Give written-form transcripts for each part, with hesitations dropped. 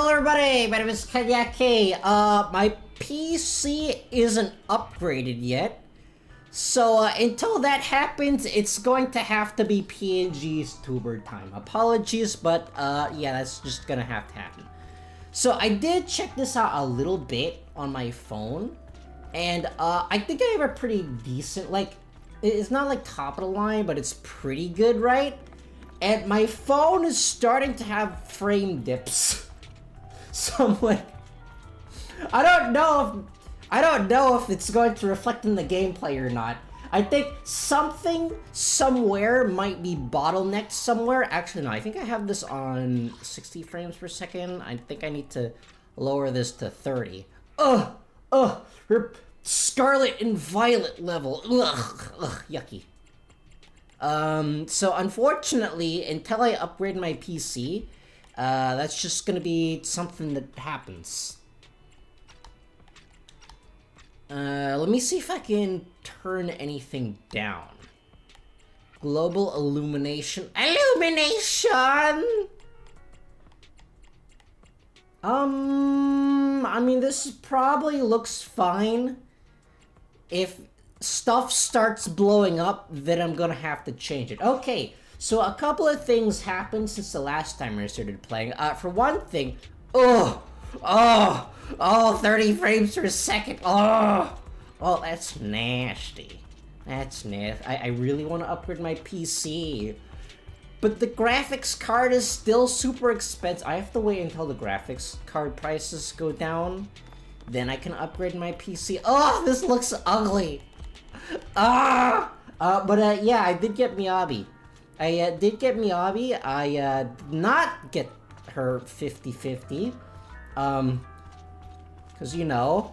Hello everybody, my name is Kanyake. My PC isn't upgraded yet. So until that happens, it's going to have to be PNG's tuber time. Apologies, but yeah, that's just gonna have to happen. So I did check this out a little bit on my phone. And I think I have a pretty decent, like, it's not like top of the line, but it's pretty good, right? And my phone is starting to have frame dips. Somewhat. I don't know if it's going to reflect in the gameplay or not. I think something somewhere might be bottlenecked somewhere. Actually, no, I think I have this on 60 frames per second. I think I need to lower this to 30. Her scarlet and violet level. Ugh, yucky. So unfortunately, until I upgrade my PC, that's just gonna be something that happens. Let me see if I can turn anything down. Global illumination. Illumination! I mean, this probably looks fine. If stuff starts blowing up, then I'm gonna have to change it. Okay, so a couple of things happened since the last time I started playing. For one thing, 30 frames per second. Oh, that's nasty. That's nasty. I really want to upgrade my PC. But the graphics card is still super expensive. I have to wait until the graphics card prices go down. Then I can upgrade my PC. Oh, this looks ugly. Yeah, I did get Miyabi. I did not get her 50-50. Cause you know,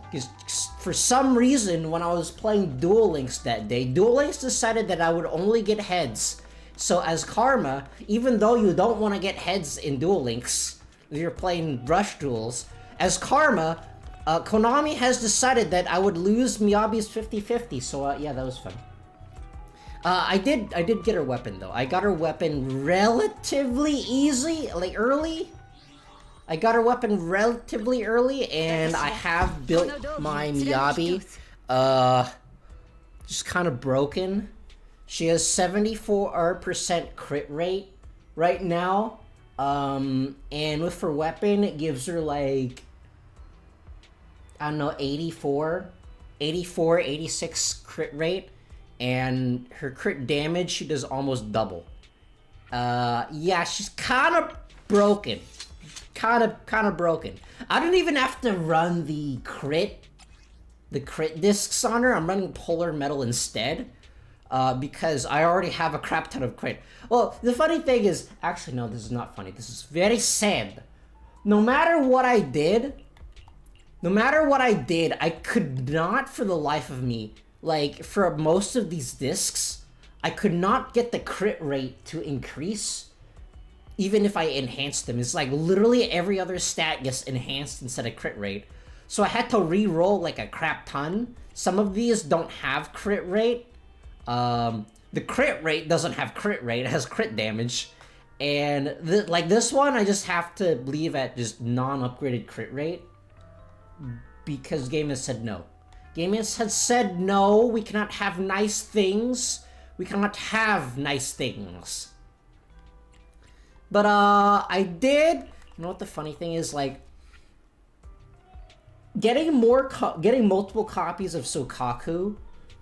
for some reason when I was playing Duel Links that day, Duel Links decided that I would only get heads. So as karma, even though you don't want to get heads in Duel Links, if you're playing rush duels, as karma, Konami has decided that I would lose Miyabi's 50-50, so yeah, that was fun. I did get her weapon though. I got her weapon relatively easy, like early. I got her weapon relatively early, and I have built my Miyabi, just kind of broken. She has 74% crit rate right now, and with her weapon, it gives her like, I don't know, 86 crit rate, and her crit damage, she does almost double. Yeah, she's kind of broken. Kind of broken. I don't even have to run the crit discs on her. I'm running polar metal instead, because I already have a crap ton of crit. Well, the funny thing is, actually no, this is not funny. This is very sad. No matter what I did, I could not for the life of me, like for most of these discs, I could not get the crit rate to increase. Even if I enhanced them, it's like literally every other stat gets enhanced instead of crit rate. So I had to re-roll like a crap ton. Some of these don't have crit rate. The crit rate doesn't have crit rate, it has crit damage. And like this one, I just have to leave at just non-upgraded crit rate. Because Game has said no. Game has said no, we cannot have nice things. We cannot have nice things. But, I did, you know what the funny thing is, like, getting multiple copies of Sokaku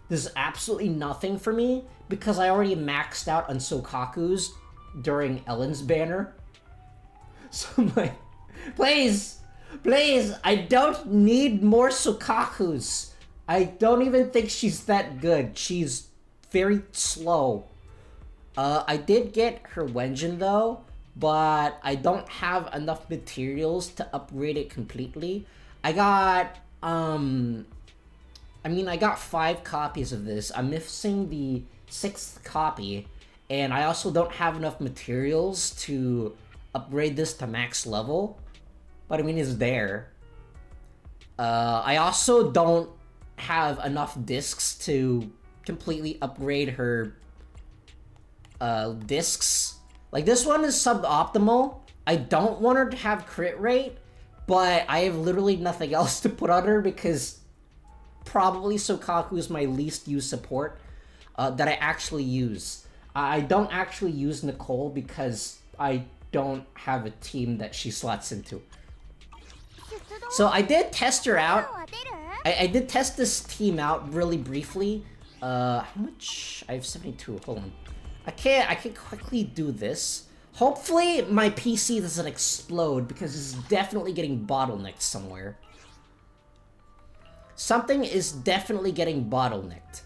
does absolutely nothing for me, because I already maxed out on Sokakus during Ellen's banner. So I'm like, please, I don't need more Sokakus. I don't even think she's that good. She's very slow. I did get her Wenjin though, but I don't have enough materials to upgrade it completely. I got 5 copies of this. I'm missing the 6th copy, and I also don't have enough materials to upgrade this to max level. But I mean, it's there. I also don't have enough discs to completely upgrade her discs. Like, this one is suboptimal. I don't want her to have crit rate, but I have literally nothing else to put on her because probably Sokaku is my least used support that I actually use. I don't actually use Nicole because I don't have a team that she slots into. So I did test her out. I did test this team out really briefly. How much? I have 72. Hold on. I can quickly do this. Hopefully my PC doesn't explode because it's definitely getting bottlenecked somewhere. Something is definitely getting bottlenecked.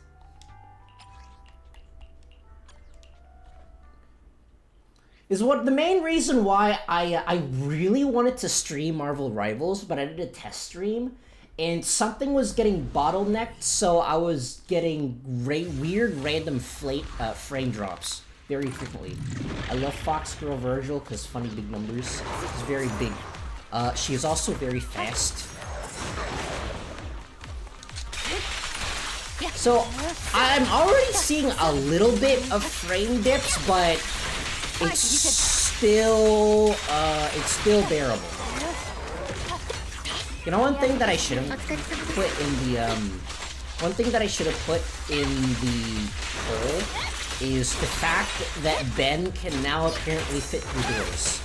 Is what the main reason why I really wanted to stream Marvel Rivals, but I did a test stream, and something was getting bottlenecked, so I was getting weird random frame drops very frequently. I love Fox Girl Virgil because funny big numbers. She's very big. She is also very fast. So I'm already seeing a little bit of frame dips, but it's still bearable. You know, one thing that I should have put in the poll is the fact that Ben can now apparently fit through doors.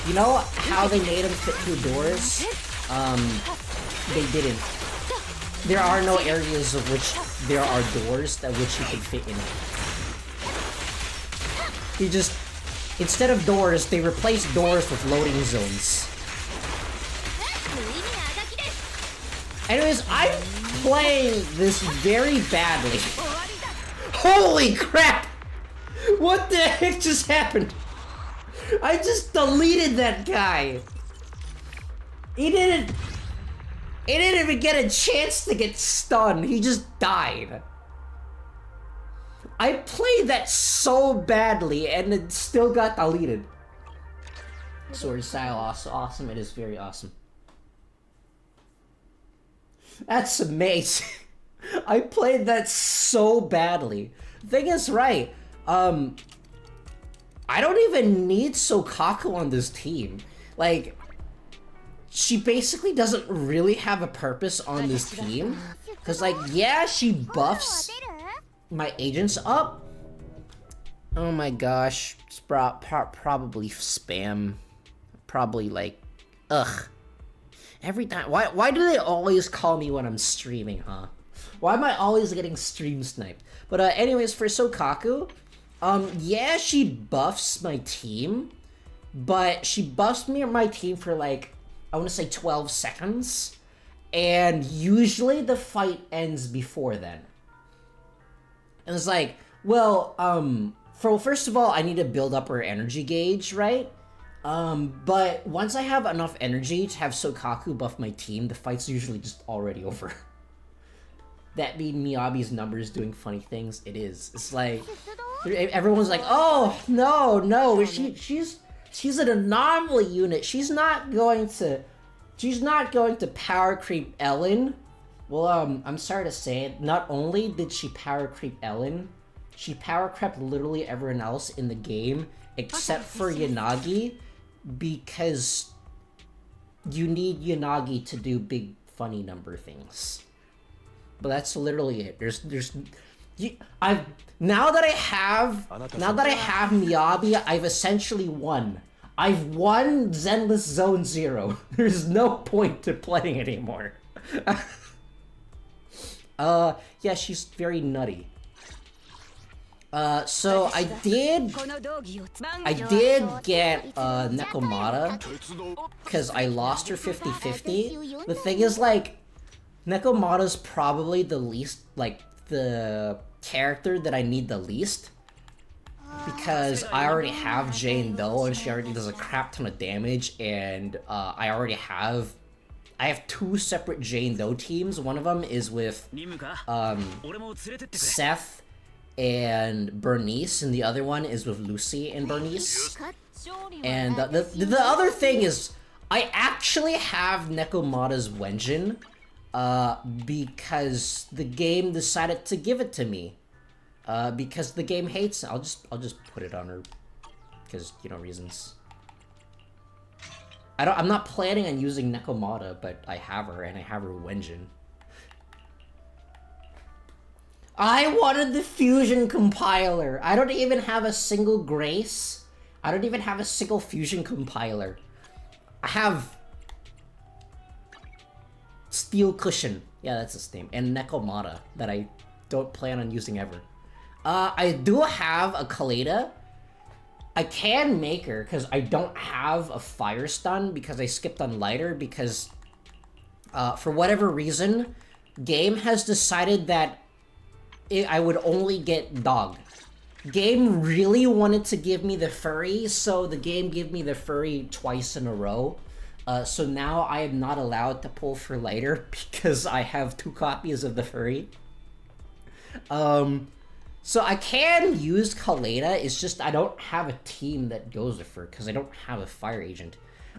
You know how they made him fit through doors? They didn't. There are no areas of which there are doors that which he can fit in. He just, instead of doors, they replaced doors with loading zones. Anyways, I'm playing this very badly. Holy crap! What the heck just happened? I just deleted that guy. He didn't even get a chance to get stunned. He just died. I played that so badly and it still got deleted. Sword style awesome. It is very awesome. That's amazing. I played that so badly. The thing is, right, I don't even need Sokaku on this team. Like, she basically doesn't really have a purpose on this team. Cause like, yeah, she buffs my agents up. Oh my gosh, it's probably spam. Probably like, ugh. Every time, why do they always call me when I'm streaming, huh? Why am I always getting stream sniped? But anyways, for Sokaku, yeah, she buffs my team, but she buffs my team for like, I want to say 12 seconds, and usually the fight ends before then. And it's like, well, first of all, I need to build up her energy gauge, right? But once I have enough energy to have Sokaku buff my team, the fight's usually just already over. That being Miyabi's numbers doing funny things, it is. It's like, everyone's like, oh, no, she's an anomaly unit. She's not going to power creep Ellen. Well, I'm sorry to say it, not only did she power creep Ellen, she power crept literally everyone else in the game, except for Yanagi, because you need Yanagi to do big funny number things. But that's literally it. Now that I have Miyabi, I've essentially won. I've won Zenless Zone 0. There's no point to playing anymore. Yeah, she's very nutty. So I did get Nekomata because I lost her 50-50. The thing is, like, Nekomata's probably the least, like, the character that I need the least, because I already have Jane Doe and she already does a crap ton of damage, and I have two separate Jane Doe teams. One of them is with Seth and Bernice, and the other one is with Lucy and Bernice. And the other thing is, I actually have Nekomata's Wenjin, because the game decided to give it to me. Because the game hates it. I'll just put it on her, because, you know, reasons. I'm not planning on using Nekomata, but I have her, and I have her Wenjin. I wanted the fusion compiler. I don't even have a single Grace. I don't even have a single fusion compiler. I have Steel Cushion. Yeah, that's his name. And Nekomata that I don't plan on using ever. I do have a Kaleda. I can make her because I don't have a Fire Stun because I skipped on Lighter because for whatever reason, game has decided that I would only get Dog. Game really wanted to give me the Furry, so the game gave me the Furry twice in a row. So now I am not allowed to pull for Lighter because I have 2 copies of the Furry. So I can use Kaleda, it's just I don't have a team that goes with her because I don't have a Fire Agent.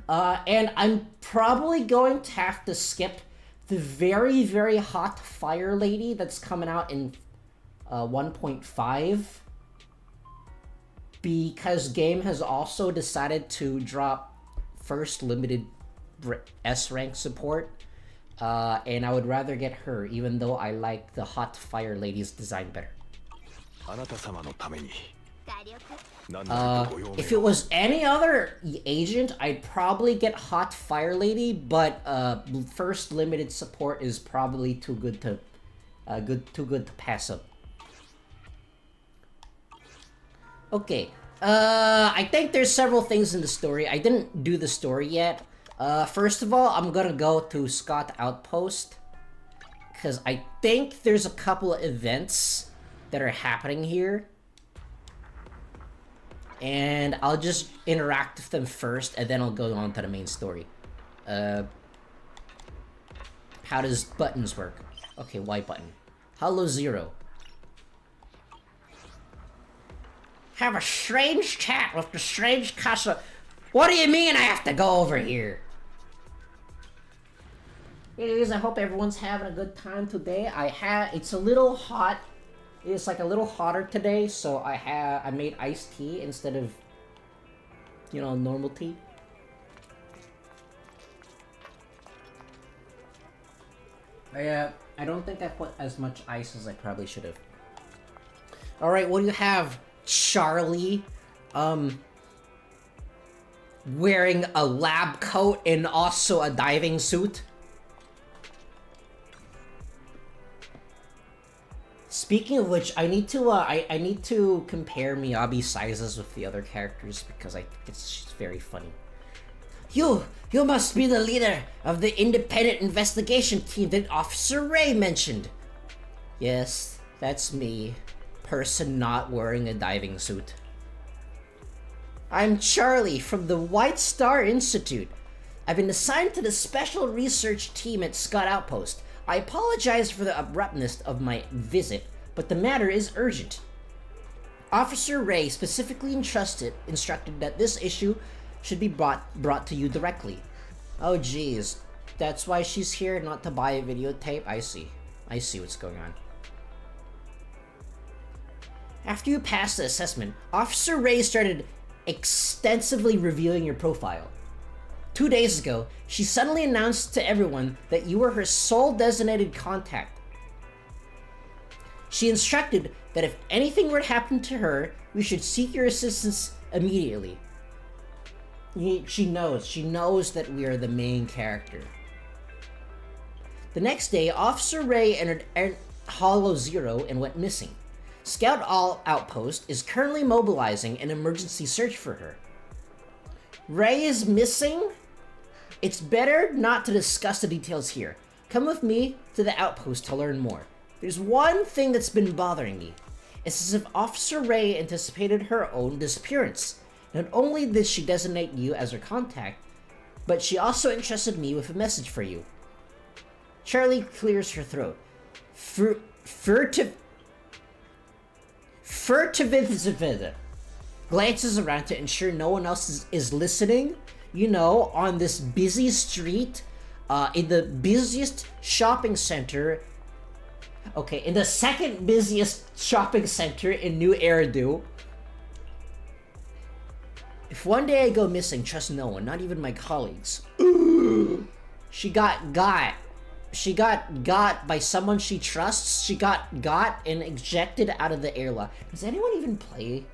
And I'm probably going to have to skip the very, very hot Fire Lady that's coming out in 1.5 because game has also decided to drop first limited S rank support. And I would rather get her even though I like the hot Fire Lady's design better. If it was any other agent, I'd probably get Hot Fire Lady, but first limited support is probably too good to pass up. Okay, I think there's several things in the story. I didn't do the story yet. First of all, I'm gonna go to Scott Outpost because I think there's a couple of events that are happening here. And I'll just interact with them first, and then I'll go on to the main story. How does buttons work? Okay, Y button. Hello, Zero. Have a strange chat with the strange Casa. What do you mean I have to go over here? Hey guys, I hope everyone's having a good time today. It's a little hot. It's like a little hotter today, so I made iced tea instead of, you know, normal tea. I don't think I put as much ice as I probably should have. All right, what do you have, Charlie? Wearing a lab coat and also a diving suit. Speaking of which, I need to I need to compare Miyabi's sizes with the other characters because I think she's very funny. You must be the leader of the independent investigation team that Officer Ray mentioned. Yes, that's me. Person not wearing a diving suit. I'm Charlie from the White Star Institute. I've been assigned to the special research team at Scott Outpost. I apologize for the abruptness of my visit, but the matter is urgent. Officer Ray specifically instructed that this issue should be brought to you directly. Oh geez, that's why she's here, not to buy a videotape? I see what's going on. After you passed the assessment, Officer Ray started extensively reviewing your profile. 2 days ago, she suddenly announced to everyone that you were her sole designated contact. She instructed that if anything were to happen to her, we should seek your assistance immediately. She knows that we are the main character. The next day, Officer Ray entered Hollow Zero and went missing. Scout Outpost is currently mobilizing an emergency search for her. Ray is missing? It's better not to discuss the details here. Come with me to the outpost to learn more. There's one thing that's been bothering me. It's as if Officer Ray anticipated her own disappearance. Not only did she designate you as her contact, but she also entrusted me with a message for you. Charlie clears her throat. Furtivity glances around to ensure no one else is listening. You know, on this busy street, in the busiest shopping center. Okay, in the second busiest shopping center in New Eridu. If one day I go missing, trust no one, not even my colleagues. She got got. She got got by someone she trusts. She got and ejected out of the airlock. Does anyone even play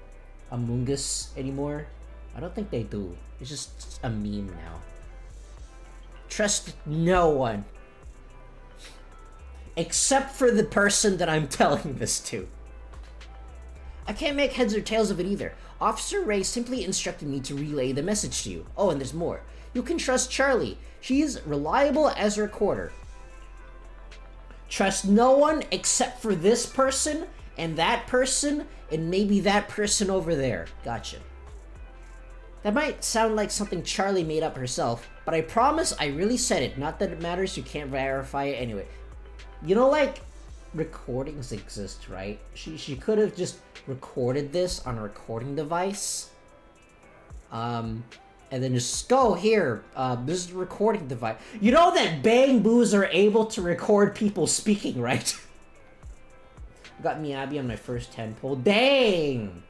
Among Us anymore? I don't think they do. It's just a meme now. Trust no one. Except for the person that I'm telling this to. I can't make heads or tails of it either. Officer Ray simply instructed me to relay the message to you. Oh, and there's more. You can trust Charlie. She's reliable as a recorder. Trust no one except for this person, and maybe that person over there. Gotcha. That might sound like something Charlie made up herself, but I promise I really said it. Not that it matters, you can't verify it anyway. You know, like, recordings exist, right? She could have just recorded this on a recording device. And then just go here. This is a recording device. You know that Bang Boos are able to record people speaking, right? Got Miyabi on my first 10 pull. Dang!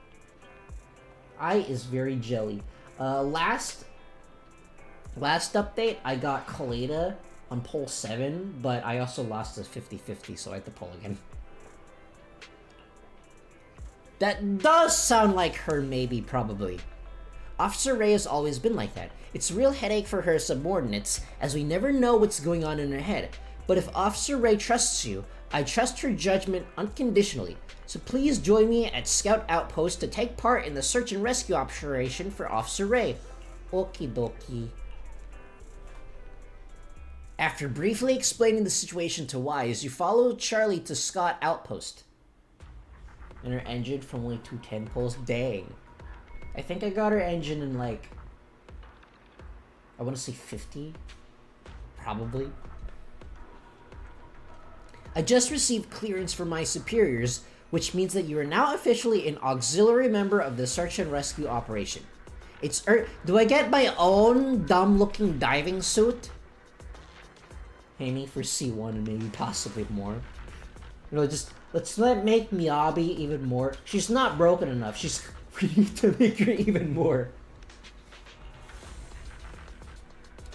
I is very jelly. Last update, I got Kaleda on pull 7, but I also lost a 50-50, so I had to pull again. That does sound like her, maybe, probably. Officer Ray has always been like that. It's a real headache for her subordinates, as we never know what's going on in her head. But if Officer Ray trusts you, I trust her judgment unconditionally. So please join me at Scout Outpost to take part in the search and rescue operation for Officer Ray. Okie dokie. After briefly explaining the situation to Wise, you follow Charlie to Scott Outpost. And her engine from only 210 pulls. Dang. I think I got her engine in like, I want to say 50? Probably. I just received clearance from my superiors, which means that you are now officially an auxiliary member of the search and rescue operation. Do I get my own dumb-looking diving suit? Aiming for C1 and maybe possibly more. You know, just let's make Miyabi even more. She's not broken enough. We need to make her even more.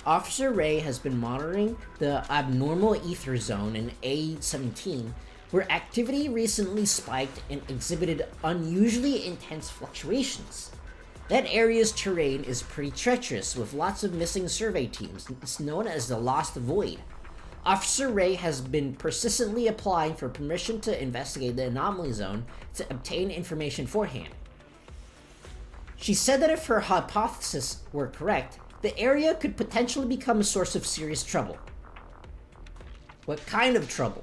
Officer Ray has been monitoring the abnormal ether zone in A-17, where activity recently spiked and exhibited unusually intense fluctuations. That area's terrain is pretty treacherous, with lots of missing survey teams. It's known as the Lost Void. Officer Ray has been persistently applying for permission to investigate the anomaly zone to obtain information beforehand. She said that if her hypothesis were correct, the area could potentially become a source of serious trouble. What kind of trouble?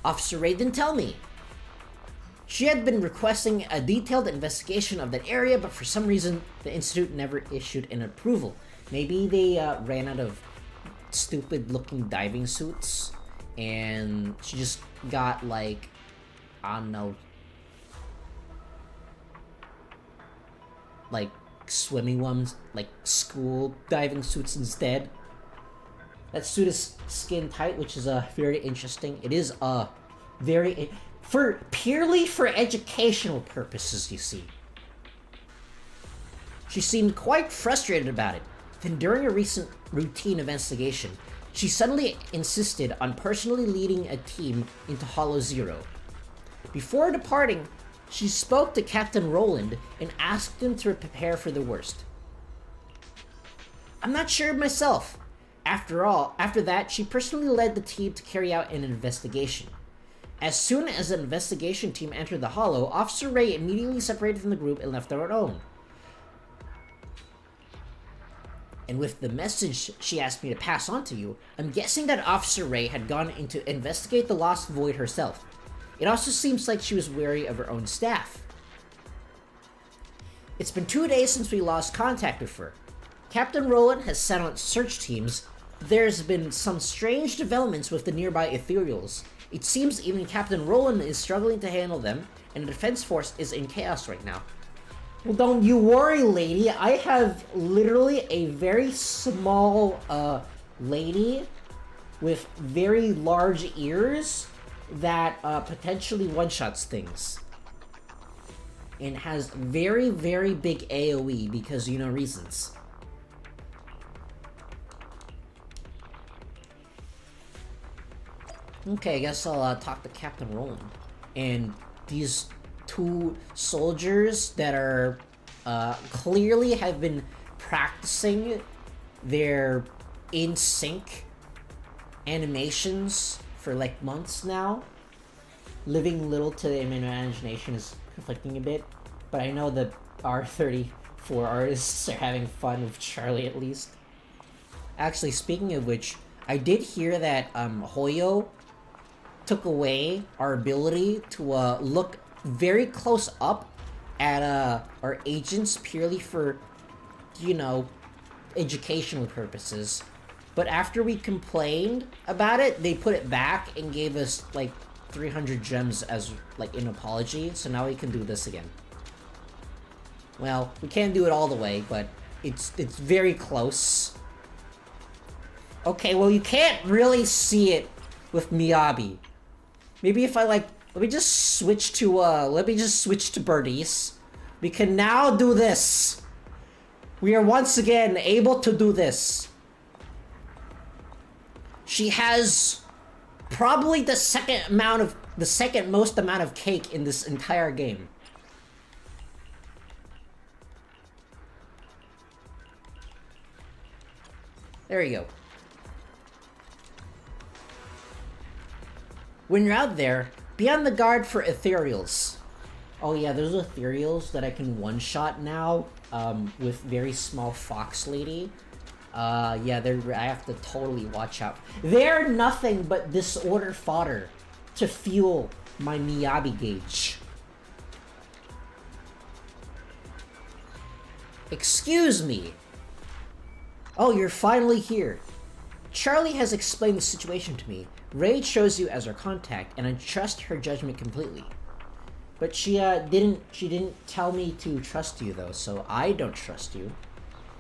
Officer Ray didn't tell me. She had been requesting a detailed investigation of that area, but for some reason, the Institute never issued an approval. Maybe they ran out of stupid-looking diving suits, and she just got, like, I don't know, like swimming ones, like school diving suits instead. That suit is skin tight, which is very interesting. It is very purely for educational purposes, you see. She seemed quite frustrated about it. Then during a recent routine investigation, she suddenly insisted on personally leading a team into Hollow Zero. Before departing, she spoke to Captain Roland and asked him to prepare for the worst. I'm not sure myself. After that, she personally led the team to carry out an investigation. As soon as the investigation team entered the Hollow, Officer Ray immediately separated from the group and left on her own. And with the message she asked me to pass on to you, I'm guessing that Officer Ray had gone in to investigate the Lost Void herself. It also seems like she was wary of her own staff. It's been 2 days since we lost contact with her. Captain Roland has sent out search teams. There's been some strange developments with the nearby ethereals. It seems even Captain Roland is struggling to handle them, and the defense force is in chaos right now. Well, don't you worry, lady. I have literally a very small lady with very large ears that potentially one-shots things. and has very, very big AoE because you know reasons. Okay, I guess I'll talk to Captain Roland. And these two soldiers that are clearly have been practicing their in-sync animations for like months now. Living little to the imagination is conflicting a bit, but I know that our 34 artists are having fun with Charlie at least. Actually, speaking of which, I did hear that Hoyo took away our ability to look very close up at our agents purely for, you know, educational purposes. But after we complained about it, they put it back and gave us like 300 gems as like an apology, so now we can do this again. Well, we can't do it all the way, but it's very close. Okay, well you can't really see it with Miyabi. Maybe if I like, let me just switch to Bernice. We can now do this. We are once again able to do this. She has probably the second most amount of cake in this entire game. There you go. When you're out there, be on the guard for ethereals. Oh yeah, there's ethereals that I can one-shot now, with very small fox lady. Yeah, I have to totally watch out. They're nothing but disorder fodder to fuel my Miyabi gauge. Excuse me. Oh, you're finally here. Charlie has explained the situation to me. Ray chose you as our contact, and I trust her judgment completely. But she didn't tell me to trust you though, so I don't trust you.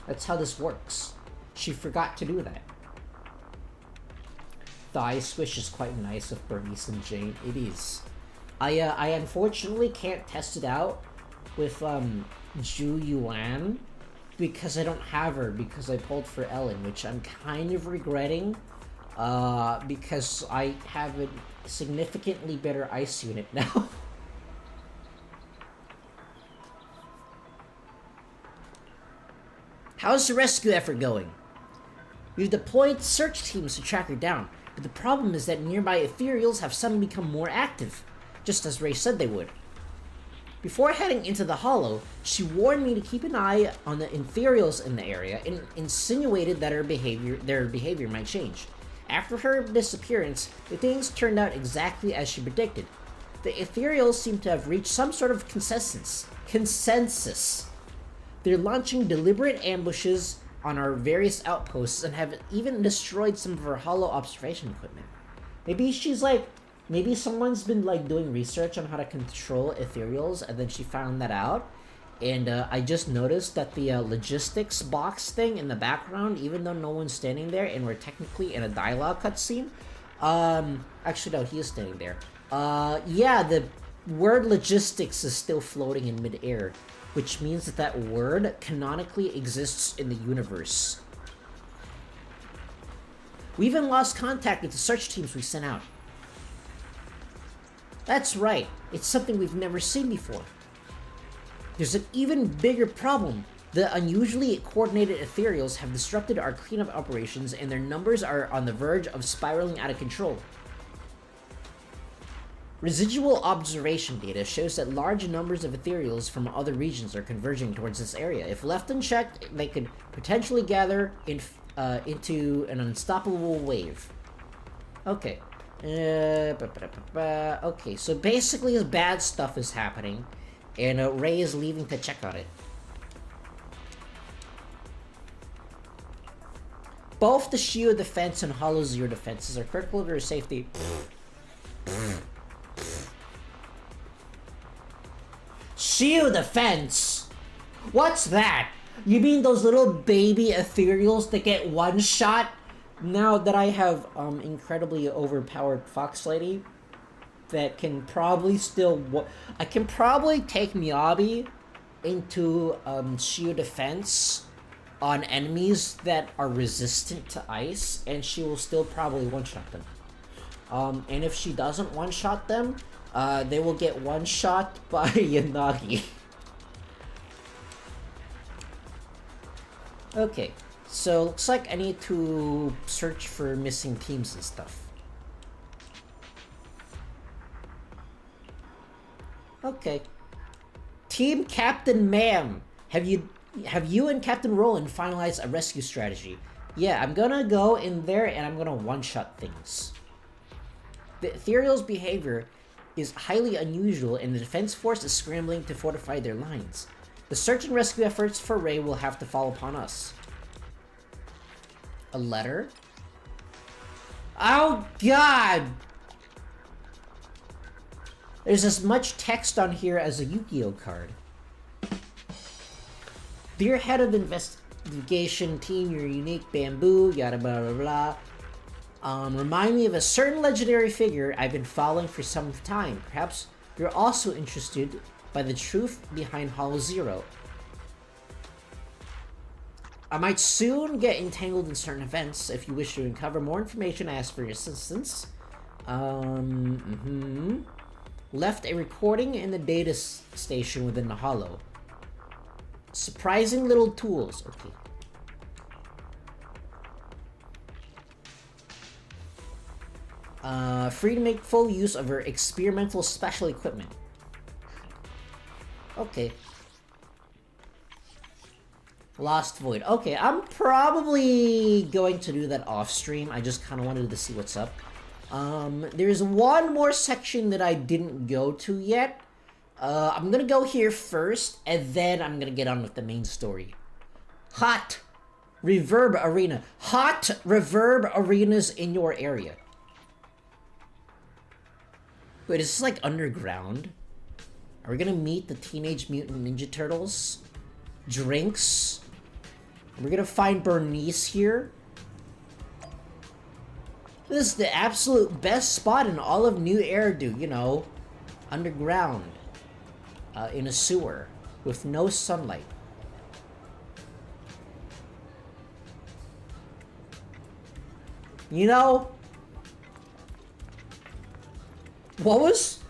That's how this works. She forgot to do that. The eye swish is quite nice with Bernice and Jane. It is. I unfortunately can't test it out with Ju Yuan because I don't have her because I pulled for Ellen, which I'm kind of regretting. Because I have a significantly better ice unit now. How's the rescue effort going? We've deployed search teams to track her down, but the problem is that nearby ethereals have suddenly become more active, just as Ray said they would. Before heading into the hollow, she warned me to keep an eye on the ethereals in the area and insinuated that their behavior might change. After her disappearance, the things turned out exactly as she predicted. The ethereals seem to have reached some sort of consensus. They're launching deliberate ambushes on our various outposts and have even destroyed some of our hollow observation equipment. Maybe someone's been like doing research on how to control ethereals and then she found that out. And I just noticed that the logistics box thing in the background, even though no one's standing there and we're technically in a dialogue cutscene, actually no, he is standing there. Yeah, the word logistics is still floating in midair, which means that that word canonically exists in the universe. We even lost contact with the search teams we sent out. That's right, it's something we've never seen before. There's an even bigger problem. The unusually coordinated ethereals have disrupted our cleanup operations and their numbers are on the verge of spiraling out of control. Residual observation data shows that large numbers of ethereals from other regions are converging towards this area. If left unchecked, they could potentially gather into an unstoppable wave. Okay. Okay, so basically bad stuff is happening. And Ray is leaving to check on it. Both the Shield defense and Hollow Zero defenses are critical to their safety. Shield defense? What's that? You mean those little baby ethereals that get one shot? Now that I have incredibly overpowered Fox Lady? that can probably still... I can probably take Miyabi into shield defense on enemies that are resistant to ice, and she will still probably one-shot them. And if she doesn't one-shot them, they will get one-shot by Yanagi. Okay, so looks like I need to search for missing teams and stuff. Okay. Team Captain Ma'am, have you and Captain Roland finalized a rescue strategy? Yeah, I'm gonna go in there and I'm gonna one-shot things. The Ethereal's behavior is highly unusual and the defense force is scrambling to fortify their lines. The search and rescue efforts for Ray will have to fall upon us. A letter? Oh god! There's as much text on here as a Yu-Gi-Oh card. Dear head of investigation team, your unique bamboo, yada blah blah blah. Remind me of a certain legendary figure I've been following for some time. Perhaps you're also interested by the truth behind Hollow Zero. I might soon get entangled in certain events. If you wish to uncover more information, ask for your assistance. Left a recording in the data station within the Hollow. Surprising little tools. Okay. Free to make full use of her experimental special equipment. Okay. Lost Void. Okay, I'm probably going to do that off stream. I just kind of wanted to see what's up. There's one more section that I didn't go to yet. I'm gonna go here first, and then I'm gonna get on with the main story. Hot Reverb Arena. Hot Reverb Arenas in your area. Wait, is this like underground? Are we gonna meet the Teenage Mutant Ninja Turtles? Drinks? We're gonna find Bernice here. This is the absolute best spot in all of New Eridu, you know. Underground. In a sewer. With no sunlight. You know... What was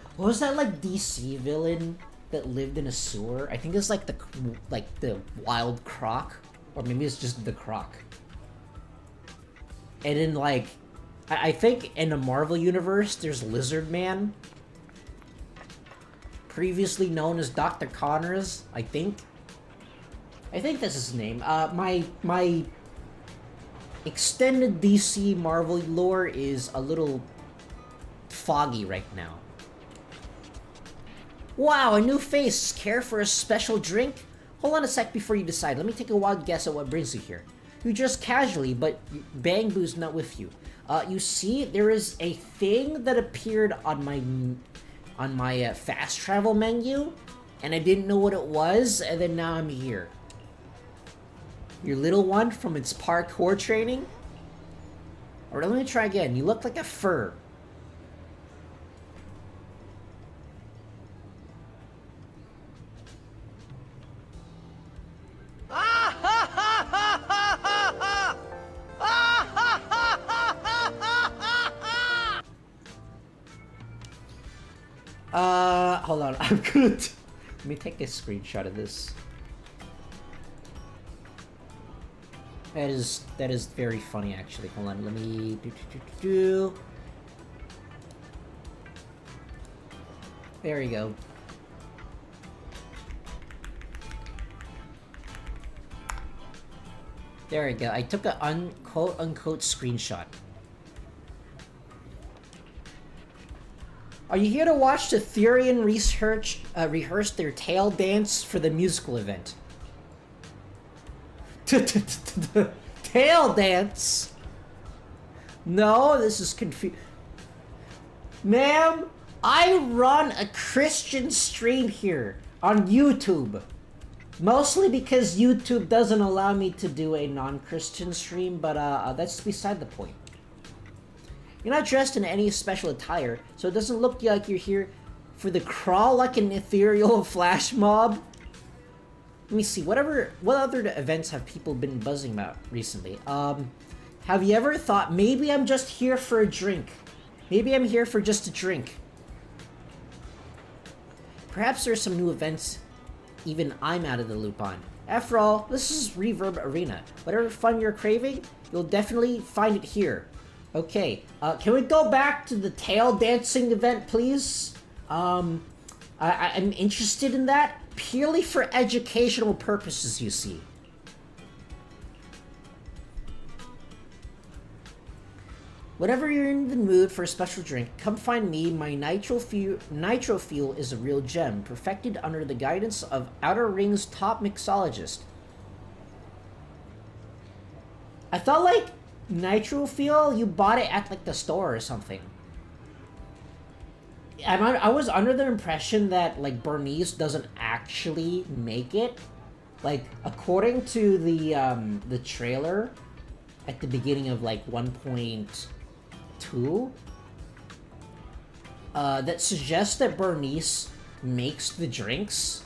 that like DC villain that lived in a sewer? I think it's like the Wild Croc. Or maybe it's just the Croc. And in like... I think in the Marvel Universe, there's Lizard Man. Previously known as Dr. Connors, I think. I think that's his name. My extended DC Marvel lore is a little foggy right now. Wow, a new face. Care for a special drink? Hold on a sec before you decide. Let me take a wild guess at what brings you here. You dress casually, but Bangbu's not with you. You see, there is a thing that appeared on my fast travel menu, and I didn't know what it was, and then now I'm here. Your little one from its parkour training? Or let me try again. You look like a fur. Hold on, I'm good. Let me take a screenshot of this. That is very funny, actually. Hold on, let me do. There you go. There we go. I took a quote-unquote screenshot. Are you here to watch the Thurian rehearse their tail dance for the musical event? Tail dance? No, this is confusing. Ma'am, I run a Christian stream here on YouTube. Mostly because YouTube doesn't allow me to do a non-Christian stream, but that's beside the point. You're not dressed in any special attire, so it doesn't look like you're here for the crawl like an ethereal flash mob. Let me see, what other events have people been buzzing about recently? Have you ever thought, maybe I'm just here for a drink? Maybe I'm here for just a drink. Perhaps there's some new events even I'm out of the loop on. After all, this is Reverb Arena. Whatever fun you're craving, you'll definitely find it here. Okay, can we go back to the tail dancing event, please? I'm interested in that purely for educational purposes, you see. Whenever you're in the mood for a special drink, come find me. My Nitro Fuel is a real gem, perfected under the guidance of Outer Ring's top mixologist. I thought, like, Nitro Fuel, you bought it at, like, the store or something. I was under the impression that, like, Bernice doesn't actually make it. Like, according to the trailer at the beginning of, like, 1.2, that suggests that Bernice makes the drinks,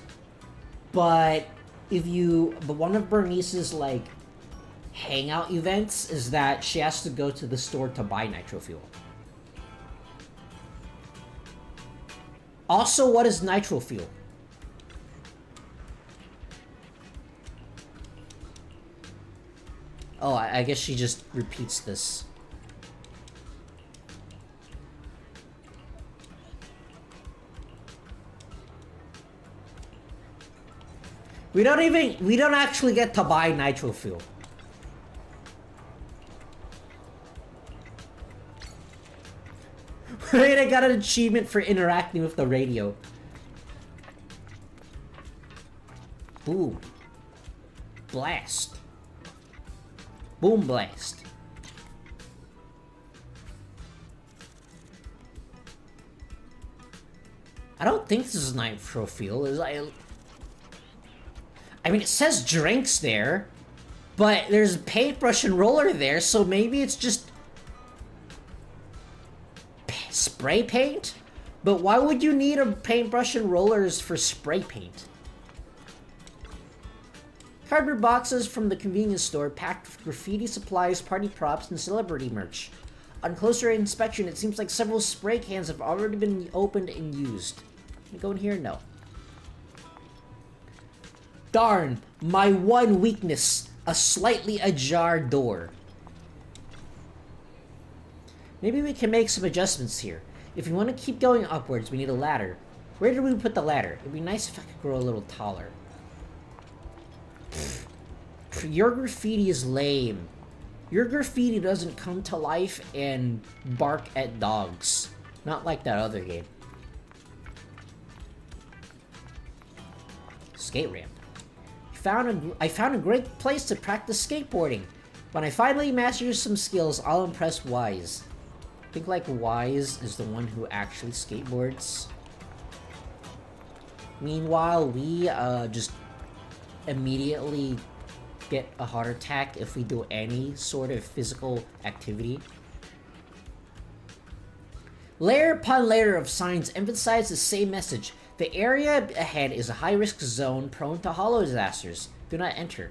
but one of Bernice's, like, hangout events is that she has to go to the store to buy Nitro Fuel. Also, what is Nitro Fuel? Oh, I guess she just repeats this. We don't actually get to buy Nitro Fuel. Wait, I got an achievement for interacting with the radio. Boom. Blast. Boom blast. I don't think this is Nitro Fuel. I mean, it says drinks there, but there's a paintbrush and roller there, so maybe it's just spray paint? But why would you need a paintbrush and rollers for spray paint? Cardboard boxes from the convenience store packed with graffiti supplies, party props, and celebrity merch. On closer inspection, it seems like several spray cans have already been opened and used. Can I go in here? No. Darn, my one weakness, a slightly ajar door. Maybe we can make some adjustments here. If we want to keep going upwards, we need a ladder. Where did we put the ladder? It'd be nice if I could grow a little taller. Your graffiti is lame. Your graffiti doesn't come to life and bark at dogs. Not like that other game. Skate ramp. I found a great place to practice skateboarding. When I finally master some skills, I'll impress Wise. I think, like, Wise is the one who actually skateboards. Meanwhile, we just immediately get a heart attack if we do any sort of physical activity. Layer upon layer of signs emphasize the same message. The area ahead is a high-risk zone prone to hollow disasters. Do not enter.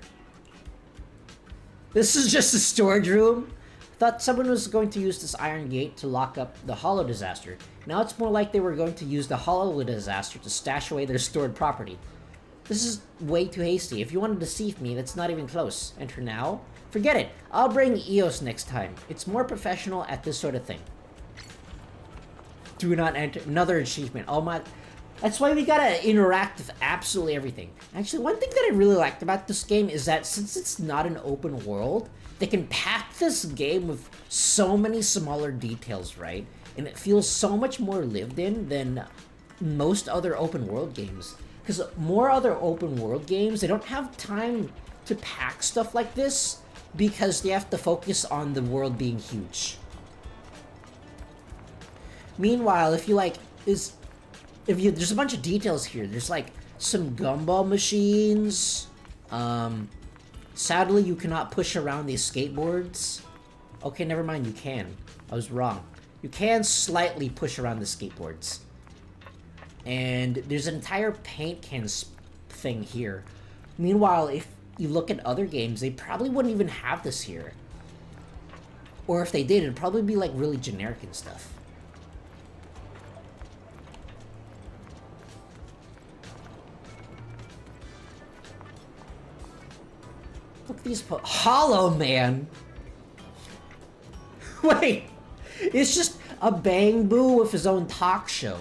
This is just a storage room? I thought someone was going to use this iron gate to lock up the hollow disaster. Now it's more like they were going to use the hollow disaster to stash away their stored property. This is way too hasty. If you want to deceive me, that's not even close. Enter now? Forget it. I'll bring EOS next time. It's more professional at this sort of thing. Do not enter. Another achievement. Oh my... That's why we gotta interact with absolutely everything. Actually, one thing that I really liked about this game is that since it's not an open world, they can pack this game with so many smaller details, right? And it feels so much more lived in than most other open world games. Because more other open world games, they don't have time to pack stuff like this because they have to focus on the world being huge. Meanwhile, if you like, there's a bunch of details here. There's like some gumball machines. Sadly, you cannot push around these skateboards. Okay, never mind, you can. I was wrong. You can slightly push around the skateboards. And there's an entire paint can thing here. Meanwhile, if you look at other games, they probably wouldn't even have this here. Or if they did, it'd probably be like really generic and stuff. Look at these Hollow Man! Wait! It's just a Bang Boo with his own talk show.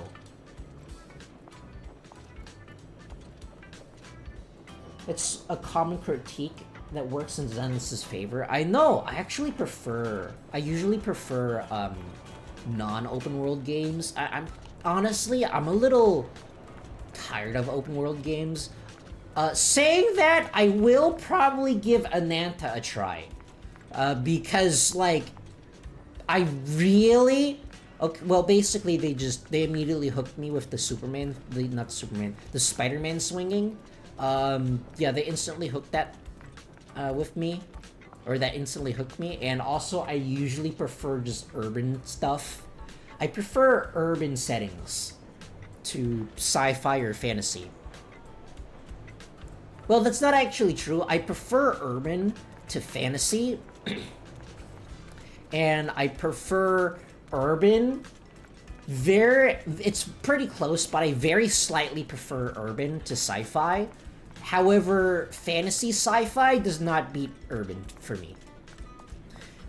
It's a common critique that works in Zenless's favor. I know, I usually prefer non-open world games. Honestly, I'm a little tired of open world games. Saying that, I will probably give Ananta a try. Because, like, I really... Okay, well, basically, they immediately hooked me with the the Spider-Man swinging. Yeah, they instantly hooked that with me. Or that instantly hooked me. And also, I usually prefer just urban stuff. I prefer urban settings to sci-fi or fantasy. Well, that's not actually true. I prefer urban to fantasy. And I prefer urban. It's pretty close, but I very slightly prefer urban to sci-fi. However, fantasy sci-fi does not beat urban for me.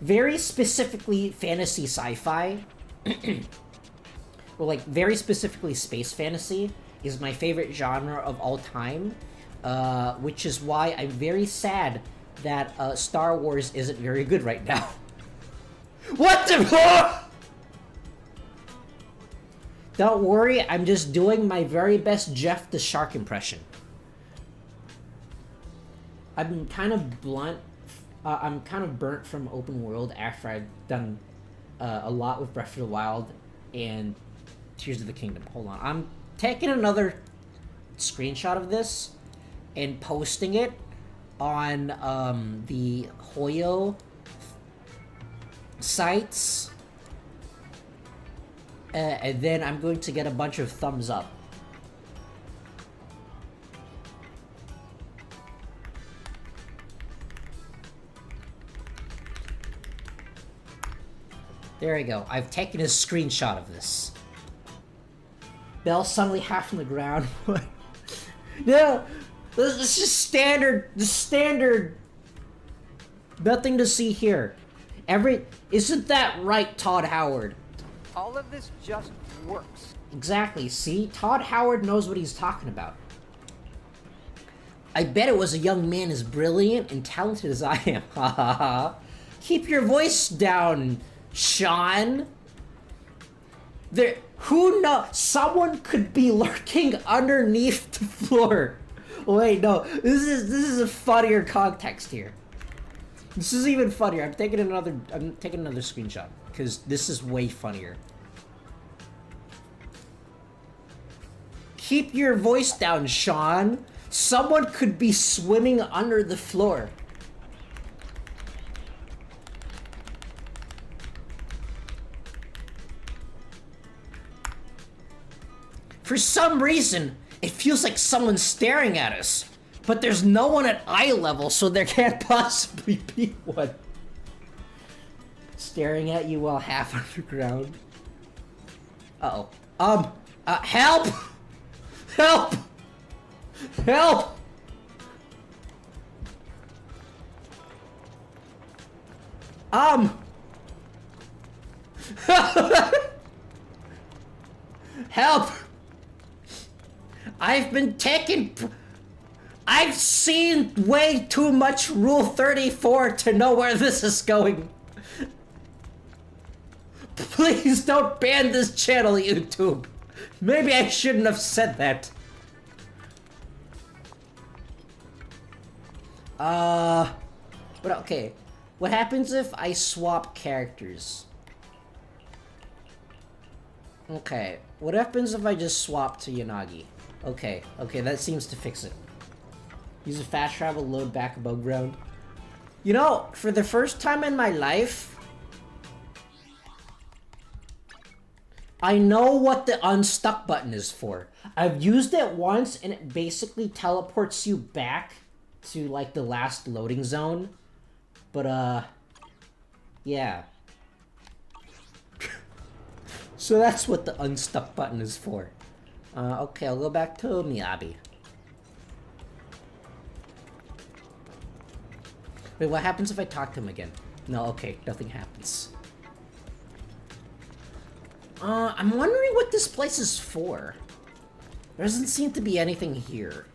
Very specifically, fantasy sci-fi, or like very specifically space fantasy, is my favorite genre of all time. Which is why I'm very sad that Star Wars isn't very good right now. What the? Don't worry, I'm just doing my very best Jeff the Shark impression. I'm kind of blunt. I'm kind of burnt from open world after I've done a lot with Breath of the Wild and Tears of the Kingdom. Hold on, I'm taking another screenshot of this and posting it on the Hoyo sites. And then I'm going to get a bunch of thumbs up. There we go. I've taken a screenshot of this. Bell suddenly half on the ground. No! This is just standard. The standard. Nothing to see here. Isn't that right, Todd Howard? All of this just works. Exactly. See? Todd Howard knows what he's talking about. I bet it was a young man as brilliant and talented as I am. Ha ha ha. Keep your voice down, Sean. Who knows? Someone could be lurking underneath the floor. Wait, no. This is a funnier context here. This is even funnier. I'm taking another screenshot because this is way funnier. Keep your voice down, Sean. Someone could be swimming under the floor. For some reason, it feels like someone's staring at us. But there's no one at eye level, so there can't possibly be one. Staring at you while half underground. Uh-oh. Help! Help! Help! Help! I've seen way too much Rule 34 to know where this is going. Please don't ban this channel, YouTube. Maybe I shouldn't have said that. But okay. What happens if I swap characters? Okay. What happens if I just swap to Yanagi? Okay, that seems to fix it. Use a fast travel, load back above ground. You know, for the first time in my life, I know what the unstuck button is for. I've used it once, and it basically teleports you back to, like, the last loading zone. But, yeah. So that's what the unstuck button is for. Okay, I'll go back to Miyabi. Wait, what happens if I talk to him again? No, okay, nothing happens. I'm wondering what this place is for. There doesn't seem to be anything here.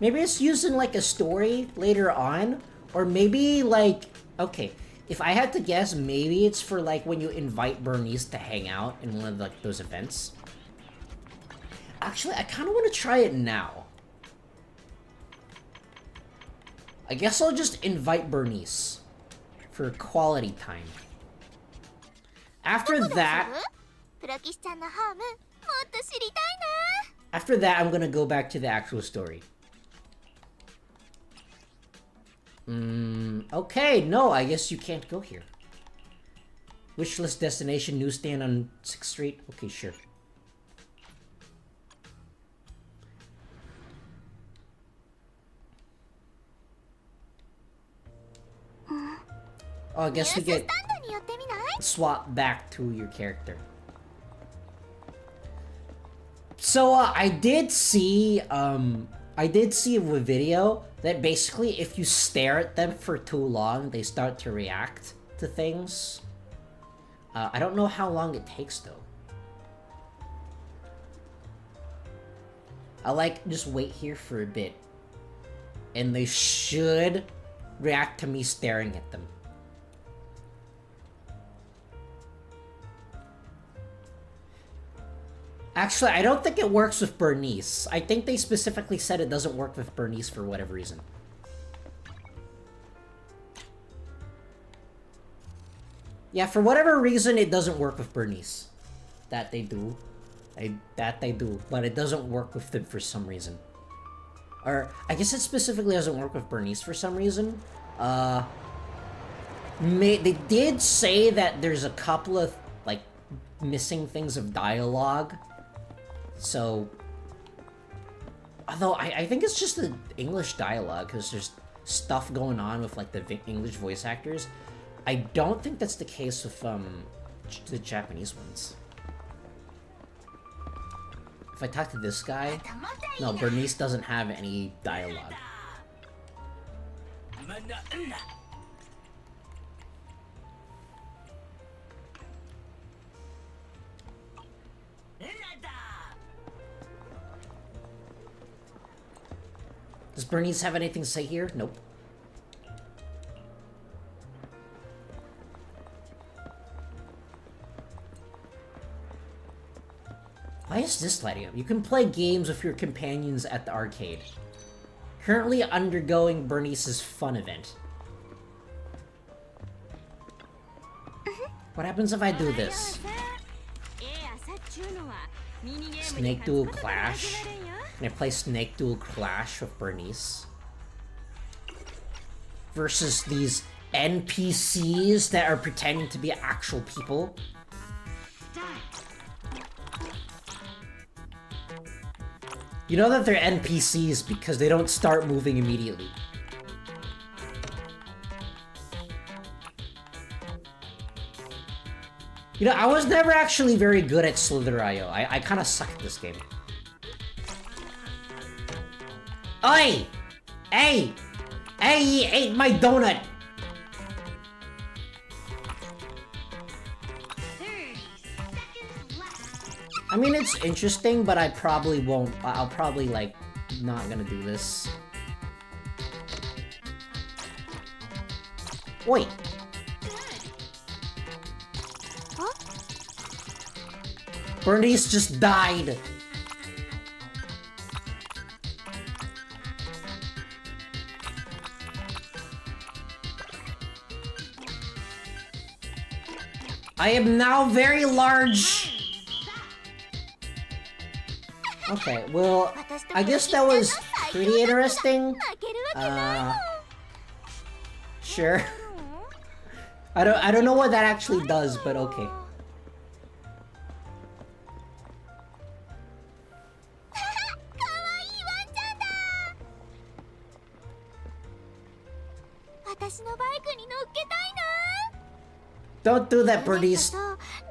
Maybe it's used in, like, a story later on? Or maybe, like... Okay, if I had to guess, maybe it's for, like, when you invite Bernice to hang out in one of, like, those events. Actually, I kind of want to try it now. I guess I'll just invite Bernice for quality time. After that, I'm gonna go back to the actual story. Okay, no, I guess you can't go here. Wishlist destination, newsstand on 6th Street. Okay, sure. Oh, I guess we get swap back to your character. So, I did see a video that basically if you stare at them for too long, they start to react to things. I don't know how long it takes, though. I like, just wait here for a bit. And they should react to me staring at them. Actually, I don't think it works with Bernice. I think they specifically said it doesn't work with Bernice for whatever reason. Yeah, for whatever reason, it doesn't work with Bernice. That they do. But it doesn't work with them for some reason. Or, I guess it specifically doesn't work with Bernice for some reason. They did say that there's a couple of, like, missing things of dialogue. So, although I think it's just the English dialogue, because there's stuff going on with, like, the English voice actors. I don't think that's the case with, the Japanese ones. If I talk to this guy... No, Bernice doesn't have any dialogue. Does Bernice have anything to say here? Nope. Why is this lighting up? You can play games with your companions at the arcade. Currently undergoing Bernice's fun event. What happens if I do this? Snake Duel Clash? Can I play Snake Duel Clash with Bernice? Versus these NPCs that are pretending to be actual people? You know that they're NPCs because they don't start moving immediately. You know, I was never actually very good at Slither.io. I kind of suck at this game. Oi! Hey! Hey, he ate my donut! I mean, it's interesting, but I probably won't. I'll probably, like, not gonna do this. Wait. Huh? Bernice just died. I am now very large. Okay, well, I guess that was pretty interesting. Sure. I don't know what that actually does, but okay. Don't do that, Bernice.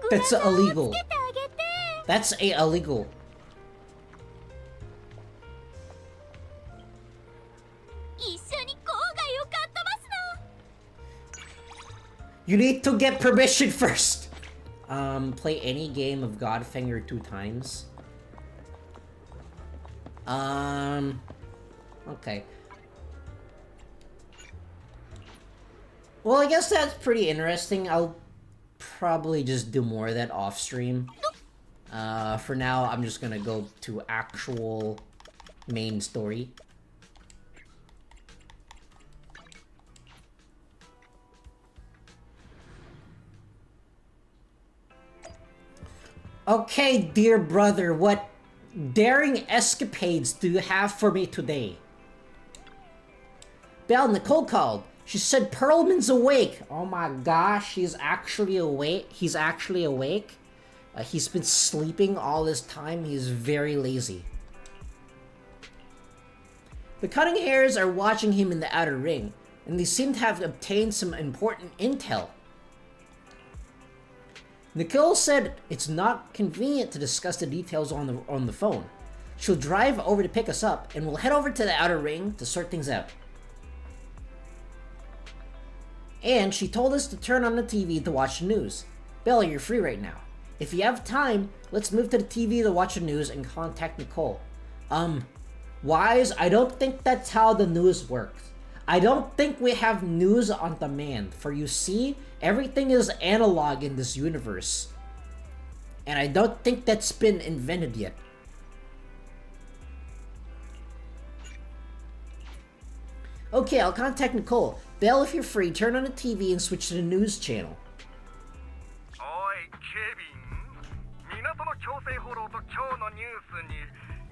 That's illegal. That's illegal. You need to get permission first. Play any game of Godfinger 2 times. Okay. Well, I guess that's pretty interesting. I'll probably just do more of that off stream. For now, I'm just gonna go to actual main story. Okay, dear brother, what daring escapades do you have for me today? Belle, Nicole called. She said Perlman's awake. Oh my gosh, he's actually awake. He's actually awake. He's been sleeping all this time. He's very lazy. The Cutting Hairs are watching him in the outer ring, and they seem to have obtained some important intel. Nicole said it's not convenient to discuss the details on the phone. She'll drive over to pick us up, and we'll head over to the outer ring to sort things out. And she told us to turn on the TV to watch the news. Bella, you're free right now. If you have time, let's move to the TV to watch the news and contact Nicole. Wise, I don't think that's how the news works. I don't think we have news on demand, for you see, everything is analog in this universe. And I don't think that's been invented yet. Okay, I'll contact Nicole. Belle, if you're free, turn on the TV and switch to the news channel. Oi, Kevin. 港の強制フォローと今日のニュースに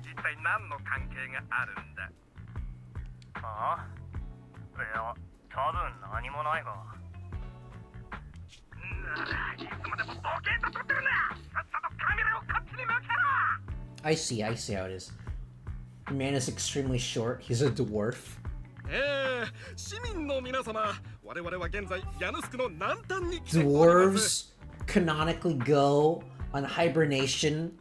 一体何の関係があるんだ？ああ？いや、多分何もないが。いつまでもボケーっと撮ってるな！さっさとカメラをこっちに向けろ！ I see how it is. The man is extremely short. He's a dwarf. 市民の皆様、我々は現在ヤヌスクの南端に来ております。 Dwarves canonically go on hibernation.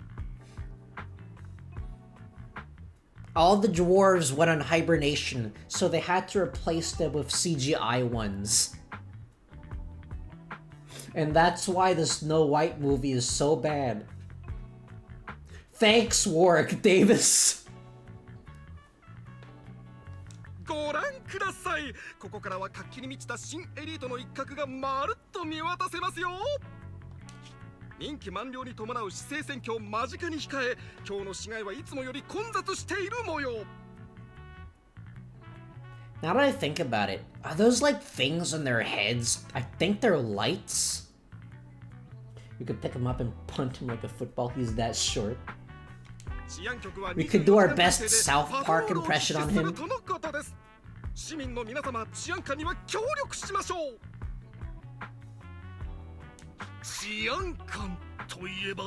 All the dwarves went on hibernation, so they had to replace them with CGI ones. And that's why the Snow White movie is so bad. Thanks, Warwick Davis. ご覧ください。ここからは活気に満ちた新エリートの一角がまるっと見渡せますよ。任期満了に伴う市政選挙を間近に控え、今日の市街はいつもより混雑している模様。Now that I think about it, are those like things on their heads? I think they're lights. You could pick him up and punt him like a football. He's that short. We could do our best South Park impression on him. 市民の皆様、治安官には協力しましょう。治安官といえば、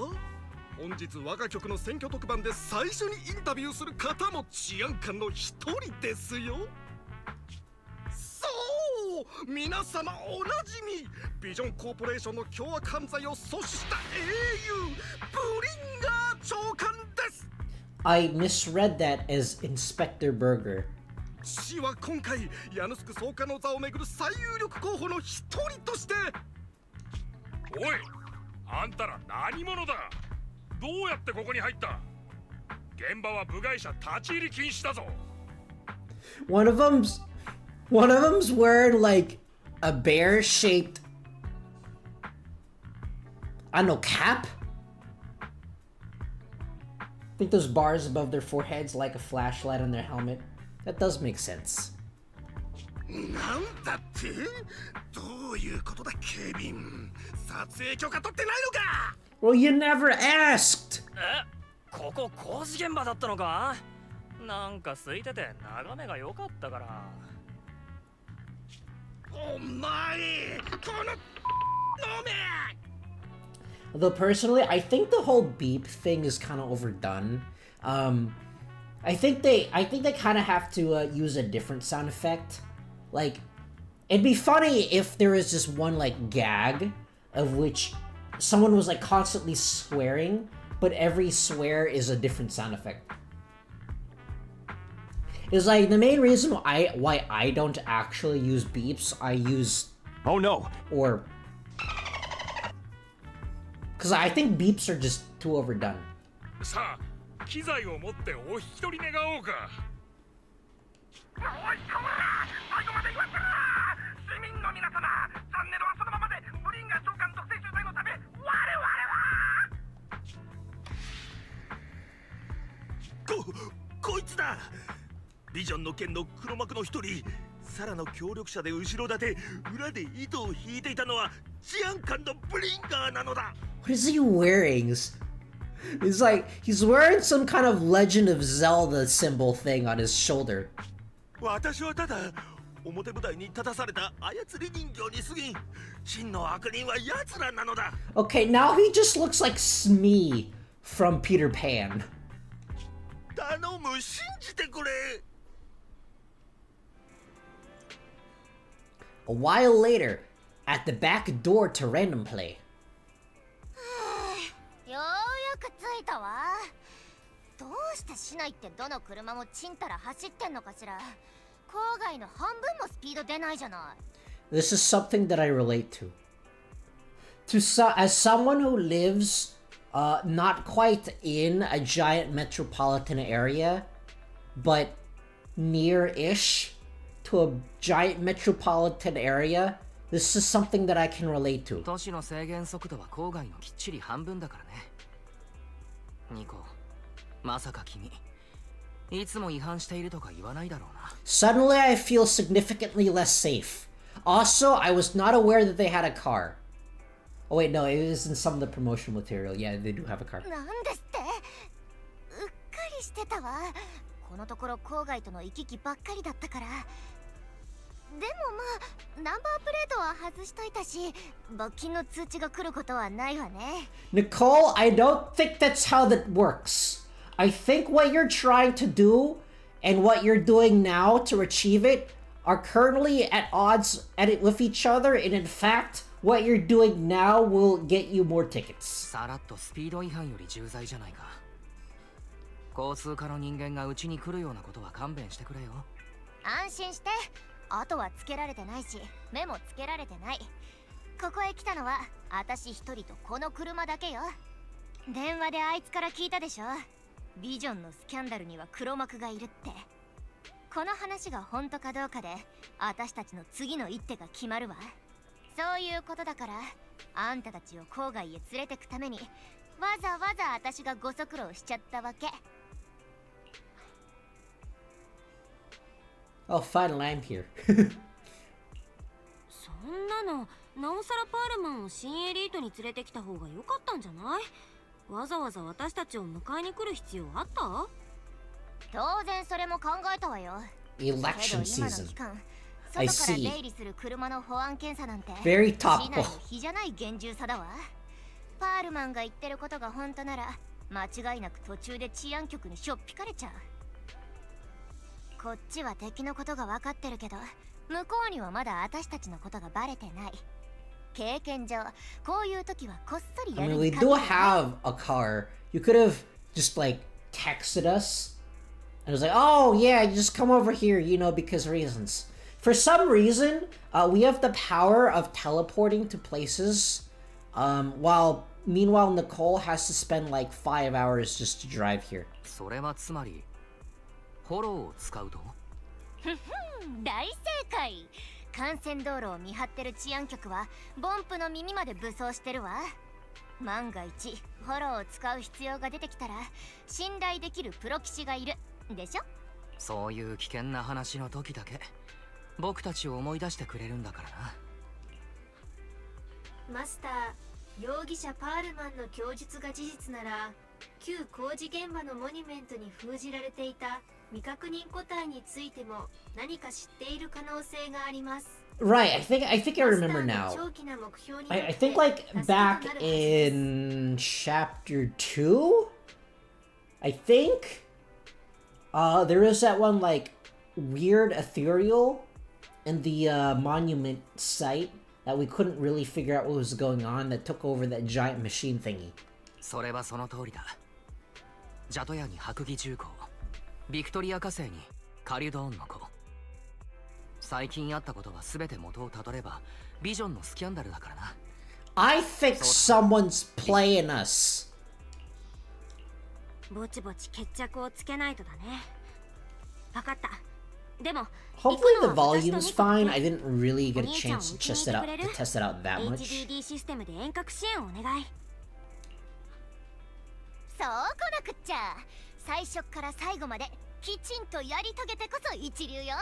本日我が局の選挙特番で最初にインタビューする方も治安官の一人ですよ。そう、皆様おなじみ、ビジョンコーポレーションの凶悪犯罪を阻止した英雄、ブリンガー長官です。I misread that as Inspector Burger. 市は今回ヤヌスク総監の座をめぐる最有力候補の一人として。おい、あんたら何者だ？どうやってここに入った？現場は部外者立ち入り禁止だぞ。One of them's wearing like a bear-shaped, I don't know, cap? I think those bars above their foreheads like a flashlight on their helmet. That does make sense. なんだって？どういうことだ、ケビン？撮影許可取ってないのか？ Well, you never asked! ここ工事現場だったのか？なんか空いてて眺めが良かったから。お前、こののめ！ Although personally, I think the whole beep thing is kind of overdone. I think they kind of have to use a different sound effect. Like, it'd be funny if there was just one like gag, of which someone was like constantly swearing, but every swear is a different sound effect. It's like the main reason why I don't actually use beeps, I use Oh no! or because I think beeps are just too overdone. さあ機材を持ってお引き取り願おうか。おいこら最後まで言わせろ。市民の皆様、チャンネルはそのままでブリンガー召喚特定集隊のため我々はこいつだ。ビジョンの剣の黒幕の一人、サラの協力者で後ろ盾、裏で糸を引いていたのは治安官のブリンガーなのだ。What is he wearing? It's like he's wearing some kind of Legend of Zelda symbol thing on his shoulder. 私はただ表舞台に立たされた操り人形に過ぎん。真の悪人は奴らなのだ。 Okay, now he just looks like Smee from Peter Pan. 頼む、信じてくれ。A while later, at the back door to Random Play. ようやく着いたわ。どうして市内ってどの車もちんたら走ってんのかしら。郊外の半分もスピード出ないじゃない。This is something that I relate to. As someone who lives not quite in a giant metropolitan area, but near-ish to a giant metropolitan area, this is something that I can relate to. 都市の制限速度は郊外のきっちり半分だからね。ニコ、まさか君、いつも違反しているとか言わないだろうな。Suddenly I feel significantly less safe. Also, I was not aware that they had a car. Oh wait, no, it was in some of the promotional material. Yeah, they do have a car. なんですって。うっかりしてたわ。このところ郊外との行き来ばっかりだったから。でもまあ、ナンバープレートは外しといたし、罰金の通知が来ることはないわね。Nicole, I don't think that's how that works. I think what you're trying to do and what you're doing now to achieve it are currently at odds with each other, and in fact, what you're doing now will get you more tickets. さらっとスピード違反より重罪じゃないか。交通課の人間がうちに来るようなことは勘弁してくれよ。安心して。後はつけられてないし、目もつけられてない。ここへ来たのは私一人とこの車だけよ。電話であいつから聞いたでしょ。ビジョンのスキャンダルには黒幕がいるって。この話が本当かどうかで私たちの次の一手が決まるわ。そういうことだから、あんたたちを郊外へ連れてくためにわざわざ私がご足労しちゃったわけ。Oh, finally, I'm here. そんなの、なおさらパールマンを新エリートに連れてきた方が良かったんじゃない？わざわざ私たちを迎えに来る必要あった？当然それも考えたわよ。 Election けど今の season. 期間、 I 外から see. 出入りする車の保安検査なんて Very 市内 topical. の比じゃない厳重さだわ。パールマンが言ってることが本当なら間違いなく途中で治安局にしょっぴかれちゃう。こっちは敵のことが分かってるけど、向こうにはまだ私たちのことがバレてない。経験上、こういう時はこっそり I やる mean, we に do 限るわ。 have a car. You could have just like texted us and it was like, oh yeah, you just come over here, you know, because reasons. For some reason, we have the power of teleporting to places, while meanwhile Nicole has to spend like 5 hours just to drive here. それはつまりフォローを使うと？大正解。幹線道路を見張ってる治安局はボンプの耳まで武装してるわ。万が一フォローを使う必要が出てきたら信頼できるプロ騎士がいるでしょ。そういう危険な話の時だけ僕たちを思い出してくれるんだからな。マスター、容疑者パールマンの供述が事実なら、旧工事現場のモニュメントに封じられていた未確認個体についても何か知っている可能性があります。 Right, I think I remember now. I think like back in chapter 2, I think there is that one like weird ethereal in the monument site that we couldn't really figure out what was going on that took over that giant machine thingy. それはその通りだ。ジャトヤに白蟻重工、ビクトリア火星にカリュドーンの子。最近あったことは全て元をたどればビジョンのスキャンダルだからな。I think someone's playing us. ぼちぼち決着をつけないとだね。わかった。でも Hopefully the volume's fine. I didn't really get a chance to test it out that much. HDD システムで遠隔支援をお願い。そうこなくっちゃ。最初から最後まできちんとやり遂げてこそ一流よ。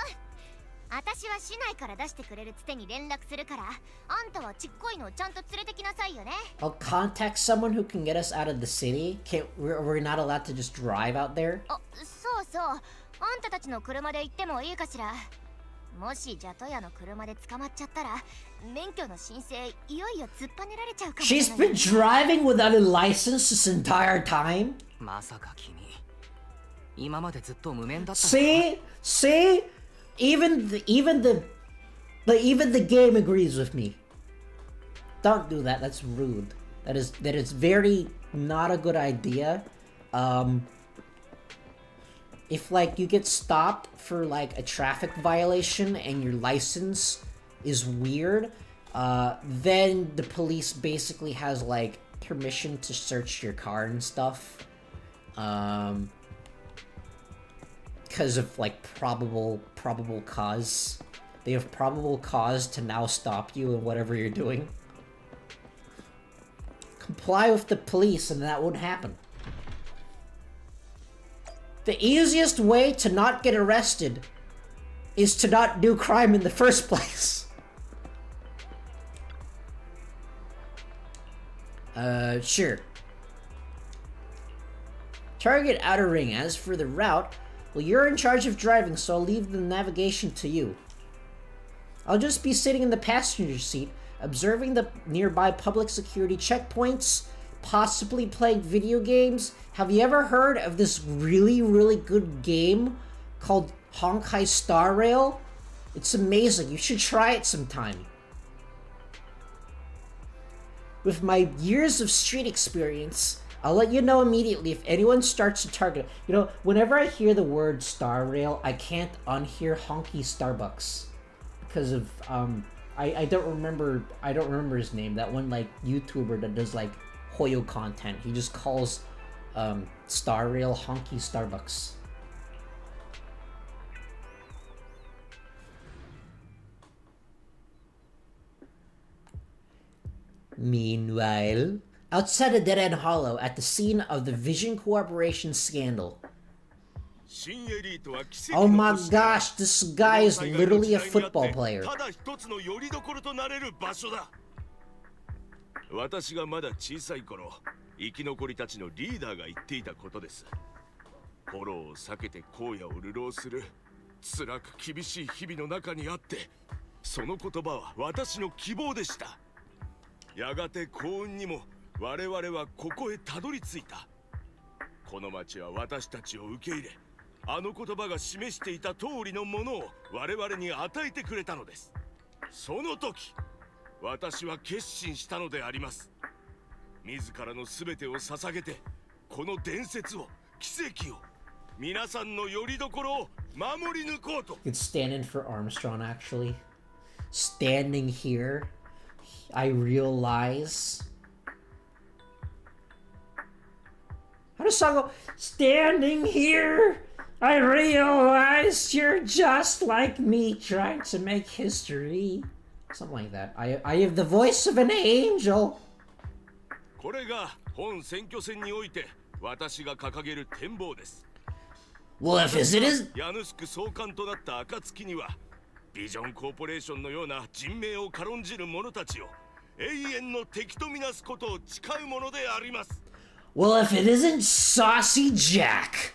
私は市内から出してくれるつてに連絡するから、あんたはちっこいのをちゃんと連れてきなさいよね。I'll contact someone who can get us out of the city. We're not allowed to just drive out there. あ、そうそう。あんたたちの車で行ってもいいかしら。もしジャトヤの車で捕まっちゃったら、免許の申請いよいよ突っぱねられちゃうかもしれない。 She's been driving without a license this entire time. まさか君、今までずっと無免だった。 See? Even the game agrees with me. Don't do that. That's rude. That is very not a good idea. If like you get stopped for like a traffic violation and your license is weird, then the police basically has like permission to search your car and stuff. Because of like probable cause. They have probable cause to now stop you in whatever you're doing. Comply with the police and that won't happen. The easiest way to not get arrested is to not do crime in the first place. Sure. Target outer ring. As for the route, well, you're in charge of driving, so I'll leave the navigation to you. I'll just be sitting in the passenger seat, observing the nearby public security checkpoints, possibly playing video games. Have you ever heard of this really, really good game called Honkai Star Rail? It's amazing. You should try it sometime. With my years of street experience, I'll let you know immediately if anyone starts to target. You know, whenever I hear the word Star Rail, I can't unhear Honky Starbucks because of I don't remember his name. That one like YouTuber that does like Hoyo content. He just calls Star Rail Honky Starbucks. Meanwhile, outside a dead-end hollow at the scene of the Vision Corporation scandal. Oh my gosh, this guy is literally a football player. 私がまだ小さい頃、生き残りたちのリーダーが言っていたことです。フォローを避けて荒野を流浪する辛く厳しい日々の中にあって、その言葉は私の希望でした。やがて幸運にも我々はここへたどり着いた。この町は私たちを受け入れ、あの言葉が示していた通りのものを我々に与えてくれたのです。その時、私は決心したのであります。自らの全てを捧げて、この伝説を、奇跡を、皆さんの拠り所を守り抜こうと。It's standing for Armstrong actually. Standing here, I realize. How does song go? Standing here, I realize you're just like me trying to make history. Something like that. I have the voice of an angel. これが本選挙戦において私が掲げる展望です。Well, if it is... ヤヌスク総監となった暁には、ビジョンコーポレーションのような人命を軽んじる者たちを永遠の敵とみなすことを誓うものであります。Well, if it isn't Saucy Jack.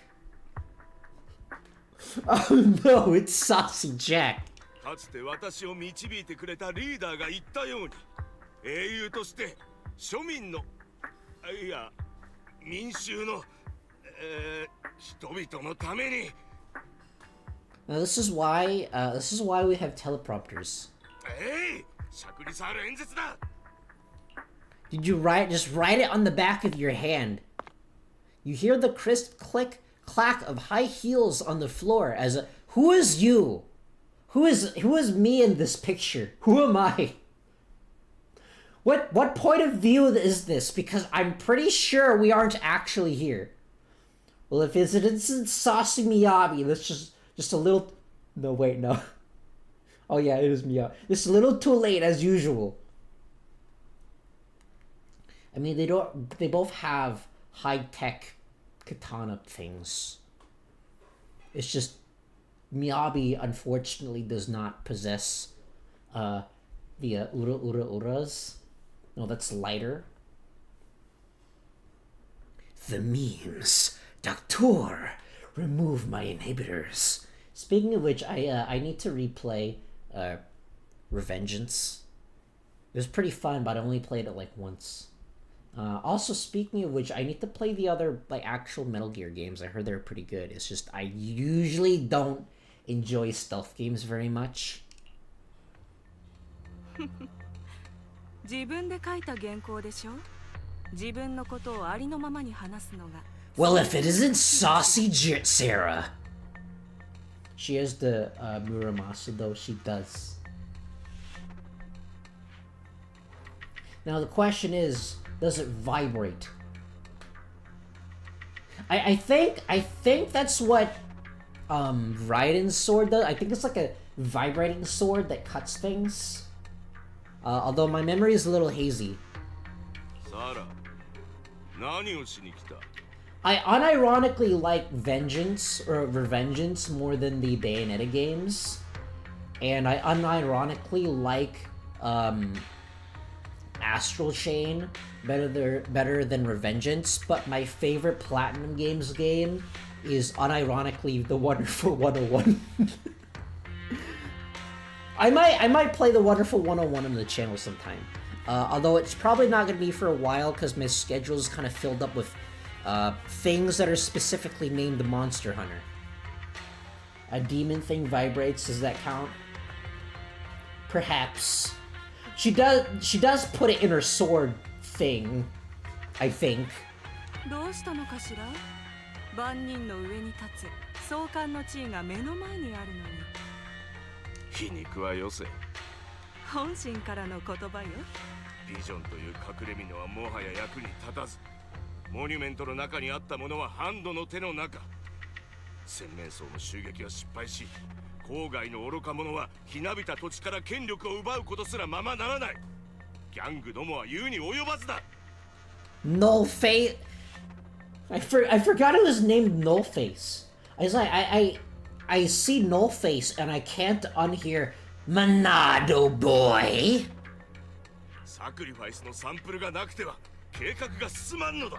Oh no, it's Saucy Jack. かつて私を導いてくれたリーダーが言ったように、英雄として庶民の、いや、民衆の、人々のために。Now, this is why we have teleprompters. えい、尺に触る演説だ。 Did you just write it on the back of your hand? You hear the crisp clack of high heels on the floor as a, who is you? Who is me in this picture? Who am I? What point of view is this? Because I'm pretty sure we aren't actually here. Well, if it isn't Saucy Miyabi, that's just a little... No, wait, no. Oh yeah, it is Miyabi. Just a little too late as usual. I mean, they both have high-tech katana things. It's just Miyabi unfortunately does not possess the uras. No, that's lighter. The memes. Doctor, remove my inhibitors. Speaking of which, I need to replay Revengeance. It was pretty fun, but I only played it like once. Also, speaking of which, I need to play the other like actual Metal Gear games. I heard they're pretty good. It's just I usually don't enjoy stealth games very much. 自分で書いた原稿でしょ。自分のことをありのままに話すのが。Well, if it isn't Saucy Sarah. She has the Muramasa, though. She does. Now the question is, does it vibrate? I think that's what Raiden's sword does. I think it's like a vibrating sword that cuts things. Although my memory is a little hazy. Sarah, 何をしに来た? I unironically like Vengeance or Revengeance more than the Bayonetta games, and I unironically like Astral Chain better than Revengeance. But my favorite Platinum Games game is unironically the Wonderful 101. I might play the Wonderful 101 on the channel sometime. Although it's probably not going to be for a while because my schedule is kind of filled up with things that are specifically named Monster Hunter. A demon thing vibrates, does that count? Perhaps. She does put it in her sword thing, I think. どうしたのかしら。万人の上に立つ総監の地位が目の前にあるのに。皮肉はよせ。本心からの言葉よ。ビジョンという隠れ蓑はもはや役に立たず。モニュメントの中にあったものはハンドの手の中。洗面層の襲撃は失敗し、郊外の愚か者はひなびた土地から権力を奪うことすらままならない。ギャングどもは言うに及ばずだ。No face. I forgot it was named No Face. I see No Face and I can't unhear Monado Boy. サクリファイスのサンプルがなくては計画が進まんのだ。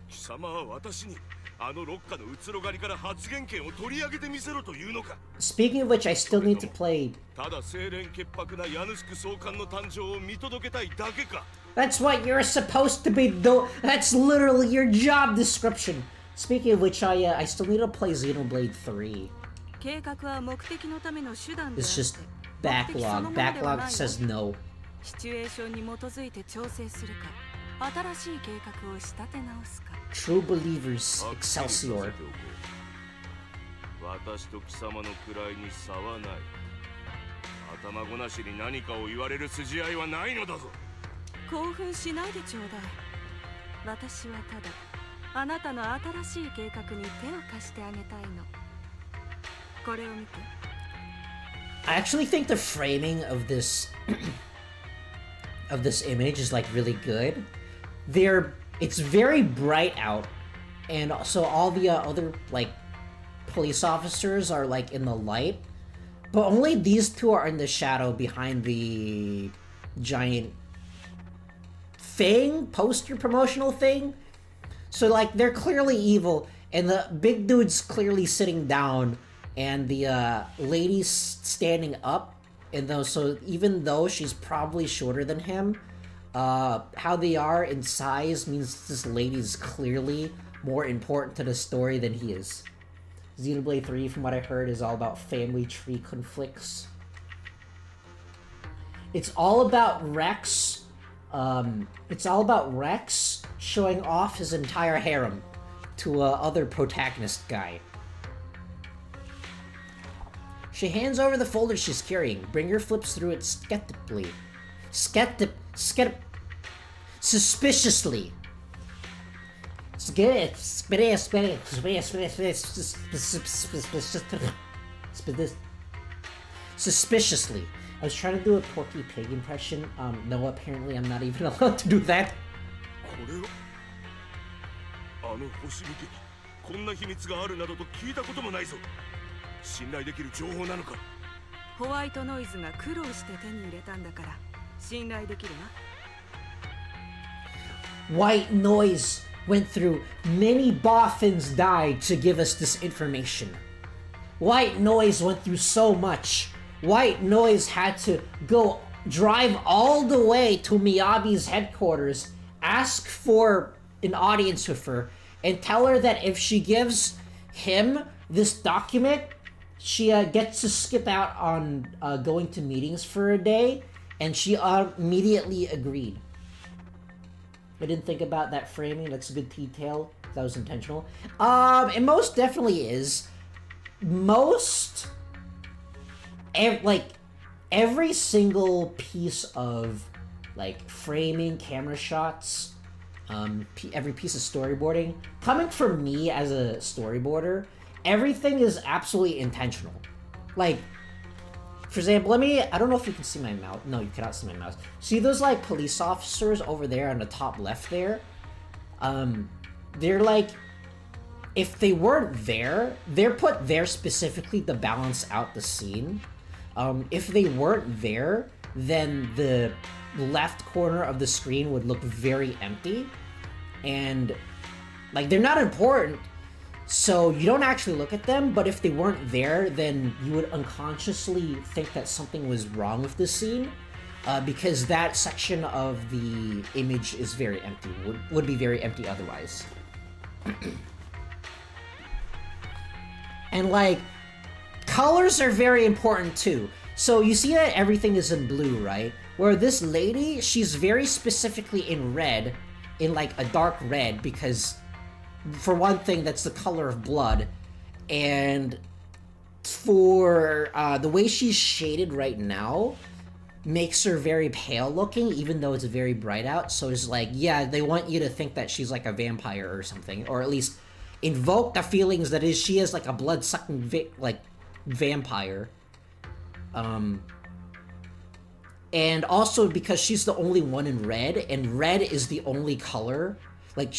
貴様は私にあのロッカのうつろ狩りから発言権を取り上げてみせろというのか。Speaking of which, I still need to play. ただ清廉潔白なヤヌスク総監の誕生を見届けたいだけか。That's what you're supposed to be doing. That's literally your job description. Speaking of which, I still need to play Xenoblade 3. 計画は目的のための手段であって。 It's just backlog. Backlog says no. シチュエーションに基づいて調整するか。新しい計画を仕立て直すか。True believers, Excelsior. 私と貴様の位に差はない。頭ごなしに何かを言われる筋合いはないのだぞ。興奮しないでちょうだい。私はただあなたの新しい計画に手を貸してあげたいの。これを見て。I actually think the framing of this of this image is like really good. It's very bright out, and so all the other like police officers are like in the light, but only these two are in the shadow behind the giant thing, poster promotional thing. So like they're clearly evil, and the big dude's clearly sitting down, and the lady's standing up. And so even though she's probably shorter than him, how they are in size means this lady's clearly more important to the story than he is. Xenoblade 3, from what I heard, is all about family tree conflicts. It's all about Rex. It's all about Rex showing off his entire harem to other protagonist guy. She hands over the folder she's carrying. Bringer flips through it skeptically. Suspiciously. Suspiciously. I was trying to do a Porky Pig impression. No, apparently I'm not even allowed to do that. これはあの星見てこんな秘密があるなどと聞いたこともないぞ。信頼できる情報なのか。ホワイトノイズが苦労して手に入れたんだから信頼できるわ。White Noise went through many boffins died to give us this information. White Noise went through so much. White Noise had to go drive all the way to Miyabi's headquarters, ask for an audience with her, and tell her that if she gives him this document, she gets to skip out on going to meetings for a day, and she immediately agreed. I didn't think about that framing. That's a good detail. That was intentional. It most definitely is. Every single piece of like framing, camera shots, every piece of storyboarding, coming from me as a storyboarder, everything is absolutely intentional. Like, for example, I don't know if you can see my mouse. No, you cannot see my mouse. See those like police officers over there on the top left there? They're like, if they weren't there, they're put there specifically to balance out the scene. If they weren't there, then the left corner of the screen would look very empty. And like, they're not important, so you don't actually look at them, but if they weren't there, then you would unconsciously think that something was wrong with the scene, because that section of the image is very empty, would be very empty otherwise. And like, colors are very important too. So you see that everything is in blue, right? Where this lady, she's very specifically in red, in like a dark red, because for one thing, that's the color of blood. And for the way she's shaded right now, makes her very pale looking, even though it's very bright out. So it's like, yeah, they want you to think that she's like a vampire or something, or at least invoke the feelings that she is like a blood-sucking vampire. And also because she's the only one in red, and red is the only color. Like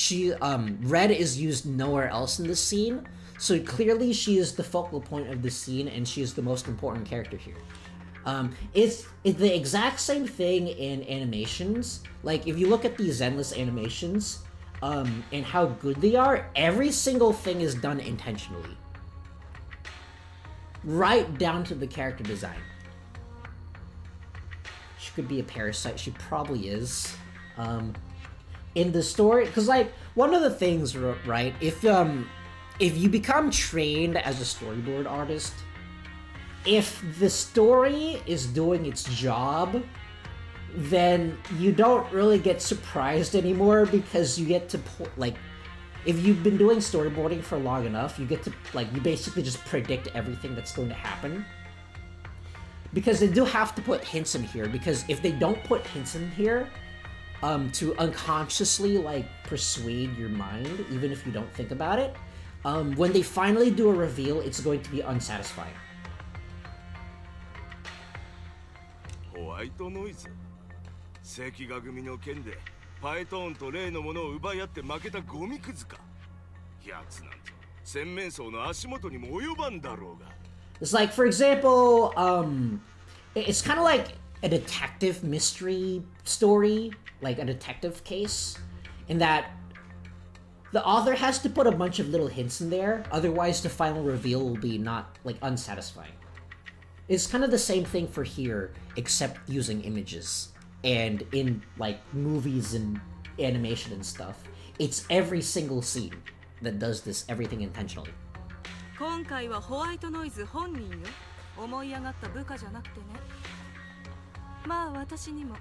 red is used nowhere else in the scene. So clearly she is the focal point of the scene, and she is the most important character here. It's the exact same thing in animations. Like if you look at these Zenless animations, and how good they are, every single thing is done intentionally. Right down to the character design. She could be a parasite, she probably is. In the story, because like, one of the things, right, if you become trained as a storyboard artist, if the story is doing its job, then you don't really get surprised anymore, because you get to, like, if you've been doing storyboarding for long enough, you get to, like, you basically just predict everything that's going to happen. Because they do have to put hints in here, because if they don't put hints in here, to unconsciously, like, persuade your mind, even if you don't think about it, when they finally do a reveal, it's going to be unsatisfying. ホワイトノイズ関ヶ組の件でパイトーンと例のものを奪い合って負けたゴミくずか。やつなんて洗面槽の足元にも及ばんだろうが。 It's like, for example, it's kind of like a detective mystery story, like a detective case, in that the author has to put a bunch of little hints in there, otherwise the final reveal will be not, like, unsatisfying. It's kind of the same thing for here, except using images. And in, like, movies and animation and stuff, it's every single scene that does this, everything intentionally. 今回はホワイトノイズ本人よ。思い上がった部下じゃなくてね。まあ私にも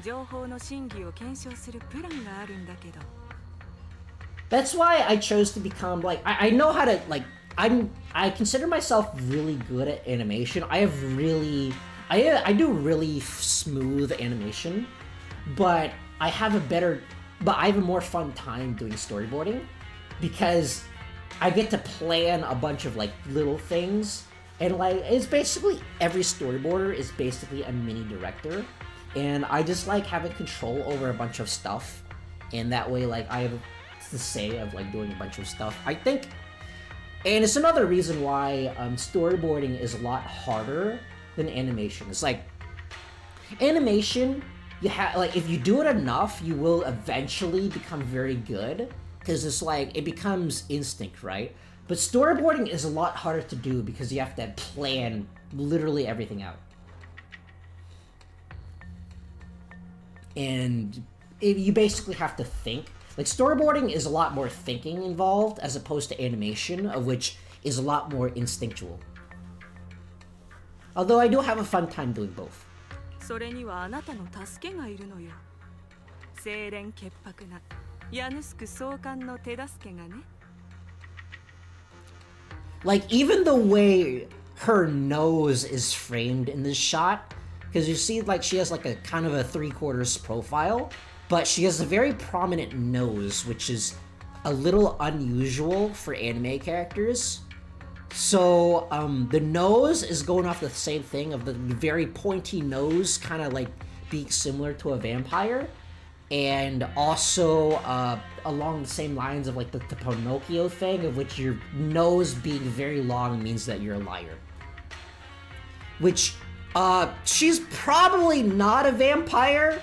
情報の真偽を検証するプランがあるんだけど。 That's why I chose to become like I know how to like I consider myself really good at animation. I do really smooth animation, but I have a more fun time doing storyboarding because I get to plan a bunch of like little things, and like it's basically every storyboarder is basically a mini director, and I just like having control over a bunch of stuff, and that way like I have the say of like doing a bunch of stuff, I think. And it's another reason why storyboarding is a lot harder than animation. It's like animation, you have like if you do it enough, you will eventually become very good because it's like it becomes instinct, right? But storyboarding is a lot harder to do because you have to plan literally everything out. And you basically have to think. Like, storyboarding is a lot more thinking involved as opposed to animation, of which is a lot more instinctual. Although I do have a fun time doing both. それにはあなたの助けがいるのよ。清廉潔白なヤヌスク総監の手助けがね。Like, even the way her nose is framed in this shot, because you see, like, she has like a kind of a 3/4 profile, but she has a very prominent nose, which is a little unusual for anime characters. So, the nose is going off the same thing of the very pointy nose, kind of like being similar to a vampire. And also, along the same lines of like the Pinocchio thing, of which your nose being very long means that you're a liar. Which, she's probably not a vampire,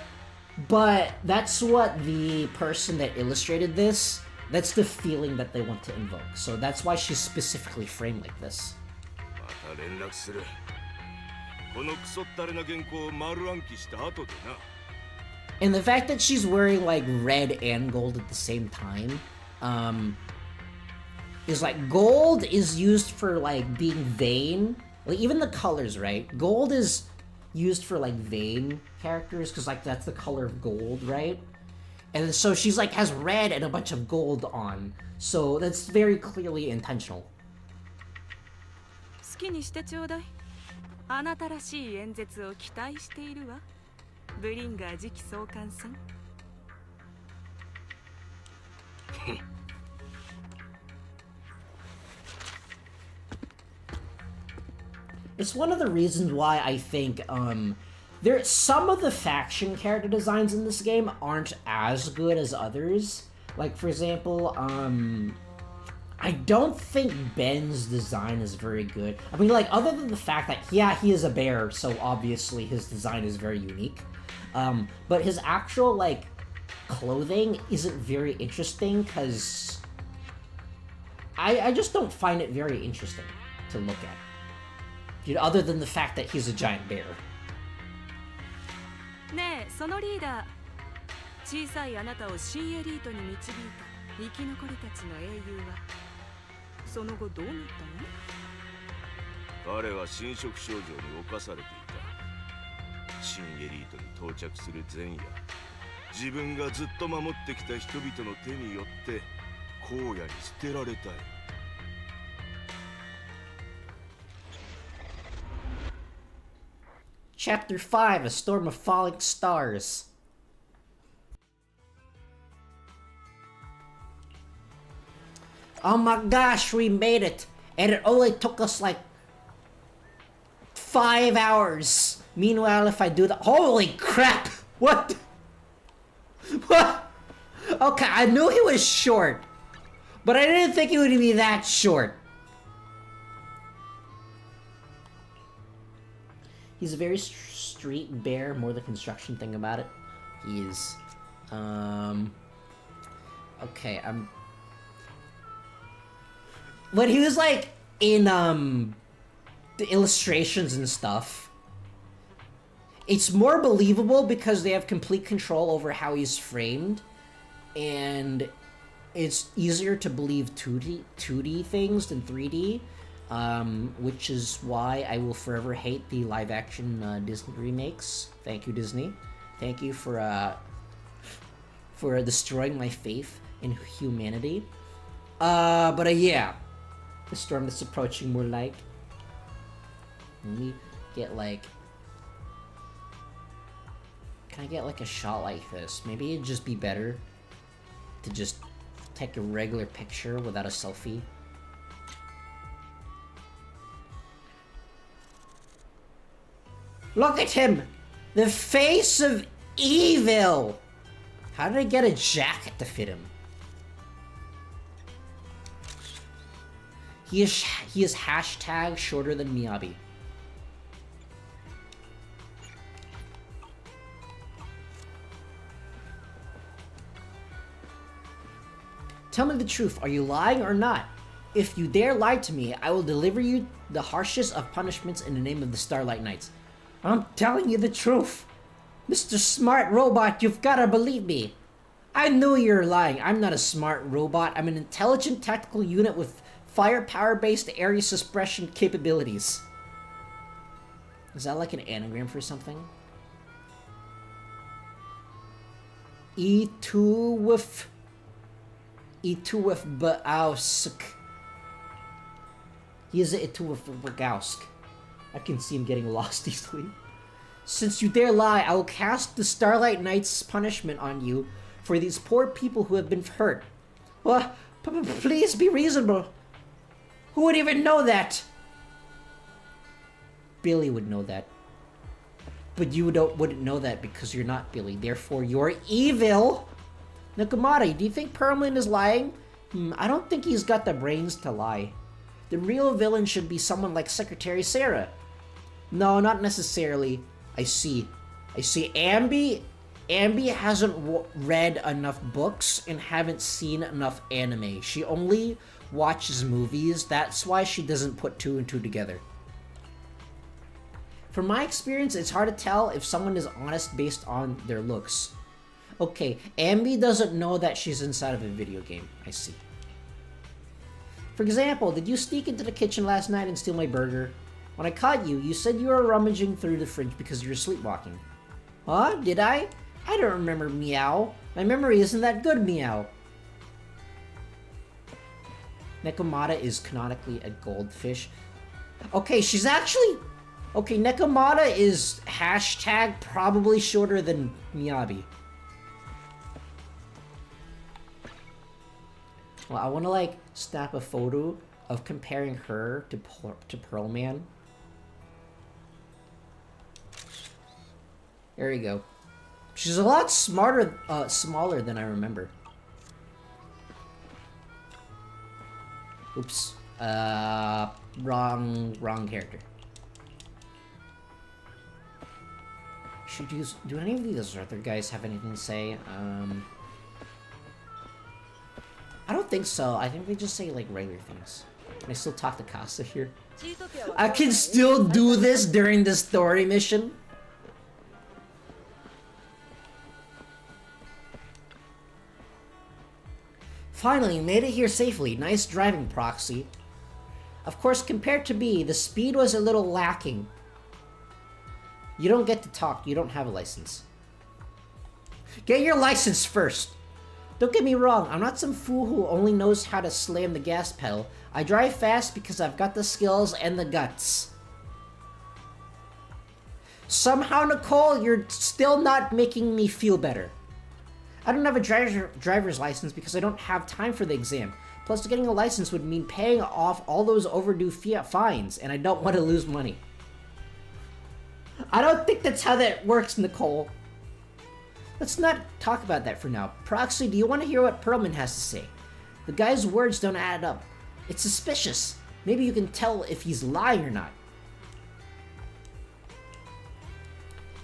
but that's what the person that illustrated this, that's the feeling that they want to invoke. So that's why she's specifically framed like this. And the fact that she's wearing like red and gold at the same time, is like gold is used for like being vain. Like even the colors, right? Gold is used for like vain characters because like that's the color of gold, right? And so she's like has red and a bunch of gold on, so that's very clearly intentional. 好きにしてちょうだい。あなたらしい演説を期待しているわ。ブリンガー次期総監さん。It's one of the reasons why I think some of the faction character designs in this game aren't as good as others. Like for example, I don't think Ben's design is very good. I mean, like other than the fact that yeah, he is a bear, so obviously his design is very unique. But his actual like clothing isn't very interesting because I just don't find it very interesting to look at. You know, other than the fact that he's a giant bear. ねえ、そのリーダー。小さいあなたを新エリートに導いた生き残りたちの英雄は、その後どうなったの？彼は侵食症状に侵されていた。新エリートに到着する前夜、自分がずっと守ってきた人々の手によって荒野に捨てられたい。Chapter 5, A Storm of Falling Stars. Oh my gosh, we made it! And it only took us like 5 hours. Meanwhile, if I do the— holy crap! What? What? Okay, I knew he was short, but I didn't think he would be that short. He's a very street bear, more the construction thing about it. He is. Okay, when he was like in the illustrations and stuff, it's more believable because they have complete control over how he's framed, and it's easier to believe 2D things than 3D. which is why I will forever hate the live-action Disney remakes. Thank you, Disney. Thank you for destroying my faith in humanity. But yeah, the storm that's approaching more like. Let me get like. Can I get like a shot like this? Maybe it'd just be better to just take a regular picture without a selfie. Look at him! The face of evil! How did I get a jacket to fit him? He is hashtag shorter than Miyabi. Tell me the truth, are you lying or not? If you dare lie to me, I will deliver you the harshest of punishments in the name of the Starlight Knights. I'm telling you the truth. Mr. Smart Robot, you've gotta believe me. I knew you were lying. I'm not a smart robot. I'm an intelligent tactical unit with firepower-based area suppression capabilities. Is that like an anagram for something? E2 with Bausk. He is a E2 with Bausk. I can see him getting lost easily. Since you dare lie, I will cast the Starlight Knight's punishment on you for these poor people who have been hurt. Well, please be reasonable. Who would even know that? Billy would know that. But you wouldn't know that because you're not Billy. Therefore, you're evil. Nakamata, do you think Perlman is lying? I don't think he's got the brains to lie. The real villain should be someone like Secretary Sarah. No, not necessarily. I see. Ambi hasn't read enough books and haven't seen enough anime. She only watches movies. That's why she doesn't put two and two together. From my experience, it's hard to tell if someone is honest based on their looks. Okay, Ambi doesn't know that she's inside of a video game. I see. For example, did you sneak into the kitchen last night and steal my burger? When I caught you, you said you were rummaging through the fridge because you were sleepwalking. Huh? Did I? I don't remember, meow. My memory isn't that good, meow. Nekomata is canonically a goldfish. Okay, she's actually... Okay, Nekomata is hashtag probably shorter than Miyabi. Well, I want to like snap a photo of comparing her to Pearl Man. There you go. She's a lot smaller than I remember. Oops. Wrong character. Should use. Do any of these other guys have anything to say? I don't think so. I think they just say like regular things. Can I still talk to Casa here? I can still do this during the story mission. Finally, made it here safely. Nice driving, Proxy. Of course, compared to me, the speed was a little lacking. You don't get to talk. You don't have a license. Get your license first. Don't get me wrong. I'm not some fool who only knows how to slam the gas pedal. I drive fast because I've got the skills and the guts. Somehow, Nicole, you're still not making me feel better. I don't have a driver's license because I don't have time for the exam. Plus, getting a license would mean paying off all those overdue fiat fines, and I don't want to lose money. I don't think that's how that works, Nicole. Let's not talk about that for now. Proxy, do you want to hear what Perlman has to say? The guy's words don't add up. It's suspicious. Maybe you can tell if he's lying or not.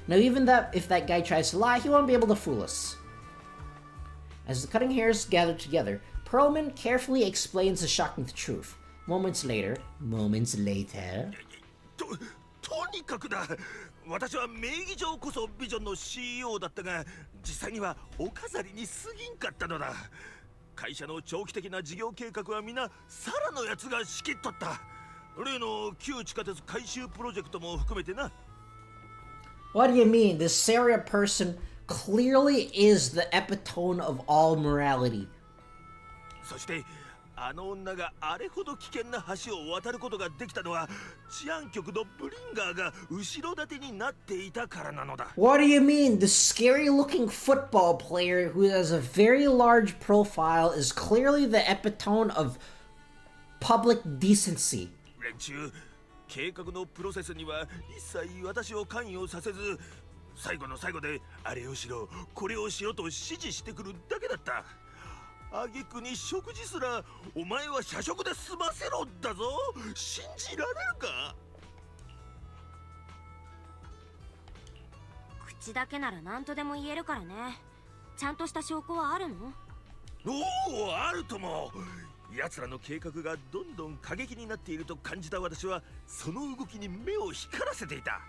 Now, even if that guy tries to lie, he won't be able to fool us. As the cutting hairs gather together, Perlman carefully explains the shocking truth. Moments later... とにかくだ。私は名義上こそビジョンの CEO だったが、実際にはお飾りに過ぎんかったのだ。会社の長期的な事業計画は皆サラのやつが仕切っとった。例の旧地下鉄改修プロジェクトも含めてな。 What do you mean? This Saria person clearly is the epitome of all morality. そしてあの女があれほど危険な橋を渡ることができたのは治安局のブリンガーが後ろ盾になっていたからなのだ。 What do you mean? The scary-looking football player who has a very large profile is clearly the epitome of public decency. 連中、計画のプロセスには一切私を関与させず、最後の最後であれをしろこれをしろと指示してくるだけだった。挙句に食事すらお前は社食で済ませろだぞ。信じられるか。口だけなら何とでも言えるからね。ちゃんとした証拠はあるの？おお、あるとも。奴らの計画がどんどん過激になっていると感じた私はその動きに目を光らせていた。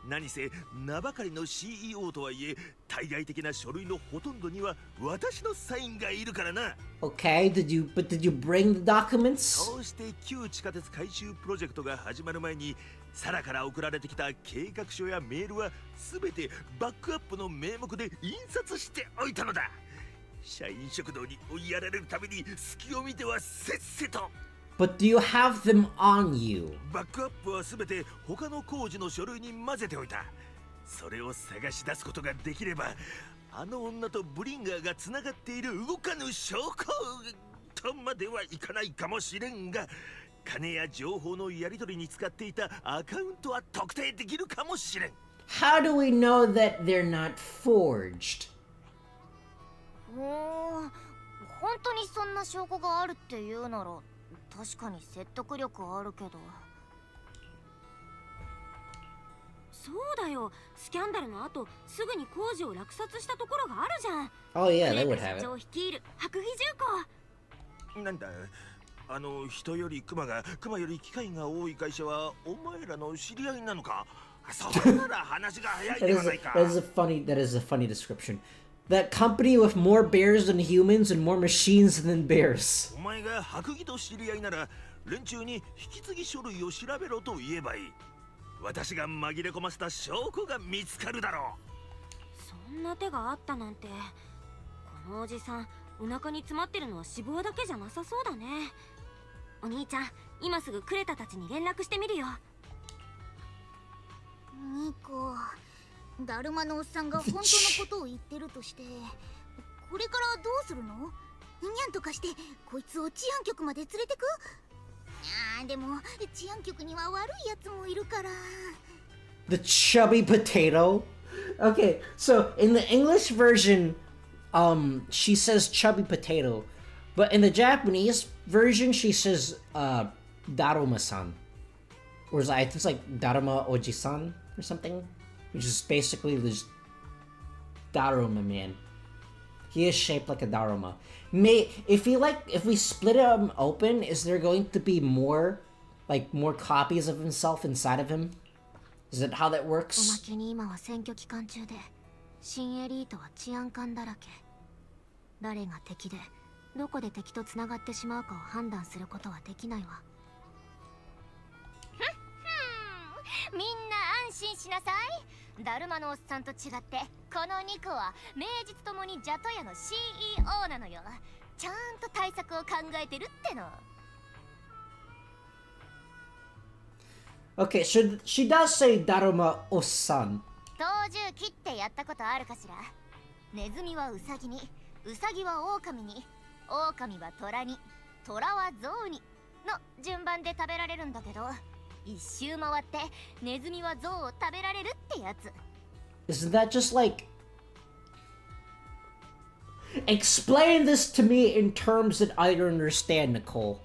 何せ名ばかりの CEO とはいえ対外的な書類のほとんどには私のサインがいるからな。 Okay, did you bring the documents? そうして旧地下鉄改修プロジェクトが始まる前にサラから送られてきた計画書やメールは全てバックアップの名目で印刷しておいたのだ。社員食堂に追いやられるために隙を見てはせっせと。 But do you have them on you? バックアップは全て他の工事の書類に混ぜておいた。それを探し出すことができればあの女とブリンガーがつながっている動かぬ証拠とまではいかないかもしれんが、金や情報のやり取りに使っていたアカウントは特定できるかもしれん。 How do we know that they're not forged? 本当にそんな証拠があるっていうなら確かに説得力あるけど。そうだよ。スキャンダルの後すぐに工事を落札したところがあるじゃん。 Oh yeah, they would 社 have it. 長率いる白皮重工。なんだ、あの人よりクマがクマより機械が多い会社はお前らの知り合いなのか。そうなら話が早い That で is はないか。 that is a funny description. That company with more bears than humans and more machines than bears. お前が白木と知り合いなら連中に引き継ぎ書類を調べろと言えばいい。私が紛れ込ませた証拠が見つかるだろそんな手があったなんて。このおじさんお腹に詰まってるのは脂肪だけじゃなさそうだね。お兄ちゃん今すぐクレタたちに連絡してみるよ。ニコ、だるまのおっさんが本当のことを言ってるとしてこれからどうするの？にゃんとかしてこいつを治安局まで連れてく？でも治安局には悪いやつもいるから。 The chubby potato. Okay, so in the English version, she says chubby potato, but in the Japanese version, she says Daruma-san, or I think it's like Daruma Oji-san or something, which is basically this Daruma man. He is shaped like a Daruma. If we split him open, is there going to be more copies of himself inside of him? Is that how that おま works? けに今は選挙期間中で新エリートは治安官だらけ。誰が敵でどこで敵とつながってしまうかを判断することはできないわ。みんな安心しなさい。だるまのおっさんと違ってこのニコは名実ともにジャトヤの CEO なのよ。ちゃんと対策を考えてるっての。 Okay, so she does say Daruma Osan. 刀銃切ってやったことあるかしら。ネズミはウサギに、ウサギはオオカミに、オオカミはトラに、トラはゾウにの順番で食べられるんだけど、一周回ってネズミはゾウを食べられるってやつ。 Isn't that just like... Explain this to me in terms that I understand, Nicole.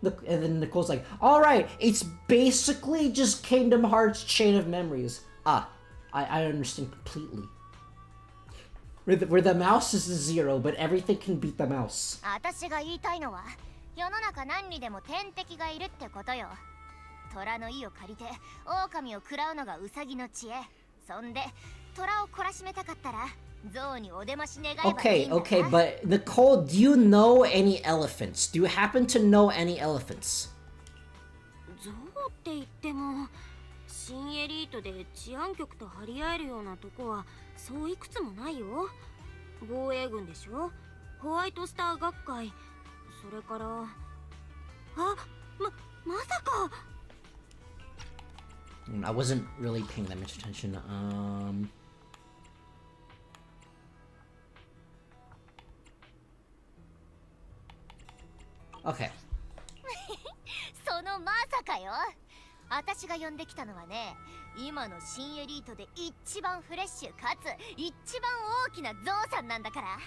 Look, and then Nicole's like, alright, it's basically just Kingdom Hearts Chain of Memories. I understand completely. Where the mouse is a zero, but everything can beat the mouse. 私が言いたいのは、世の中何にでも天敵がいるってことよ。トラの意を借りて、オオカミを食らうのがウサギの知恵。そんで、トラを懲らしめたかったら、ゾウにお出まし願えばいいんだ。 Okay, but Nicole, do you know any elephants? Do you happen to know any elephants? って言っても新エリートで治安局と張り合えるようなとこはそういくつもないよ。防衛軍でしょ、ホワイトスター学会、それからまさか。 I wasn't really paying that much attention. Okay. そのまさかよ。私が呼んできたのはね、今の新エリートで一番フレッシュかつ一番大きなゾウさんなんだから。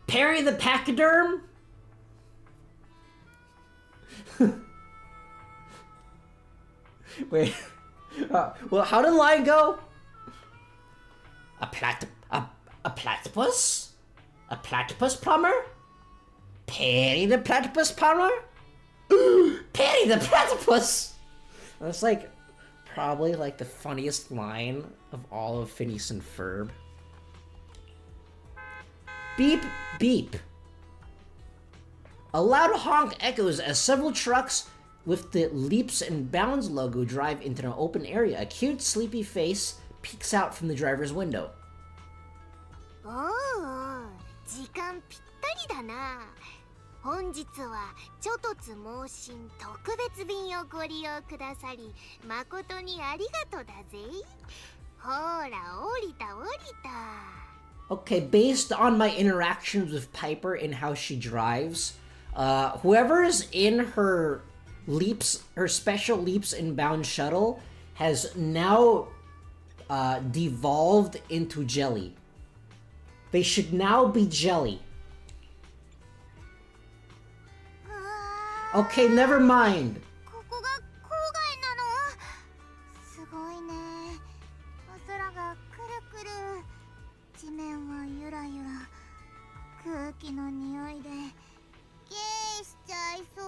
Perry the Pachyderm? Wait. Well, how did the line go? A platypus? A platypus plumber? Perry the platypus plumber? Perry the platypus! That's like probably like the funniest line of all of Phineas and Ferb. Beep, beep. A loud honk echoes as several trucks with the Leaps and Bounds logo drive into an open area. A cute, sleepy face peeks out from the driver's window. おお、時間ぴったりだな。本日はちょとつ猛進特別便をご利用くださり誠にありがとうだぜ。ほら、降りた降りた。 Okay, based on my interactions with Piper and how she drives, whoever's in her special Leaps and Bounds shuttle has now devolved into jelly. They should now be jelly. Okay, never mind. ここが郊外なの？すごいね。お空がくるくる、地面はゆらゆら、空気の匂いでゲーしちゃいそ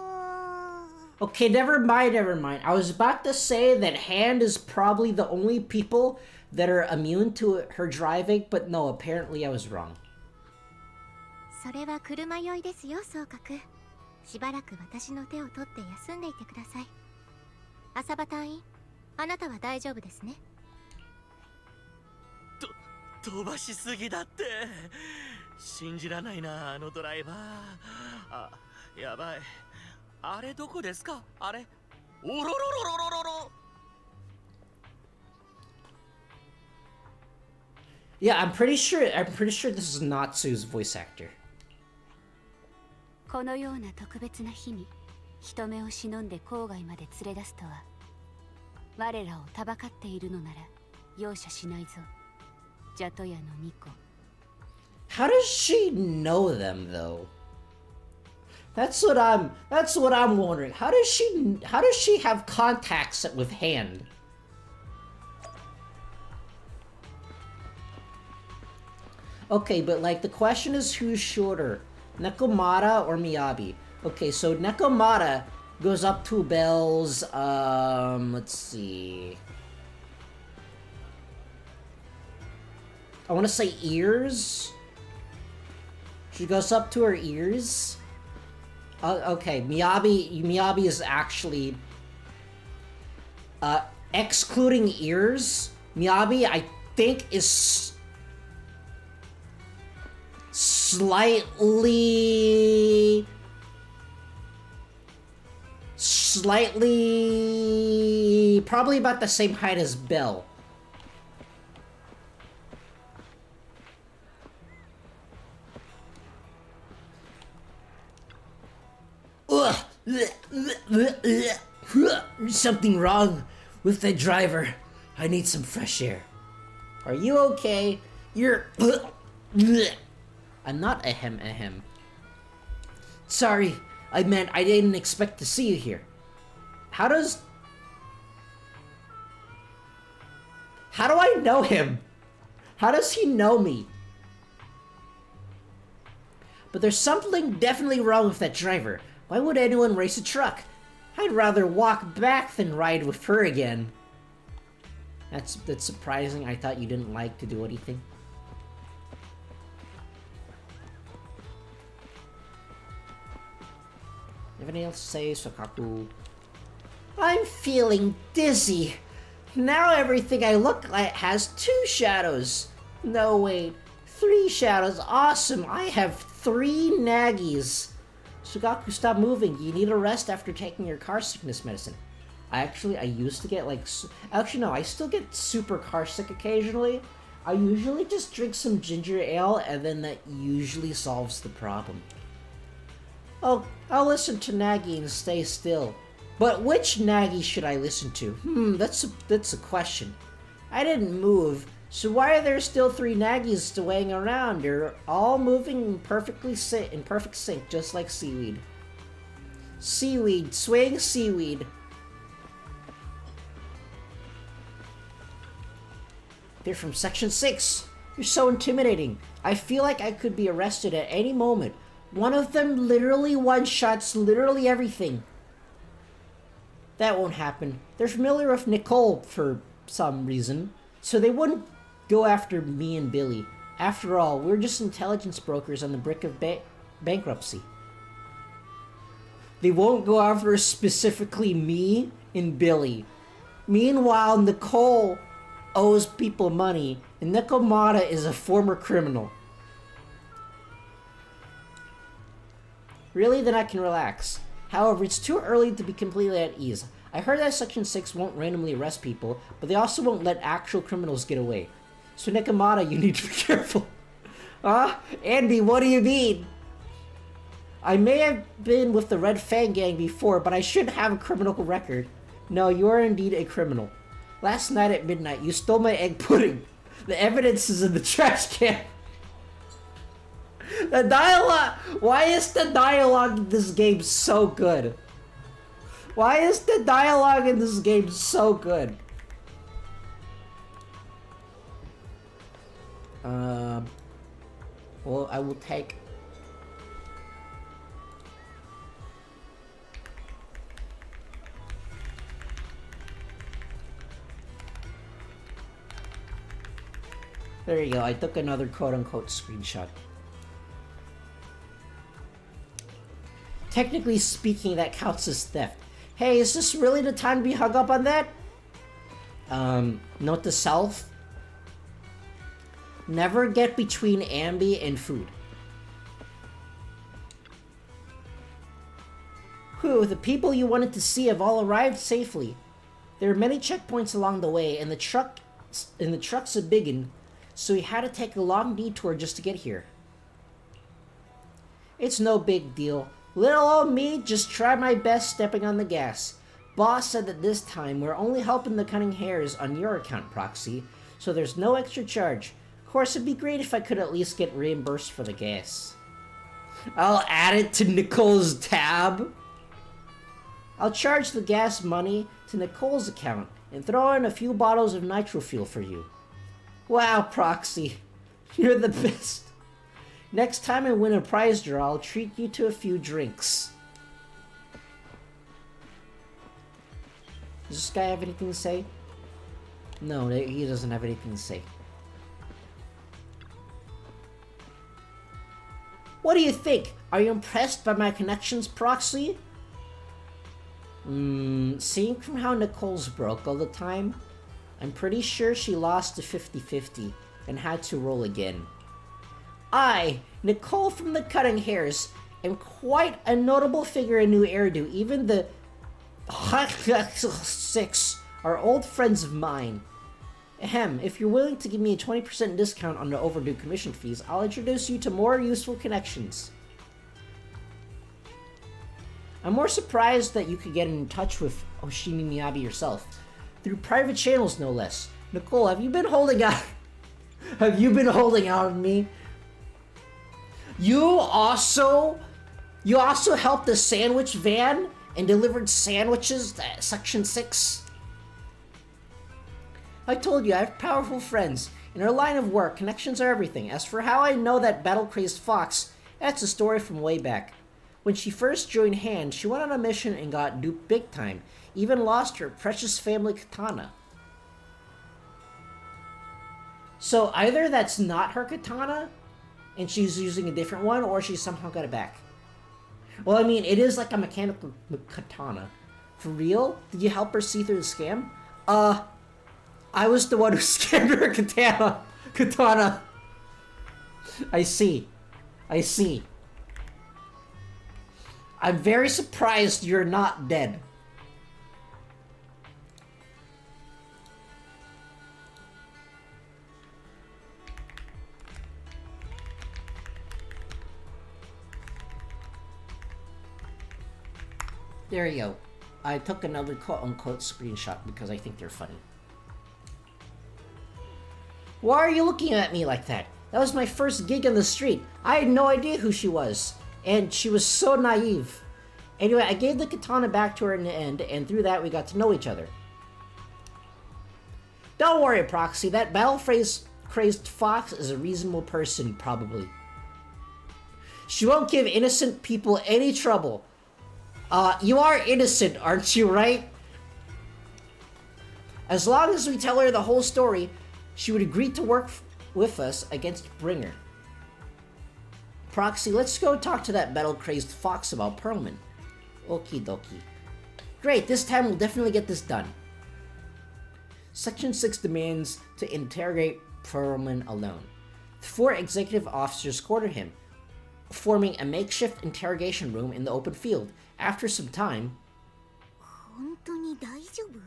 う。 Okay, never mind, never mind. I was about to say that Hand is probably the only people that are immune to her driving, but no, apparently I was wrong. それは車酔いですよ、総閣。しばらく私の手を取って休んでいてください。浅場隊員、あなたは大丈夫ですね。飛ばしすぎだって。信じらないな、あのドライバー。あ、やばい。あれどこですか？あれ。おろろろろろろろ。Yeah, I'm pretty sure this is Natsu's voice actor. このような特別な日に人目を忍んで郊外まで連れ出すとは、我らをたばかっているのなら容赦しないぞ、ジャトヤのニコ。 How does she know them though? That's what I'm wondering. How does she have contacts with Hand? Okay, but like the question is who's shorter, Nekomata or Miyabi? Okay, so Nekomata goes up 2 bells. Let's see. I want to say ears. She goes up to her ears. Okay, Miyabi is actually excluding ears. Miyabi, I think, is slightly probably about the same height as Bell. Something wrong with the driver. I need some fresh air. Are you okay? You're... I'm not ahem. Sorry, I meant I didn't expect to see you here. How do I know him? How does he know me? But there's something definitely wrong with that driver. Why would anyone race a truck? I'd rather walk back than ride with her again. That's surprising. I thought you didn't like to do anything. Anything else to say, Sokaku? I'm feeling dizzy. Now everything I look like has 2 shadows. No, wait. 3 shadows. Awesome. I have 3 naggies. Sugaku, stop moving. You need a rest after taking your car sickness medicine. I used to get like... Actually, no. I still get super car sick occasionally. I usually just drink some ginger ale, and then that usually solves the problem. Oh, I'll listen to Nagi and stay still. But which Nagi should I listen to? That's a question. I didn't move, so why are there still 3 Nagis swaying around? They're all moving in perfect sync, just like seaweed. Seaweed, swaying seaweed. They're from Section 6. You're so intimidating. I feel like I could be arrested at any moment. One of them literally one-shots literally everything. That won't happen. They're familiar with Nicole for some reason, so they wouldn't go after me and Billy. After all, we're just intelligence brokers on the brink of bankruptcy. They won't go after specifically me and Billy. Meanwhile, Nicole owes people money, and Nekomata is a former criminal. Really? Then I can relax. However, it's too early to be completely at ease. I heard that Section 6 won't randomly arrest people, but they also won't let actual criminals get away. So Nekomata, you need to be careful. Andy, what do you mean? I may have been with the Red Fang gang before, but I shouldn't have a criminal record. No, you are indeed a criminal. Last night at midnight, you stole my egg pudding. The evidence is in the trash can. The dialogue... Why is the dialogue in this game so good? Why is the dialogue in this game so good? Well, I will take... There you go, I took another quote-unquote screenshot. Technically speaking, that counts as theft. Hey, is this really the time to be hung up on that? Note to self. Never get between Ambi and food. Whew, the people you wanted to see have all arrived safely. There are many checkpoints along the way, and the truck's a biggin', so we had to take a long detour just to get here. It's no big deal. Little old me just tried my best stepping on the gas. Boss said that this time we're only helping the cunning hares on your account, Proxy, so there's no extra charge. Of course, it'd be great if I could at least get reimbursed for the gas. I'll add it to Nicole's tab. I'll charge the gas money to Nicole's account and throw in a few bottles of nitro fuel for you. Wow, Proxy, you're the best. Next time I win a prize draw, I'll treat you to a few drinks. Does this guy have anything to say? No, he doesn't have anything to say. What do you think? Are you impressed by my connections, Proxy? Seeing from how Nicole's broke all the time, I'm pretty sure she lost to 50-50 and had to roll again. I, Nicole from the Cutting Hairs, am quite a notable figure in New Eridu. Even the 6 are old friends of mine. Ahem, if you're willing to give me a 20% discount on the overdue commission fees, I'll introduce you to more useful connections. I'm more surprised that you could get in touch with Oshimi Miyabi yourself. Through private channels, no less. Nicole, have you been holding out? Have you been holding out on me? You also helped the sandwich van and delivered sandwiches at Section 6? I told you, I have powerful friends. In our line of work, connections are everything. As for how I know that battle-crazed fox, that's a story from way back. When she first joined Hand, she went on a mission and got duped big time. Even lost her precious family katana. So either that's not her katana, and she's using a different one, or she somehow got it back. Well, I mean, it is like a mechanical katana. For real? Did you help her see through the scam? I was the one who scammed her katana. I see. I'm very surprised you're not dead. There you go. I took another quote-unquote screenshot because I think they're funny. Why are you looking at me like that? That was my first gig on the street. I had no idea who she was. And she was so naive. Anyway, I gave the katana back to her in the end, and through that we got to know each other. Don't worry, Proxy. That battle-crazed fox is a reasonable person, probably. She won't give innocent people any trouble. You are innocent, aren't you, right? As long as we tell her the whole story, she would agree to work with us against Bringer. Proxy, let's go talk to that battle-crazed fox about Perlman. Okie dokie. Great, this time we'll definitely get this done. Section 6 demands to interrogate Perlman alone. The 4 executive officers corner him, forming a makeshift interrogation room in the open field. After some time... 本当に大丈夫？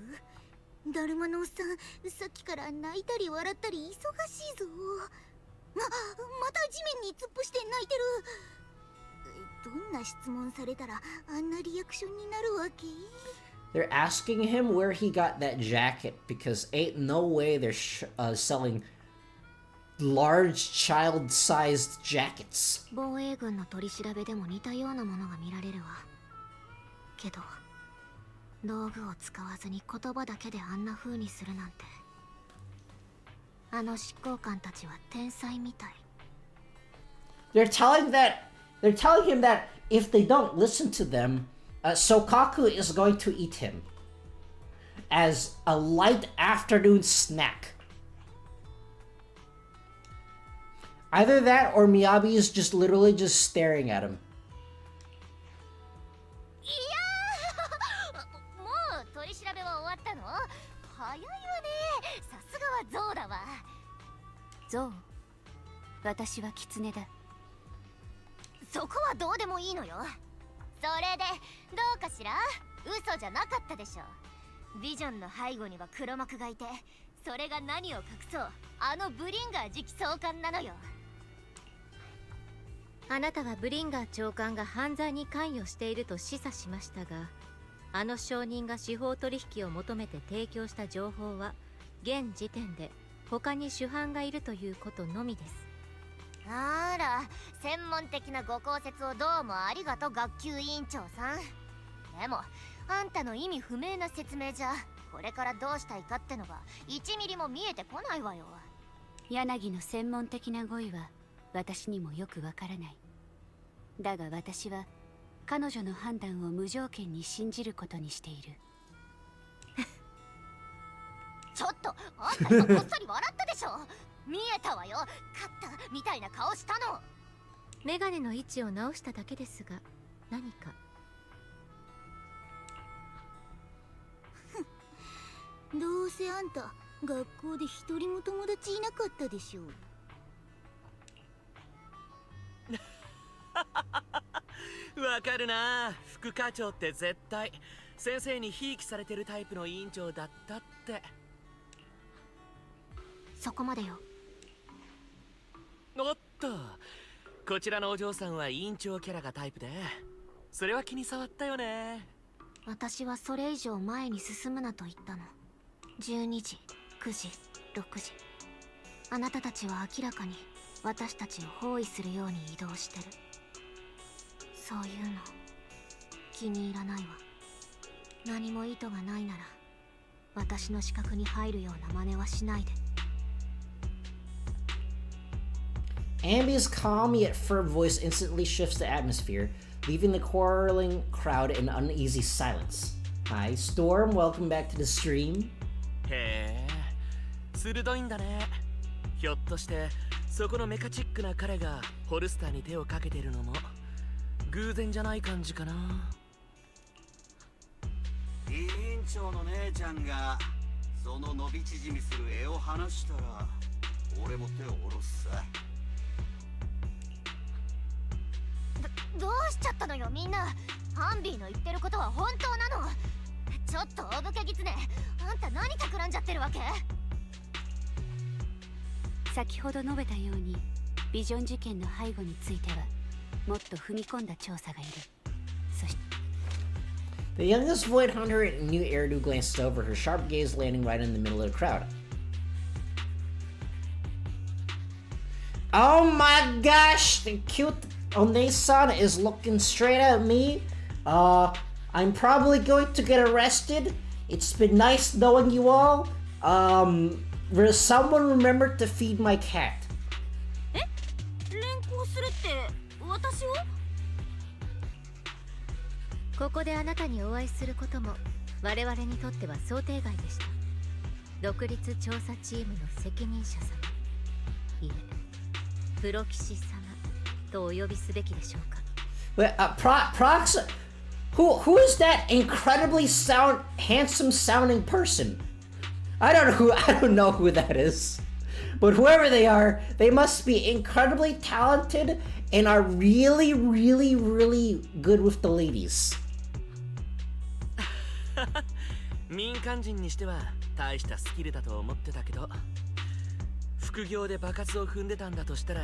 だるまのおっさん、さっきから泣いたり笑ったり忙しいぞ。また地面に突っ伏して泣いてる。どんな質問されたらあんなリアクションになるわけ？ They're asking him where he got that jacket because ain't no way they're selling large child-sized jackets. 防衛軍の取り調べでも似たようなものが見られるわ。けど、道具を使わずに言葉だけであんな風にするなんて。あの執行官たちは天才みたい。They're telling him that if they don't listen to them, Sokaku is going to eat him as a light afternoon snack. Either that or Miyabi is just literally just staring at him. いやー、もう取り調べは終わったの？早いわね。さすがはゾウだわ。ゾウ？私はキツネだ。そこはどうでもいいのよ。それでどうかしら？嘘じゃなかったでしょ。ビジョンの背後には黒幕がいて、それが何を隠そう、あのブリンガー次期総監なのよ。あなたはブリンガー長官が犯罪に関与していると示唆しましたが、あの証人が司法取引を求めて提供した情報は現時点で他に主犯がいるということのみです。あら、専門的なご考説をどうもありがとう、学級委員長さん。でもあんたの意味不明な説明じゃこれからどうしたいかってのが1ミリも見えてこないわよ。柳の専門的な語彙は私にもよくわからない。だが私は彼女の判断を無条件に信じることにしている。ちょっと、あんた今こっそり笑ったでしょ。見えたわよ。勝ったみたいな顔したの。メガネの位置を直しただけですが、何か？どうせあんた学校で一人も友達いなかったでしょ。わかるな。副課長って絶対先生にひいきされてるタイプの委員長だったって。そこまでよ。おっと、こちらのお嬢さんは委員長キャラがタイプで、それは気に障ったよね。私はそれ以上前に進むなと言ったの。12時、9時、6時。あなたたちは明らかに私たちを包囲するように移動してる。そういうの気に入らないわ。何も意図がないなら私の視覚に入るような真似はしないで。Ambi's calm yet firm voice instantly shifts the atmosphere, leaving the quarreling crowd in uneasy silence. Hi, Storm, welcome back to the stream. へえ、鋭いんだね。ひょっとしてそこのメカチックな彼がホルスターに手をかけてるのも偶然じゃない感じかな。委員長の姉ちゃんがその伸び縮みする絵を離したら俺も手を下ろすさ。どうしちゃったのよみんな。ハンビーの言ってることは本当なの？ちょっとおぶけギツネ、あんた何企んじゃってるわけ？先ほど述べたようにビジョン事件の背後についてはもっと踏み込んだ調査がいる。そして The youngest Void Hunter in New Eridu glances over, her sharp gaze landing right in the middle of the crowd. Oh my gosh, the cute One-san is looking straight at me. I'm probably going to get arrested. It's been nice knowing you all. Will someone remember to feed my cat? 連行するって私を？ここであなたにお会いすることも我々にとっては想定外でした。独立調査チームの責任者様、いえ、プロ騎士様とお呼びすべきでしょうか。Wait, Prox, who is that incredibly handsome sounding person? I don't know who that is, but whoever they are, they must be incredibly talented and are really, really, really good with the ladies. 民間人にしては大したスキルだと思ってたけど、副業で爆発を踏んでたんだとしたら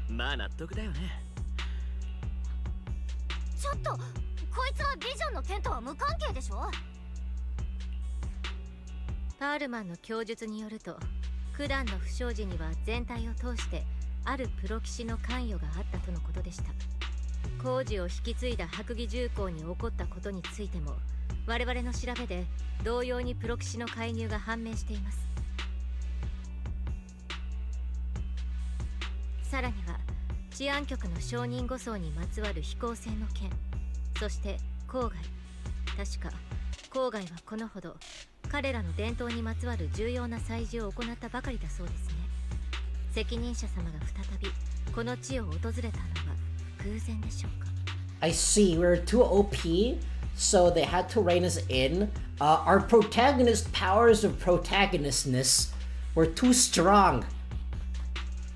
まあ納得だよね。ちょっとこいつはビジョンの件とは無関係でしょ？パールマンの供述によると、九段の不祥事には全体を通してあるプロ騎士の関与があったとのことでした。工事を引き継いだ白蟻重工に起こったことについても我々の調べで同様にプロ騎士の介入が判明しています。さらには治安局の承認護送にまつわる非公正の件、そして郊外、確か郊外はこのほど彼らの伝統にまつわる重要な祭事を行ったばかりだそうですね。責任者様が再びこの地を訪れたのは偶然でしょうか？ I see, we're too OP, so they had to rein us in. Our protagonist powers of protagonistness were too strong,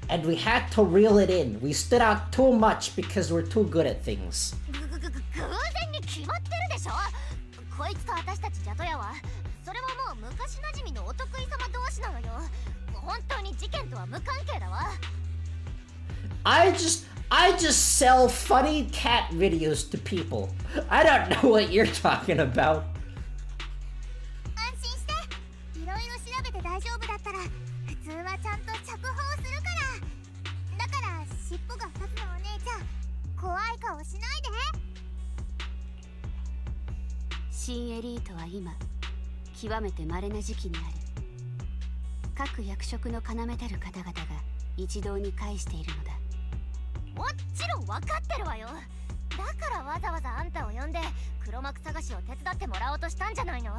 and we had to reel it in. We stood out too much because we're too good at things. 偶然に決まってるでしょ。こいつと私たちジャトヤはそれはもう昔なじみのお得意様同士なのよ。本当に事件とは無関係だわ。I just sell funny cat videos to people. I don't know what you're talking about. 安心して、いろいろ調べて大丈夫だったら普通はちゃんと釈放するから。だから尻尾が2つのお姉ちゃん、怖い顔しないで。新エリートは今極めて稀な時期にある。各役職の要たる方々が一堂に会しているのだ。もちろん分かってるわよ。だからわざわざあんたを呼んで黒幕探しを手伝ってもらおうとしたんじゃないの。ど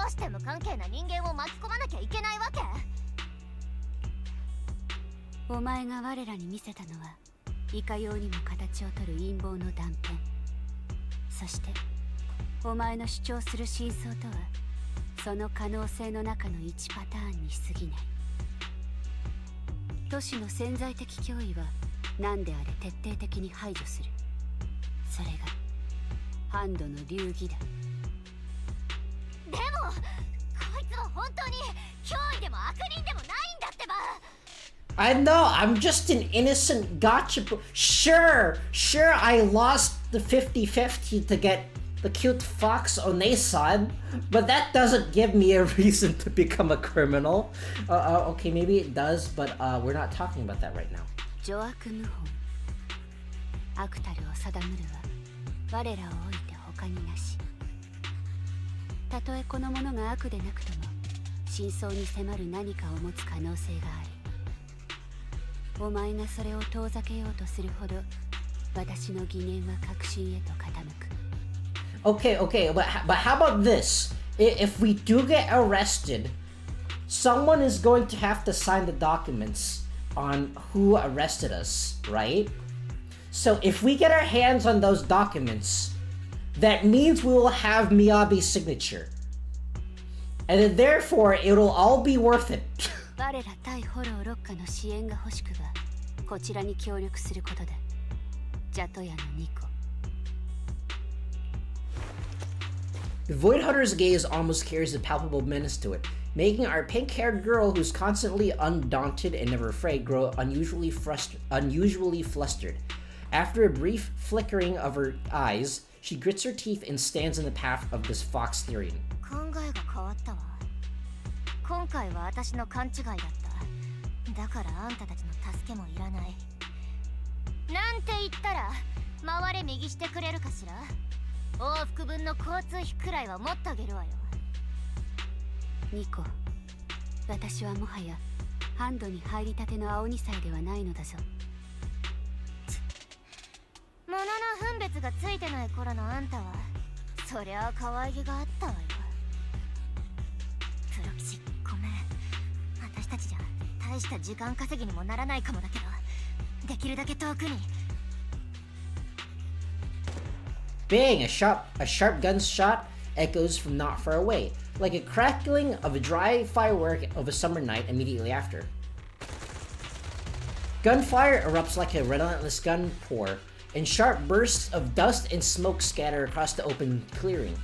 うして無関係な人間を巻き込まなきゃいけないわけ？お前が我らに見せたのはいかようにも形をとる陰謀の断片。そしてお前の主張する真相とはその可能性の中の1パターンに過ぎない。都市の潜在的脅威は何であれ徹底的に排除する。それがハンドの流儀だ。でもこいつは本当に脅威でも悪人でもないんだってば。I know, I'm just an innocent gotcha. Sure, I lost the 50-50 to get the cute fox One-san, but that doesn't give me a reason to become a criminal. Okay, maybe it does, but we're not talking about that right now. 邪悪謀反、悪たるを定むるは我らを置いて他になし。たとえこのものが悪でなくとも真相に迫る何かを持つ可能性がある。お前がそれを遠ざけようとするほど私の疑念は確信へと傾く。Okay, but how about this? If we do get arrested, someone is going to have to sign the documents on who arrested us, right? So if we get our hands on those documents, that means we will have Miyabi's signature. And then therefore, it'll all be worth it. 我ら対フォローロッカの支援が欲しくば、こちらに協力することだ。ジャトヤのニコ。The Void Hunter's gaze almost carries a palpable menace to it, making our pink-haired girl who's constantly undaunted and never afraid grow unusually flustered. After a brief flickering of her eyes, she grits her teeth and stands in the path of this fox Therian. 考えが変わったわ。今回は私の勘違いだった。だからあんたたちの助けもいらない。なんて言ったら回れ右してくれるかしら。往復分の交通費くらいは持ってあげるわよ。ニコ、私はもはやハンドに入りたての青2歳ではないのだぞ。物の分別がついてない頃のあんたはそりゃあ可愛げがあったわよ。プロキシ、ごめん。私たちじゃ大した時間稼ぎにもならないかもだけど、できるだけ遠くに。Bang! A sharp gunshot echoes from not far away, like a crackling of a dry firework of a summer night immediately after. Gunfire erupts like a relentless gun pour, and sharp bursts of dust and smoke scatter across the open clearing.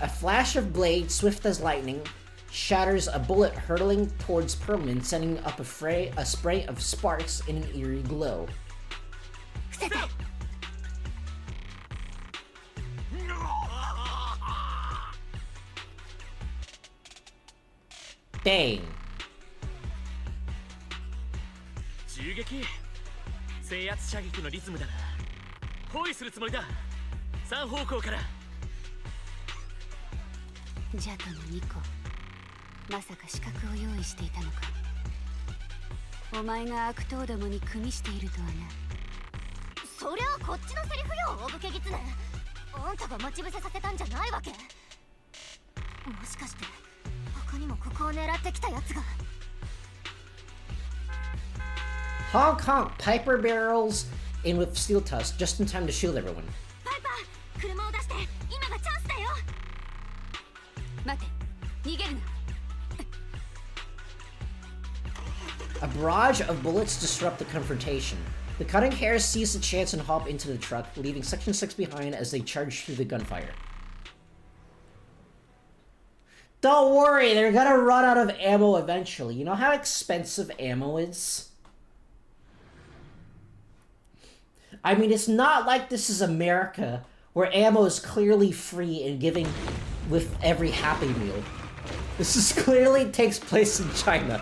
A flash of blade, swift as lightning, shatters a bullet hurtling towards Perlman, sending up a spray of sparks in an eerie glow. Bang! 銃撃、制圧射撃のリズムだな。包囲するつもりだ。3方向から。ジャトのニコ、まさか資格を用意していたのか。お前が悪党どもに組みしているとはな。そりゃあこっちのセリフよ、お武家狐。あんたが待ち伏せさせたんじゃないわけ。もしかして他にもここを狙ってきたやつが。Honk honk! Piper barrels in with steel tusk just in time to shield everyone. パイパー、車を出して、今がチャンスだよ。待て、逃げるな。A barrage of bullets disrupt the confrontation. The cutting hair seize the chance and hop into the truck, leaving Section 6 behind as they charge through the gunfire. Don't worry, they're gonna run out of ammo eventually. You know how expensive ammo is? I mean, it's not like this is America, where ammo is clearly free and giving with every Happy Meal. This is clearly takes place in China.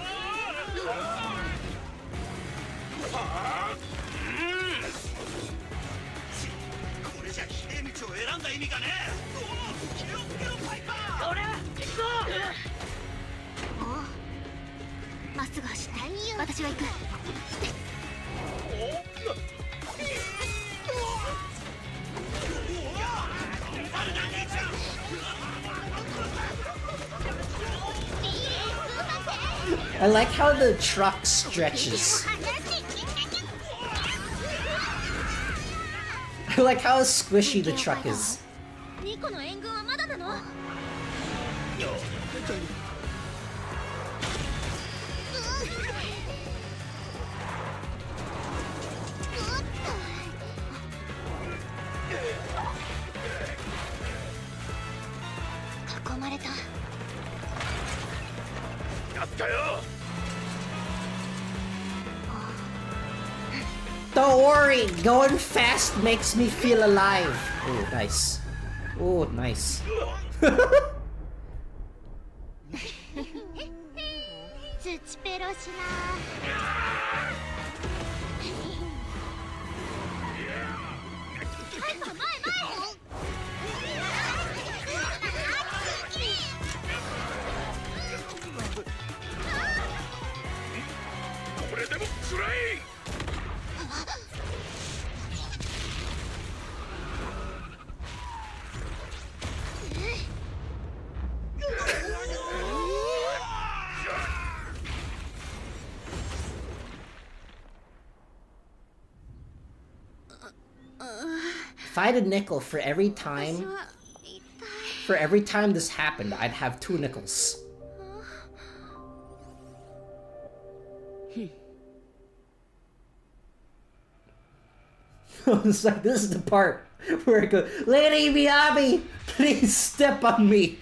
I like how the truck stretches. I like how squishy the truck is. ニコの援軍はまだなの？囲まれた。やったよ。Don't worry, going fast makes me feel alive. Oh, nice. Oh, nice. 土ペロしな。これでもつらい。If I had a nickel for every time this happened, I'd have 2 nickels. It's like, this is the part where it goes, Lady Miyabi, please step on me.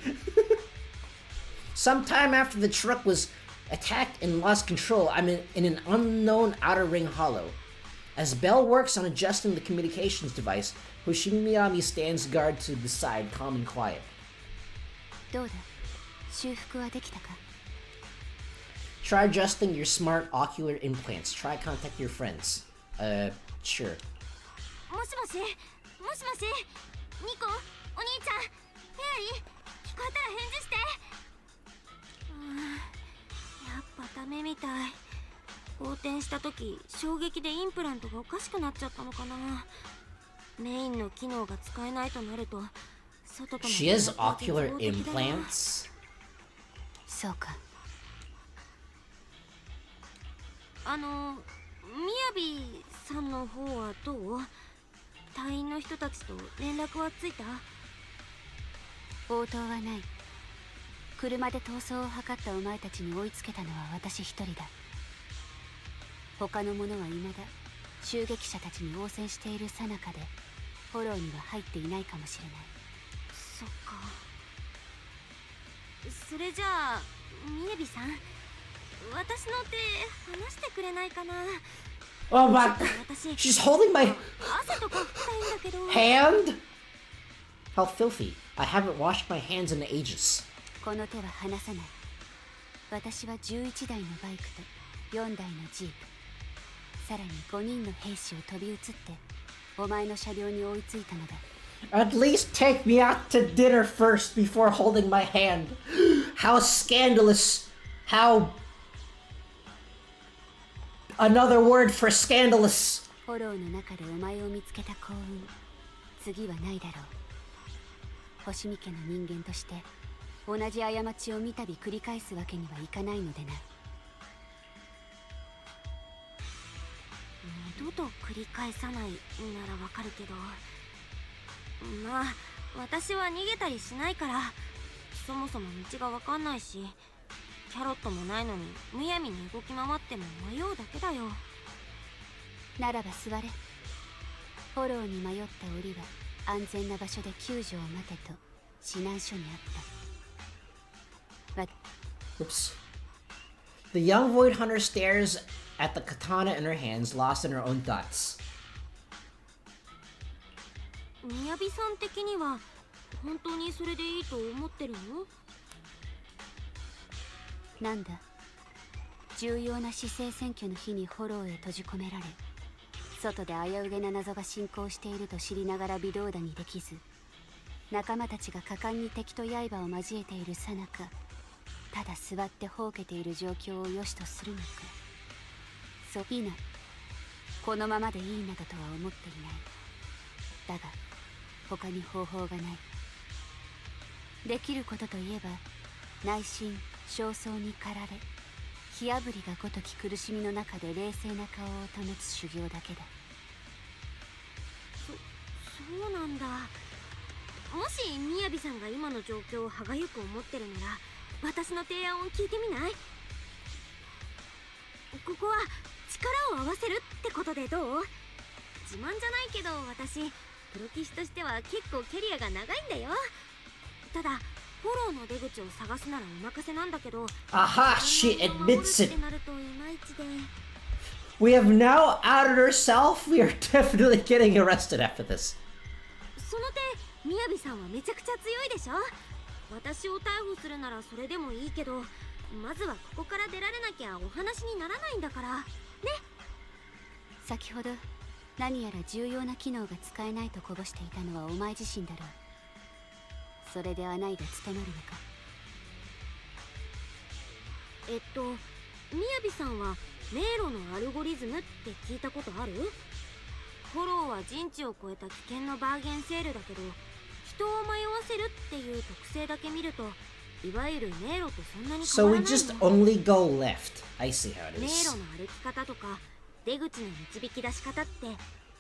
Sometime after the truck was attacked and lost control, I'm in an unknown outer ring hollow. As Bell works on adjusting the communications device, Hoshimi Miyami stands guard to the side, calm and quiet. Try adjusting your smart ocular implants. Try contact your friends. Sure. もしもし、もしもし、ニコ、お兄ちゃん、フェアリー、聞こえたら返事して。やっぱダメみたい。横転した時、衝撃でインプラントがおかしくなっちゃったのかな。メインの機能が使えないとなると、外との She has ocular implants? そうか。みやびさんの方はどう？隊員の人たちと連絡はついた？応答はない。車で逃走を図ったお前たちに追いつけたのは私一人だ。他の者は未だ襲撃者たちに応戦している最中でフォローには入っていないかもしれない。そっか。それじゃあみやびさん、私の手離してくれないかな。 Oh my, she's holding my hand? How filthy. I haven't washed my hands in ages. この手は離さない。私は11台のバイクと4台のジープ、さらに5人の兵士を飛び移ってお前の車両に追いついたのだ。 At least take me out to dinner first before holding my hand. How scandalous. How... Another word for scandalous. フォローの中でお前を見つけた幸運、次はないだろう。星見家の人間として同じ過ちを三度繰り返すわけにはいかないのでな。二度と繰り返さないならわかるけど、まあ私は逃げたりしないから、そもそも道がわかんないし、キャロットもないのにむやみに動き回っても迷うだけだよ。ならば座れ。フォローに迷った檻は安全な場所で救助を待てと指南書にあった。Oops. The young Void Hunter stares at the katana in her hands, lost in her own thoughts. みやびさん的には本当にそれでいいと思ってるの？なんだ、重要な市政選挙の日にフォローへ閉じ込められ、外で危うげな謎が進行していると知りながら微動だにできず、仲間たちが果敢に敵と刃を交えている最中、ただ座ってほうけている状況を良しとするのか。そう、いいな。このままでいいなどとは思っていない。だが他に方法がない。できることといえば、内心焦燥に駆られ、火あぶりがごとき苦しみの中で冷静な顔を保つ修行だけだ。そうなんだ。もしみやびさんが今の状況を歯がゆく思ってるなら、私の提案を聞いてみない？ここは力を合わせるってことでどう？自慢じゃないけど、私プロ棋士としては結構キャリアが長いんだよ。ただフォローの出口を探すならお任せなんだけど。Aha! She admits it. We have now outed herself. We are definitely getting arrested after this. その手、みやびさんはめちゃくちゃ強いでしょ。私を逮捕するならそれでもいいけど、まずはここから出られなきゃお話にならないんだからね。先ほど何やら重要な機能が使えないとこぼしていたのはお前自身だろう。それでアナイが務まるのか。みやびさんは迷路のアルゴリズムって聞いたことある？フォローは人知を超えた危険なバーゲンセールだけど、人を迷わせるっていう特性だけ見ると、いわゆる迷路とそんなに変わらないの。 So we just only go left. I see how it 迷 is. 路の歩き方とか出口の導き出し方って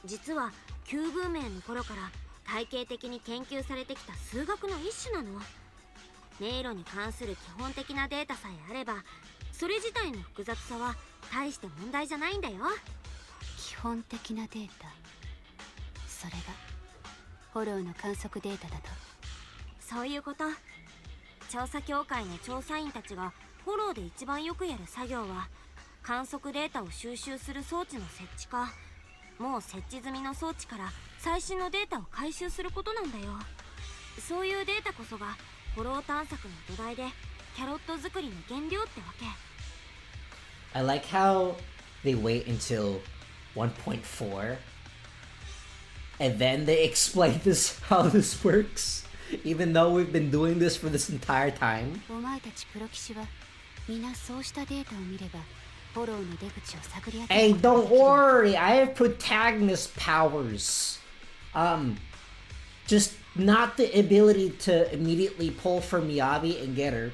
実は旧文明の頃から体系的に研究されてきた数学の一種なの。迷路に関する基本的なデータさえあれば、それ自体の複雑さは大して問題じゃないんだよ。基本的なデータ、それがフォローの観測データだと。そういうこと。調査協会の調査員たちがフォローで一番よくやる作業は、観測データを収集する装置の設置か、もう設置済みの装置から最新のデータを回収することなんだよ。そういうデータこそがフォロー探索の土台でキャロット作りの原料ってわけ。I like how they wait until 1.4 and then they explain this how this works, even though we've been doing this for this entire time. お前たちプロ棋士は皆そうしたデータを見ればフォローの出口を探り当てる。 Hey, don't worry, I have protagonist powers. Just not the ability to immediately pull for Miyabi and get her.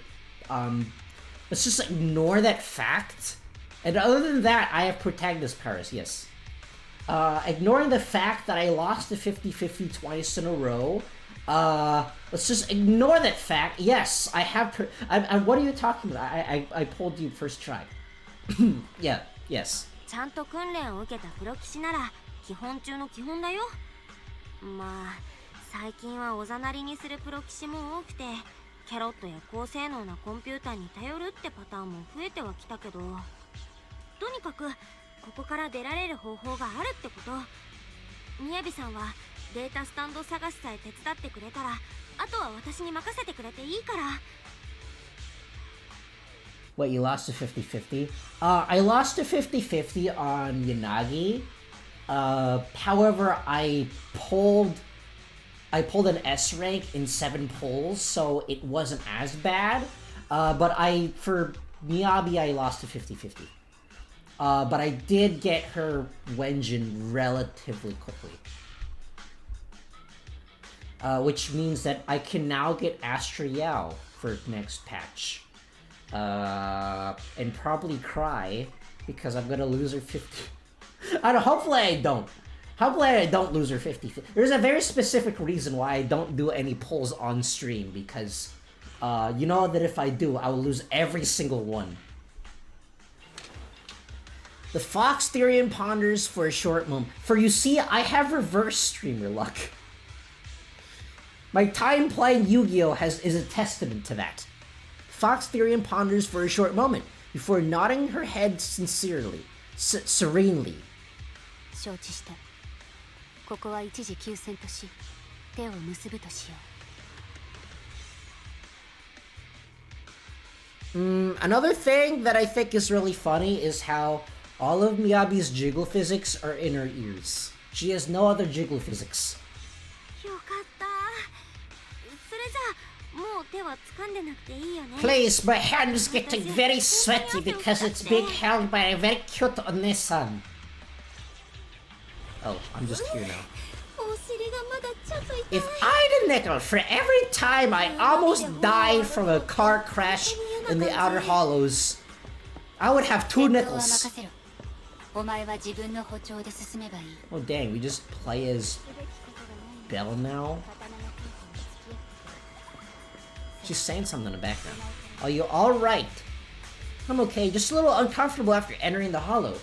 Let's just ignore that fact. And other than that, I have protagonist powers, yes. Ignoring the fact that I lost the 50-50 twice in a row, let's just ignore that fact. Yes, I have. What are you talking about? I pulled you first try. Yeah, yes. ちゃんと訓練を受けたプロ棋士なら基本中の基本だよ。まあ最近はおざなりにするプロ棋士も多くて、キャロットや高性能なコンピューターに頼るってパターンも増えてはきたけど、とにかくここから出られる方法があるってこと。みやびさんはデータスタンド探しさえ手伝ってくれたら、あとは私に任せてくれていいから。What, you lost to 50-50? I lost to 50-50 on Yanagi. However, I pulled an S rank in 7 pulls, so it wasn't as bad. But for Miyabi, I lost to 50-50. But I did get her Wenjin relatively quickly. Which means that I can now get Astra Yao for next patch. And probably cry because I'm gonna lose her 50. I don't know, hopefully I don't. Hopefully I don't lose her 50. There's a very specific reason why I don't do any pulls on stream, because you know that if I do, I will lose every single one. The Fox Therian ponders for a short moment. For you see, I have reverse streamer luck. My time playing Yu-Gi-Oh! is a testament to that. Fox Therian ponders for a short moment before nodding her head sincerely, serenely. 承知した。ここは一時休戦とし、手を結ぶとしよう。Another thing that I think is really funny is how all of Miyabi's jiggle physics are in her ears. She has no other jiggle physics. よかった。それじゃあもう手は掴んでなくていいよね。 Please, my hand is getting very sweaty because it's being held by a very cute Onesan. Oh, I'm just here now. If I had a nickel for every time I almost died from a car crash in the Outer Hollows, I would have 2 nickels. Oh dang, we just play as Belle now? She's saying something in the background. Are you alright? I'm okay, just a little uncomfortable after entering the hollow.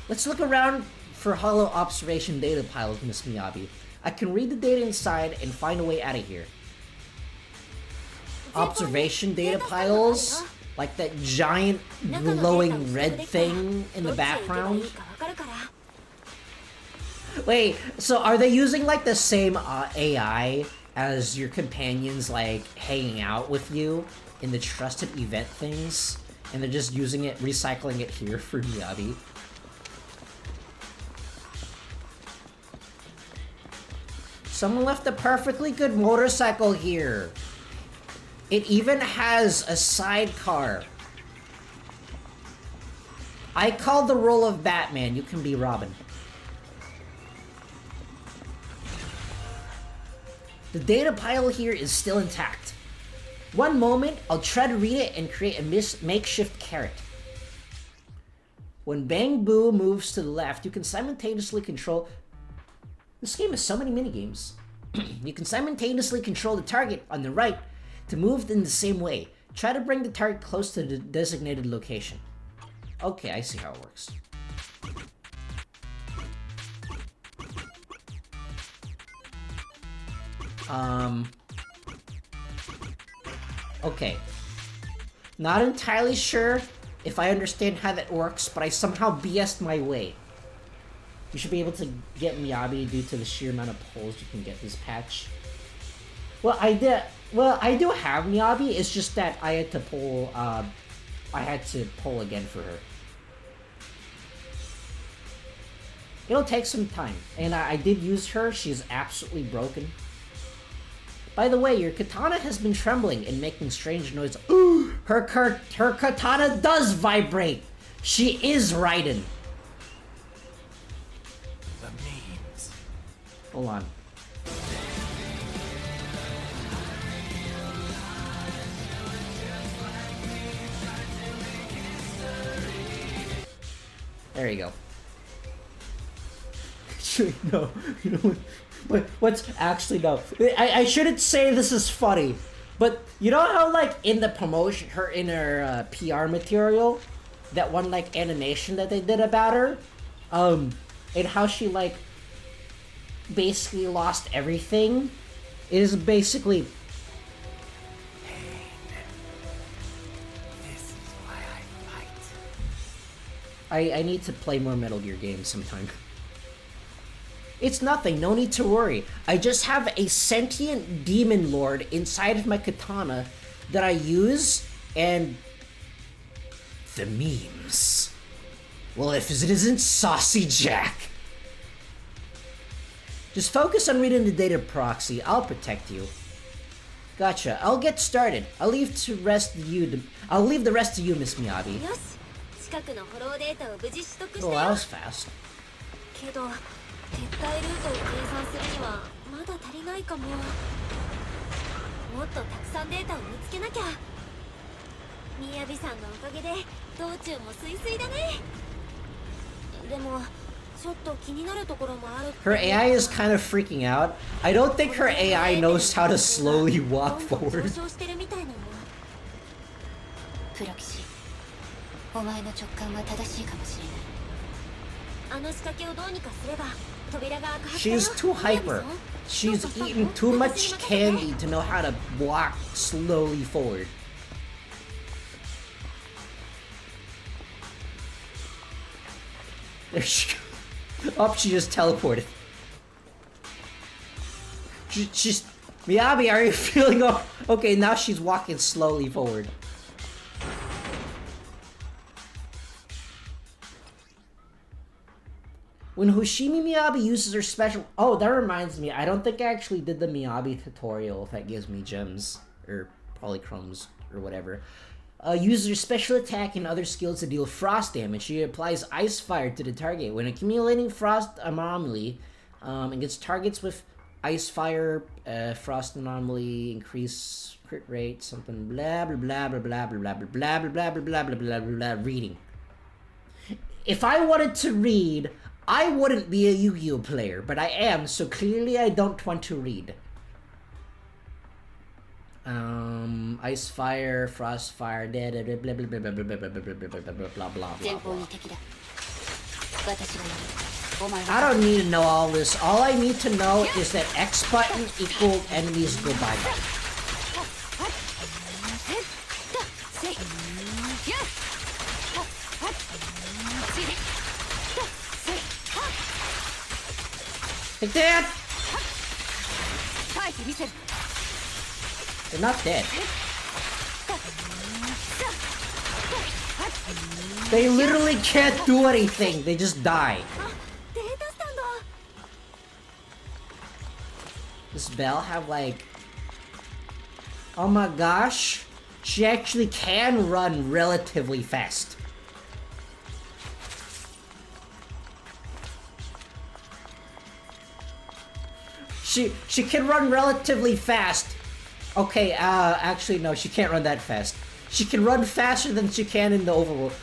Let's look around for hollow observation data piles, Miss Miyabi. I can read the data inside and find a way out of here. Observation data piles? Like that giant glowing red thing in the background? Wait, so are they using like the same AI as your companions, like hanging out with you in the trusted event things? And they're just using it, recycling it here for Miyabi? Someone left a perfectly good motorcycle here. It even has a sidecar. I call the role of Batman. You can be Robin. The data pile here is still intact. One moment, I'll try to read it and create a makeshift carrot. When Bang Boo moves to the left, you can simultaneously control... This game has so many minigames. You can simultaneously control the target on the right to move in the same way. Try to bring the target close to the designated location. Okay, I see how it works. Okay. Not entirely sure if I understand how that works, but I somehow BS'd my way. You should be able to get Miyabi due to the sheer amount of pulls you can get this patch. Well, I do have Miyabi, it's just that I had to pull, again for her. It'll take some time, and I did use her. She's absolutely broken. By the way, your katana has been trembling and making strange noises. Ooh, her katana does vibrate. She is Raiden. The memes. Hold on. There you go. Actually, no. You know what? What's actually no? I shouldn't say this is funny, but you know how like in the promotion, in her PR material, that one like animation that they did about her, and how she like basically lost everything. It is basically. I need to play more Metal Gear games sometime. It's nothing, no need to worry. I just have a sentient demon lord inside of my katana that I use, and... the memes. Well, if it isn't Saucy Jack. Just focus on reading the data proxy, I'll protect you. Gotcha, I'll get started. I'll leave the rest of you, Miss Miyabi. Oh, that was fast. 撤退ルートを計算するにはまだ足りないかも。もっとたくさんデータを見つけなきゃ。みやびさんのおかげで道中もスイスイだね。でもちょっと気になるところもある。Her AI is kind of freaking out. I don't think her AI knows how to slowly walk forward. 上昇してるみたいなの。黒騎士、お前の直感は正しいかもしれない。あの仕掛けをどうにかすれば。She's too hyper. She's eaten too much candy to know how to walk slowly forward. There she goes. Oh, she just teleported. She's... Miyabi, are you feeling okay, now she's walking slowly forward. When Hoshimi Miyabi uses her special... Oh, that reminds me. I don't think I actually did the Miyabi tutorial if that gives me gems. Or polychromes or whatever. Uses her special attack and other skills to deal frost damage. She applies ice fire to the target. When accumulating frost anomaly, against targets with ice fire, frost anomaly, increase crit rate, something blah blah blah blah blah blah blah blah blah blah blah blah blah blah blah. Reading. If I wanted to read... I wouldn't be a Yu-Gi-Oh player, but I am, so clearly I don't want to read. Ice fire, frost fire, blah blah blah blah blah blah blah blah blah blah. I don't need to know all this. All I need to know is that X button equal enemies go bye-bye. Like that! They're not dead. They literally can't do anything. They just die. Does Belle have like... Oh my gosh. She actually can run relatively fast. She can run relatively fast. Okay, actually no, she can't run that fast. She can run faster than she can in the overworld.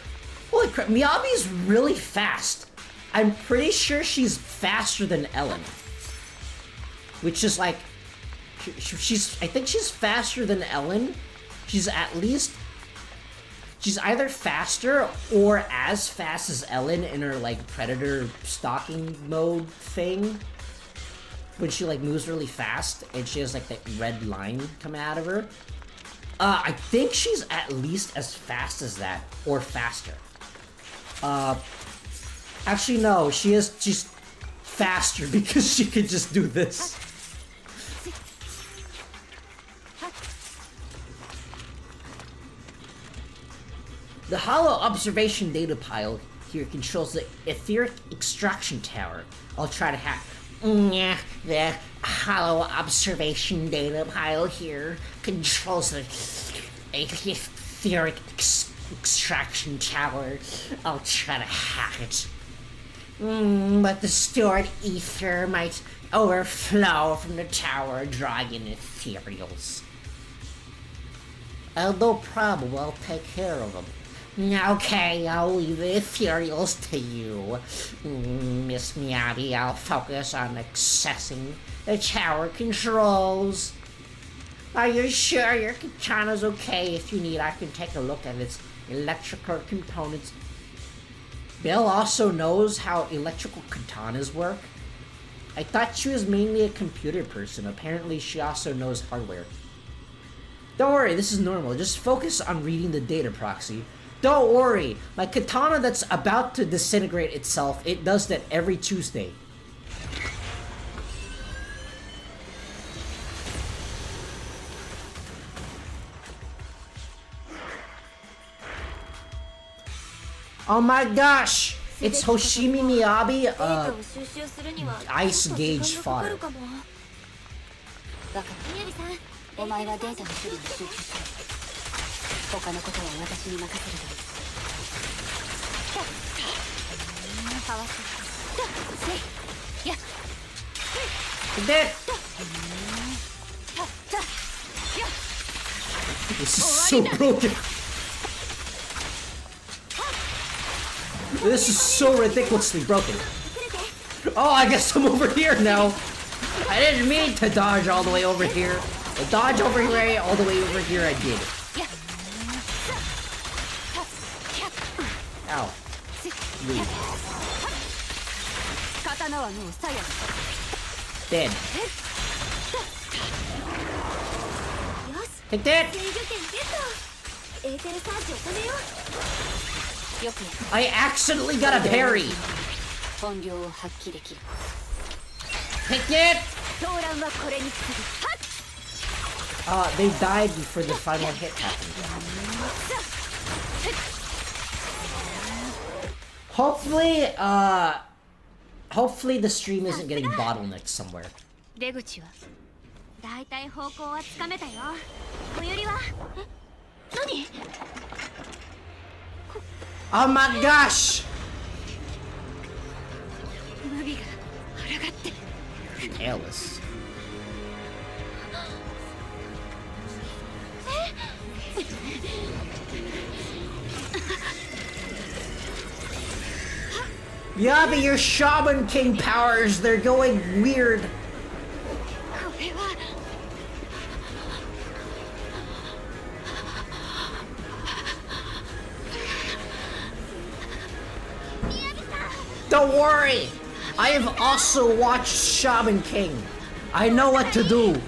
Holy crap, Miyabi's really fast. I'm pretty sure she's faster than Ellen. Which is like... I think she's faster than Ellen. She's at least... She's either faster or as fast as Ellen in her, like, predator stalking mode thing. When she, like, moves really fast and she has, like, that red line coming out of her. I think she's at least as fast as that, or faster. Actually, no, she's faster because she could just do this. The hollow observation data pile here controls the etheric extraction tower. I'll try to hack. Yeah, the hollow observation data pile here controls the etheric extraction tower. I'll try to hack it. But the stored ether might overflow from the tower, drawing in ethereals. No problem, I'll take care of them. Okay, I'll leave the ethereals to you. Miss Miyabi, I'll focus on accessing the tower controls. Are you sure your katana's okay? If you need, I can take a look at its electrical components. Bill also knows how electrical katanas work. I thought she was mainly a computer person. Apparently she also knows hardware. Don't worry, this is normal. Just focus on reading the data proxy. Don't worry, my katana that's about to disintegrate itself, it does that every Tuesday. Oh my gosh! It's Hoshimi Miyabi, ice gauge fodder. お前はデータの処理に集中する。他のことは私に任せるがいい。かわせ。や。で。This is so broken. This is so ridiculously broken. Oh, I guess I'm over here now. I didn't mean to dodge all the way over here. The dodge over here, all the way over here, I did. Ow. Leave. Dead. Take that! I accidentally got a parry! Take it! They died before the final hit happened. Hopefully the stream isn't getting bottlenecked somewhere. Oh my gosh! Tailless. Yeah, but your Shaman King powers, they're going weird. Don't worry! I have also watched Shaman King. I know what to do.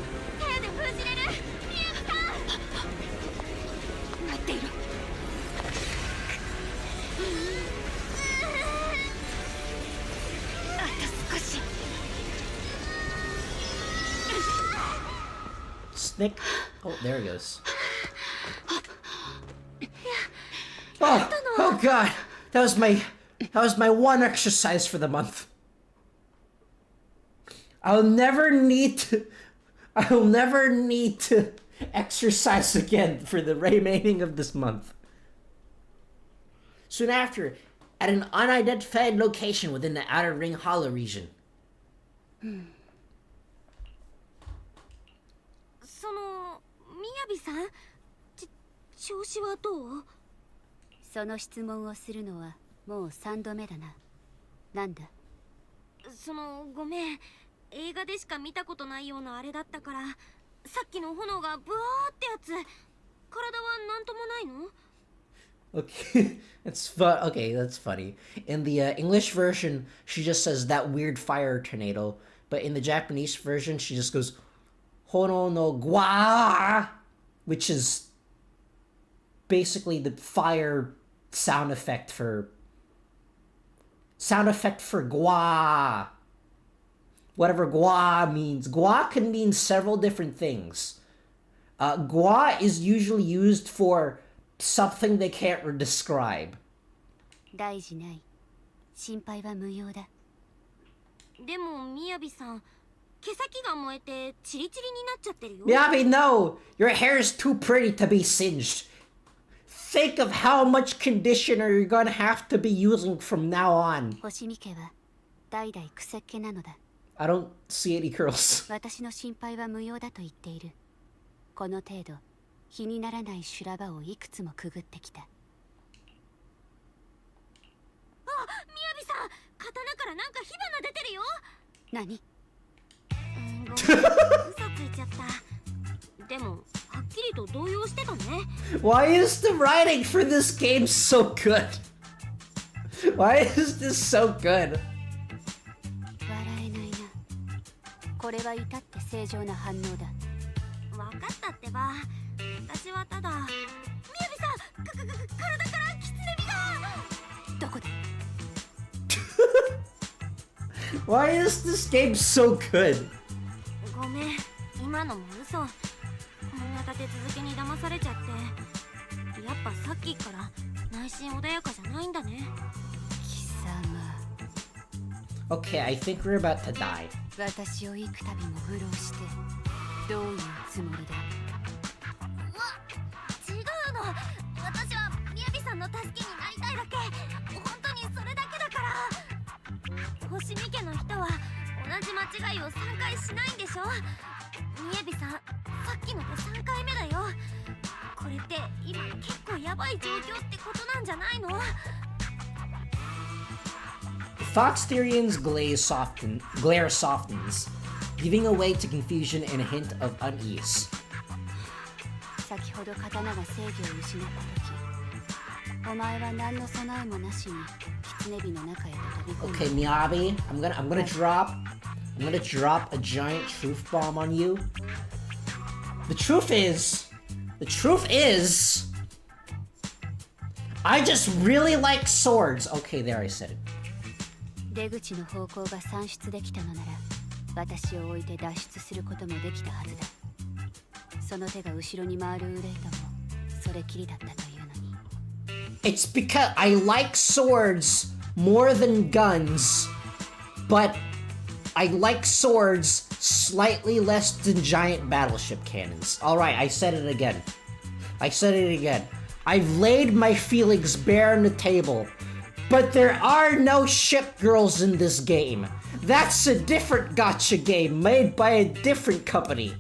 Snick. Oh, there he goes. Oh god. That was my one exercise for the month. I'll never need to exercise again for the remaining of this month. Soon after, at an unidentified location within the Outer Ring Hollow region. その、みやびさん、調子はどう？その質問をするのはもう3度目だな。なんだ？ごめん。映画でしか見たことないようなあれだったから、さっきの炎がブワーってやつ、体はなんともないの？ Okay, Okay, that's funny. In the English version, she just says that weird fire tornado, but in the Japanese version, she just goes "hono no gwa," which is basically the fire sound effect for gwa. Whatever gwa means. Gwa can mean several different things. Gwa is usually used for something they can't describe. 大事ない。心配は無用だ。でも、みやびさん、毛先が燃えてチリチリになっちゃってるよ。Miyabi, no! Your hair is too pretty to be singed. Think of how much conditioner you're gonna have to be using from now on. 星見家は代々癖っ気なのだ。I don't see any curls. 私の心配は無用だと言っている。この程度、気にならない修羅場をいくつもくぐってきた。あ、みやびさん、刀からなんか火花出てるよ。何？ごめん、嘘ついちゃった。でも、はっきりと動揺してたね。Why is the writing for this game so good? Why is this so good? 笑えないな。これは至って正常な反応だ。わかったってば。私はただ、みやびさん、体からキツネビが。どこだ？Why is this game so good? ごめん、今のも嘘。こんな立て続けに騙されちゃって。やっぱさっきから内心穏やかじゃないんだね。貴様。Okay, I think we're about to die. 私を幾度も愚弄してどういうつもりだ？違うの。私はみやびさんの助けになりたいだけ。本当にそれだけだから。星見家の人は同じ間違いを3回しないんでしょ。みやびさん、さっきので3回目だよ。これって今結構やばい状況ってことなんじゃないの？ Fox Therian's glare softens, giving away to confusion and a hint of unease. 先ほど刀が制御を失った時、お前は何の備えもなしに狐火の中へと飛び込んだ。Okay, Miyabi, I'm gonna drop a giant truth bomb on you. The truth is, I just really like swords. Okay, there, I said it. 出口の方向が算出できたのなら、私を置いて脱出することもできたはずだ。その手が後ろに回る憂いともそれきりだったというのに。It's because I like swords more than guns, but I like swords slightly less than giant battleship cannons. Alright, I said it again. I've laid my feelings bare on the table, but there are no ship girls in this game. That's a different gacha game made by a different company.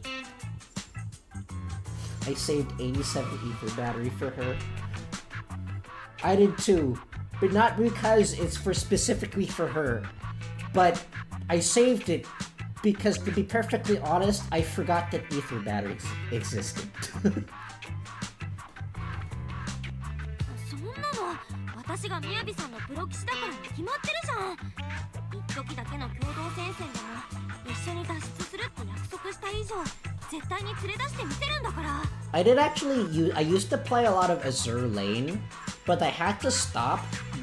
I saved 87 ether battery for her. I did too, but not because it's specifically for her. But I saved it because, to be perfectly honest, I forgot that ether batteries existed. そんなの、私がみやびさんのプロ棋士だからに決まってるじゃん。一時だけの共同戦線でも一緒に脱出するって約束した以上、絶対に連れ出してみせるんだから。I used to play a lot of Azure Lane, but I had to stop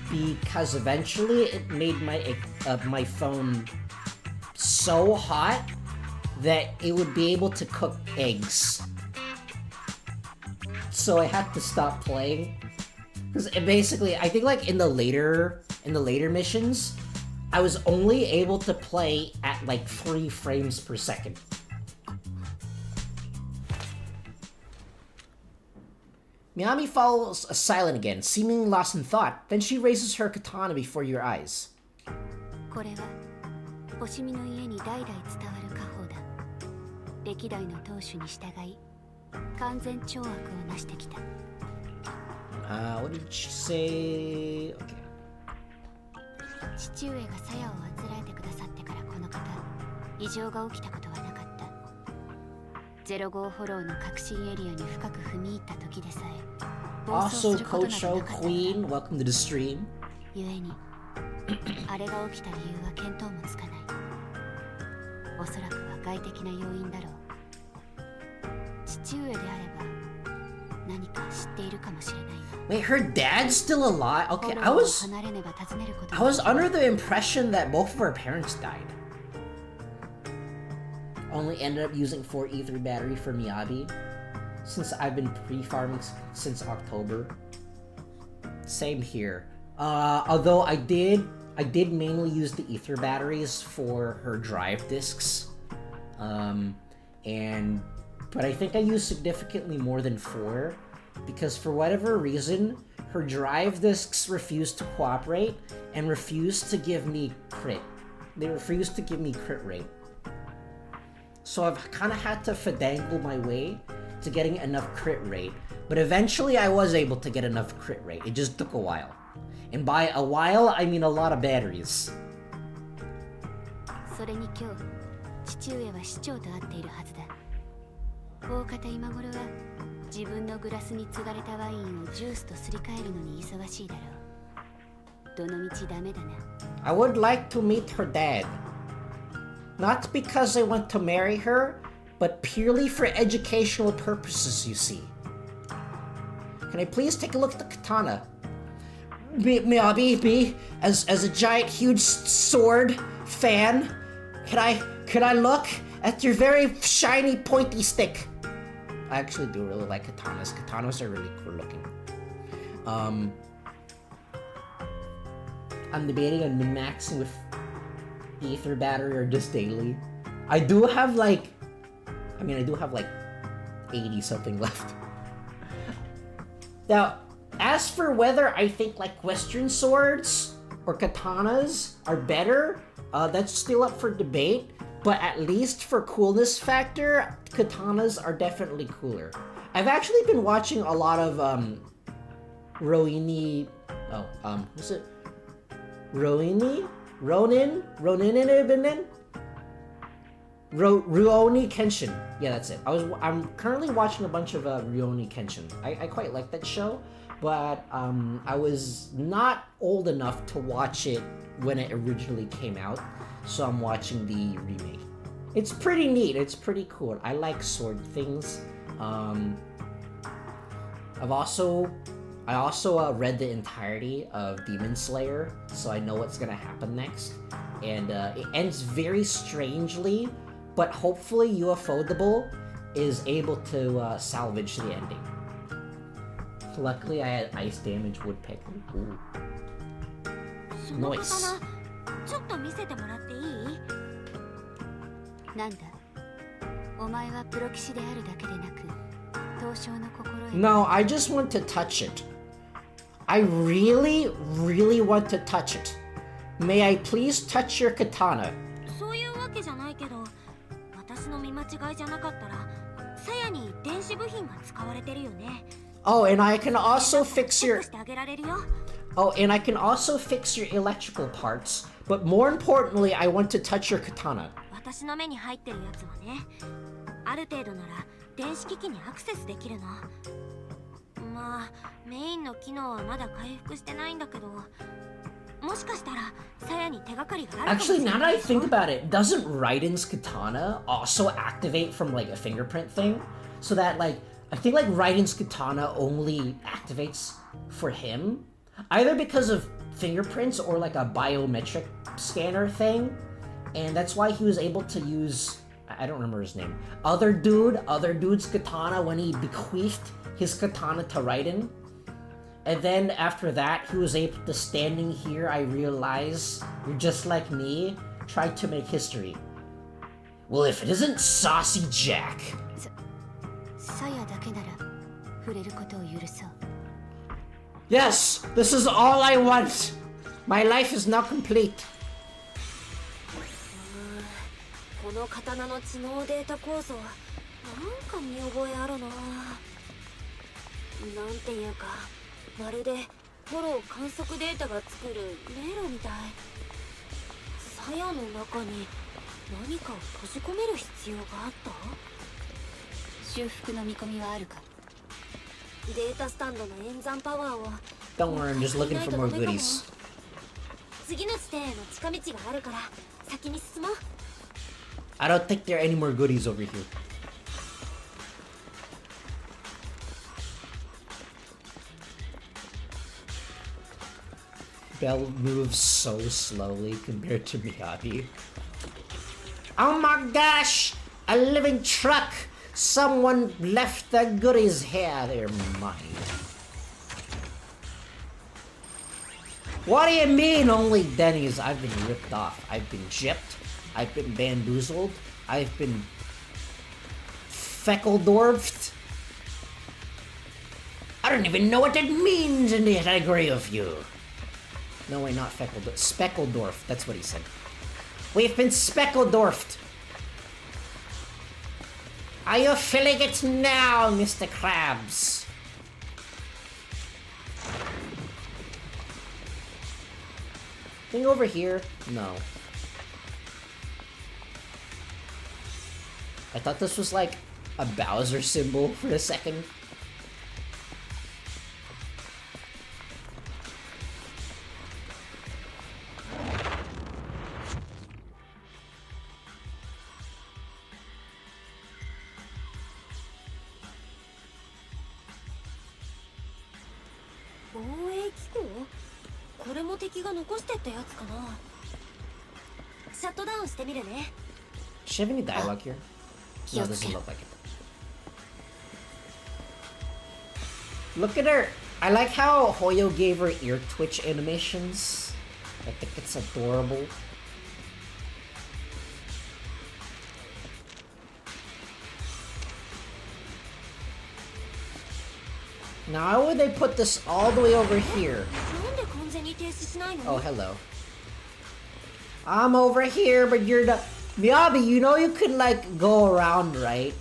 because eventually it made my phone so hot that it would be able to cook eggs. So I had to stop playing. Because basically, I think like in the later missions, I was only able to play at like 3 frames per second. Miyami falls silent again, seemingly lost in thought. Then she raises her katana before your eyes. これは星見の家に代々伝わる家宝だ。歴代の当主に従い完全懲悪を成してきた。What did she say? Okay. 父上が鞘をあつらえてくださってからこの方異常が起きたことはなかった。05フォローの核心エリアに深く踏み入った時でさえ暴走 Also, することなど Coach なかった。 Queen, welcome to the stream. ゆえにあれが起きた理由は見当もつかない。おそらくは外的な要因だろう。父上であれば何か知っているかもしれないが。 Wait, her dad's still alive? Okay, フォ I ローを was 離れねば尋ねること I も was under the impression that both of her parents died. Only ended up using 4 E3 battery for Miyabi, since I've been pre-farming since October. Same here. Although I did mainly use the ether batteries for her drive discs. But I think I used significantly more than 4, because for whatever reason, her drive discs refused to cooperate and refused to give me crit. They refused to give me crit rate. So I've kind of had to finagle my way to getting enough crit rate, but eventually I was able to get enough crit rate. It just took a while. And by a while, I mean a lot of batteries. それに今日父上は市長と会っているはずだ。大方今頃は自分のグラスに継がれたワインをジュースとすり替えるのに忙しいだろう。どのみちダメだな。 I would like to meet her dad. Not because I want to marry her, but purely for educational purposes, you see. Can I please take a look at the katana? Miyabi, as a giant, huge sword fan, could I look at your very shiny, pointy stick? I actually do really like katanas. Katanas are really cool looking. I'm debating on min-maxing with ether battery or just daily. I do have like 80 something left. Now, as for whether I think like Western swords or katanas are better, that's still up for debate. But at least for coolness factor, katanas are definitely cooler. I've actually been watching a lot of Ruoni Kenshin. Yeah, that's it. I'm currently watching a bunch of Ruoni Kenshin. I quite like that show, but I was not old enough to watch it when it originally came out, so I'm watching the remake. It's pretty neat. It's pretty cool. I like sword things. I also read the entirety of Demon Slayer, so I know what's gonna happen next. And it ends very strangely, but hopefully Ufotable is able to salvage the ending. Luckily, I had ice damage woodpecker. Ooh. Nice. ちょっと見せてもらっていい？なんだ？お前はプロ騎士であるだけでなく、闘将の心得。 No, I just want to touch it. I really, really want to touch it. May I please touch your katana? そういうわけじゃないけど、私の見間違いじゃなかったら、鞘に電子部品が使われてるよね。Oh, and I can also fix your... してあげられるよ。 Oh, and I can also fix your electrical parts. But more importantly, I want to touch your katana. 私の目に入ってるやつはね、ある程度なら電子機器にアクセスできるの。まあ、メインの機能はまだ回復してないんだけど、もしかしたら鞘に手がかりがあるかもしれ Actually, ない。 now that I think about it, doesn't Raiden's katana also activate from like a fingerprint thing? So that like, I think like Raiden's katana only activates for him? Either because of fingerprints or like a biometric scanner thing. And that's why he was able to use, I don't remember his name, other dude's katana when he bequeathed his katana to Raiden. And then after that, he was able to, standing here, I realize, you're just like me, try to make history. Well, if it isn't Saucy Jack. 鞘だけなら触れることを許そう。 Yes, this is all I want. My life is now complete. この刀の知能データ構造、なんか見覚えあるな。なんていうか、まるでフォロー観測データが作る迷路みたい。鞘の中に何かを閉じ込める必要があった？修復の見込みはあるか？データスタンドの演算パワーを Don't worry, I'm just looking for more goodies. 次の地点への近道があるから先に進もう。 I don't think there are any more goodies over here. Belle moves so slowly compared to Miyabi. Oh my gosh! A living truck! Someone left the goodies here. They're mine. What do you mean only Denny's? I've been ripped off. I've been gypped. I've been bamboozled. I've been Feckeldorfed. I don't even know what that means, and yet I agree with you. No, wait, not Feckeldorf. Speckeldorf. That's what he said. We've been Speckeldorfed. Are you feeling it now, Mr. Krabs? Thing over here? No. I thought this was like a Bowser symbol for a second. Does she have any dialogue here? No, it doesn't look like it. Look at her! I like how Hoyo gave her ear twitch animations. I think it's adorable. Now, how would they put this all the way over here? Oh, hello. I'm over here, but you're the... Miyabi, you know you can, like, go around, right?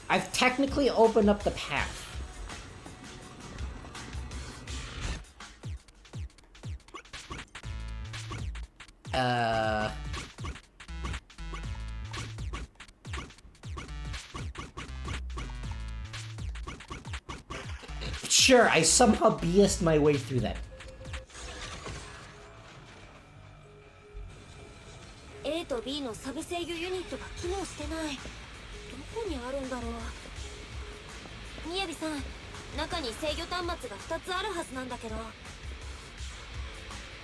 I've technically opened up the path. Sure, I somehow BS'd my way through that. A と B のサブ制御ユニットが機能してない。どこにあるんだろう。みやびさん、中に制御端末が2つあるはずなんだけど、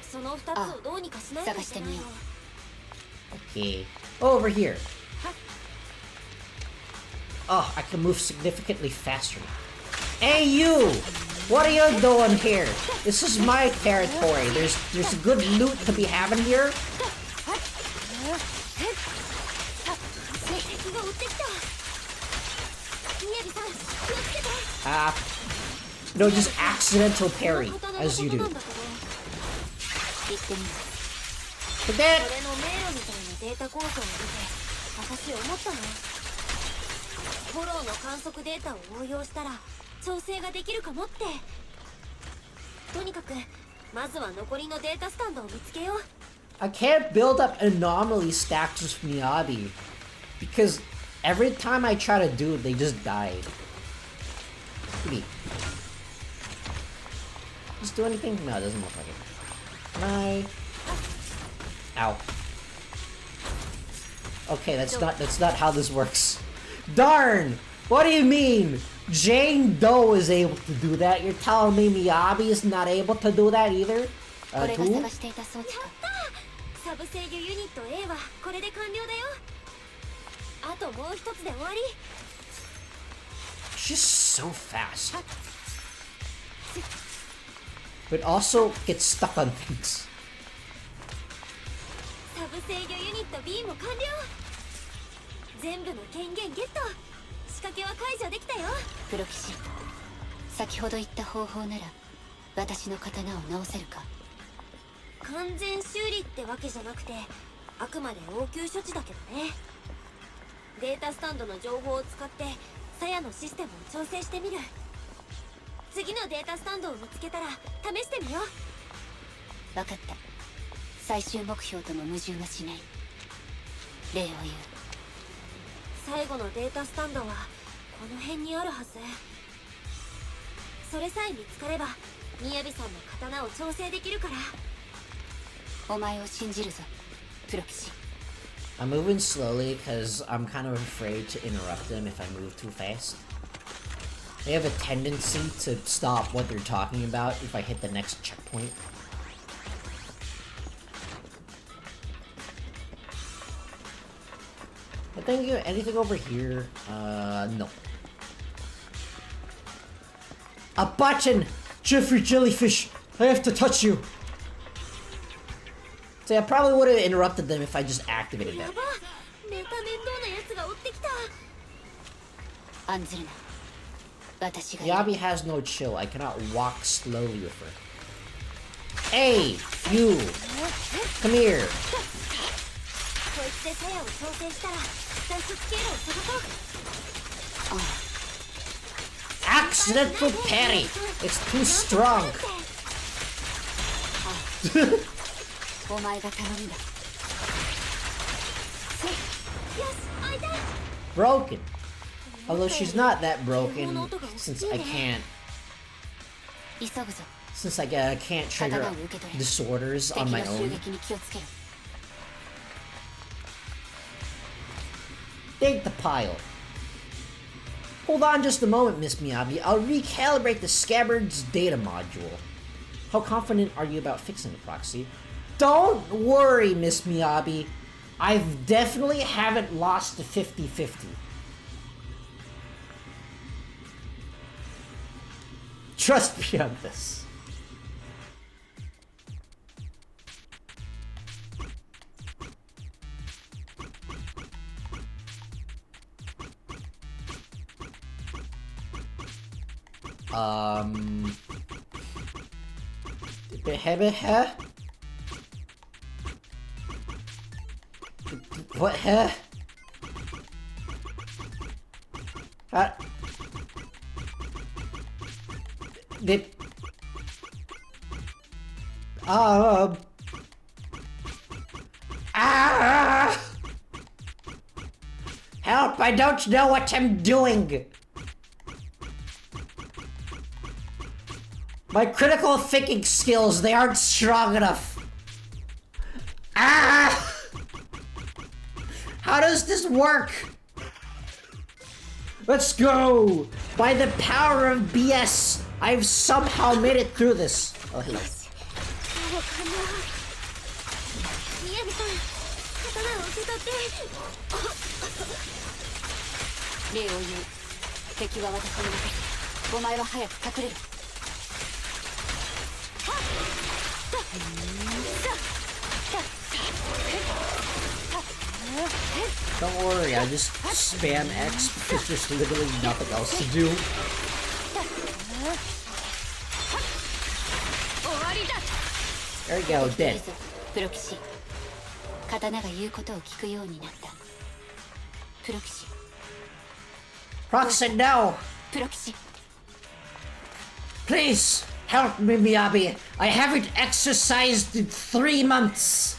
その2つをどうにかしないといけないよ。Okay. Over here. Oh, I can move significantly faster now. Hey you! What are you doing here? This is my territory. There's good loot to be having here. No, just accidental parry, as you do. Forget! フォローの観測データを応用したら調整ができるかもって。とにかくまずは残りのデータスタンドを見つけよう。 I can't build up anomaly stacks with Miyabi because every time I try to do it, they just die. Maybe. Just do anything? No, it doesn't look like it. Can I? Ow. Okay, that's not how this works. Darn! What do you mean? Jane Doe is able to do that. You're telling me Miyabi is not able to do that either? Too? サブ制御ユニット A はこれで完了だよ。あともう一つで終わり。She's so fast. But also gets stuck on things. サブ制御ユニット B も完了。全部の権限ゲット。仕掛けは解除できたよ。プロ騎士、先ほど言った方法なら私の刀を直せるか？完全修理ってわけじゃなくて、あくまで応急処置だけどね。データスタンドの情報を使って鞘のシステムを調整してみる。次のデータスタンドを見つけたら試してみよう。分かった。最終目標とも矛盾はしない。礼を言う。最後のデータスタンドはこの辺にあるはず。それさえ見つかればみやびさんの刀を調整できるから。お前を信じるぞ、プロ騎士。 I'm moving slowly because I'm kind of afraid to interrupt them if I move too fast. They have a tendency to stop what they're talking about if I hit the next checkpoint. I think anything over here? No. A button! Jeffrey Jellyfish! I have to touch you! So I probably would have interrupted them if I just activated that. Yabi has no chill. I cannot walk slowly with her. Hey! You! Come here! Accidental parry! It's too strong! Broken. Although she's not that broken, since I can't. Since I can't trigger disorders on my own. Dig the pile. Hold on just a moment, Miss Miyabi. I'll recalibrate the Scabbard's data module. How confident are you about fixing the proxy? Don't worry, Miss Miyabi. I definitely haven't lost to 50-50. Trust me on this. What? Help, I don't know what I'm doing. My critical thinking skills, they aren't strong enough. Ah! How does this work? Let's go! By the power of BS, I've somehow made it through this. Oh, hello. Don't worry, I just spam X because there's literally nothing else to do. There we go, dead. Proxy, no! Please, help me, Miyabi. I haven't exercised in 3 months.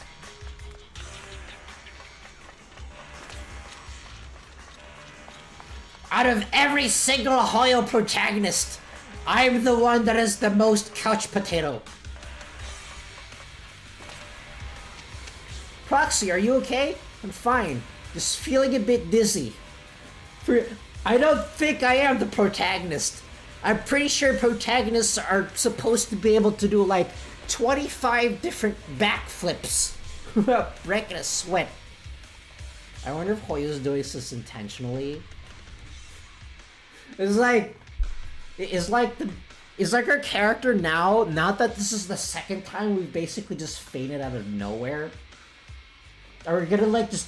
Out of every single Hoyo protagonist, I'm the one that is the most couch potato. Proxy, are you okay? I'm fine. Just feeling a bit dizzy. I don't think I am the protagonist. I'm pretty sure protagonists are supposed to be able to do like 25 different backflips without breaking a sweat. I wonder if Hoyo's doing this intentionally. It's like her character now that this is the second time we've basically just fainted out of nowhere. Are we gonna like just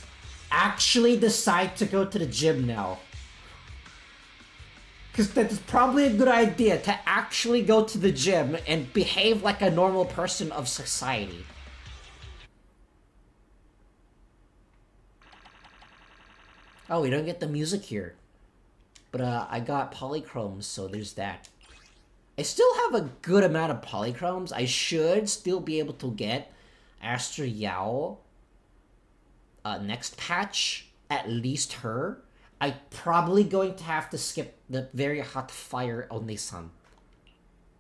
actually decide to go to the gym now? Because that's probably a good idea, to actually go to the gym and behave like a normal person of society. Oh, we don't get the music here. But I got polychromes, so there's that. I still have a good amount of polychromes. I should still be able to get Aster Yao next patch, at least her. I'm probably going to have to skip the very hot fire One-san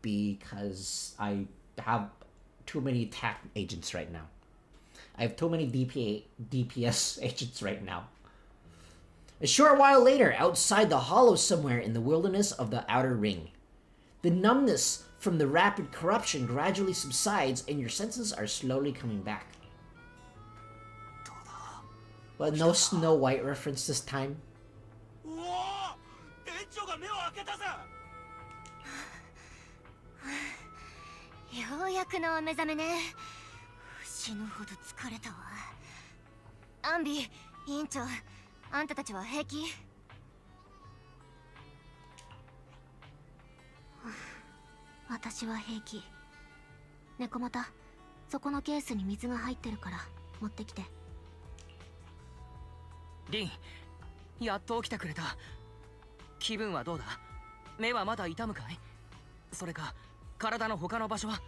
because I have too many attack agents right now. I have too many DPS agents right now. A short while later, outside the hollow somewhere in the wilderness of the Outer Ring, the numbness from the rapid corruption gradually subsides and your senses are slowly coming back. But no Snow White reference this time. ようやくの目覚めね。死ぬほど疲れたわ。アンビ、委員長、あんたたちは平気？私は平気。猫又、そこのケースに水が入ってるから持ってきて。リン、やっと起きてくれた。気分はどうだ？目はまだ痛むかい？それか体の他の場所は？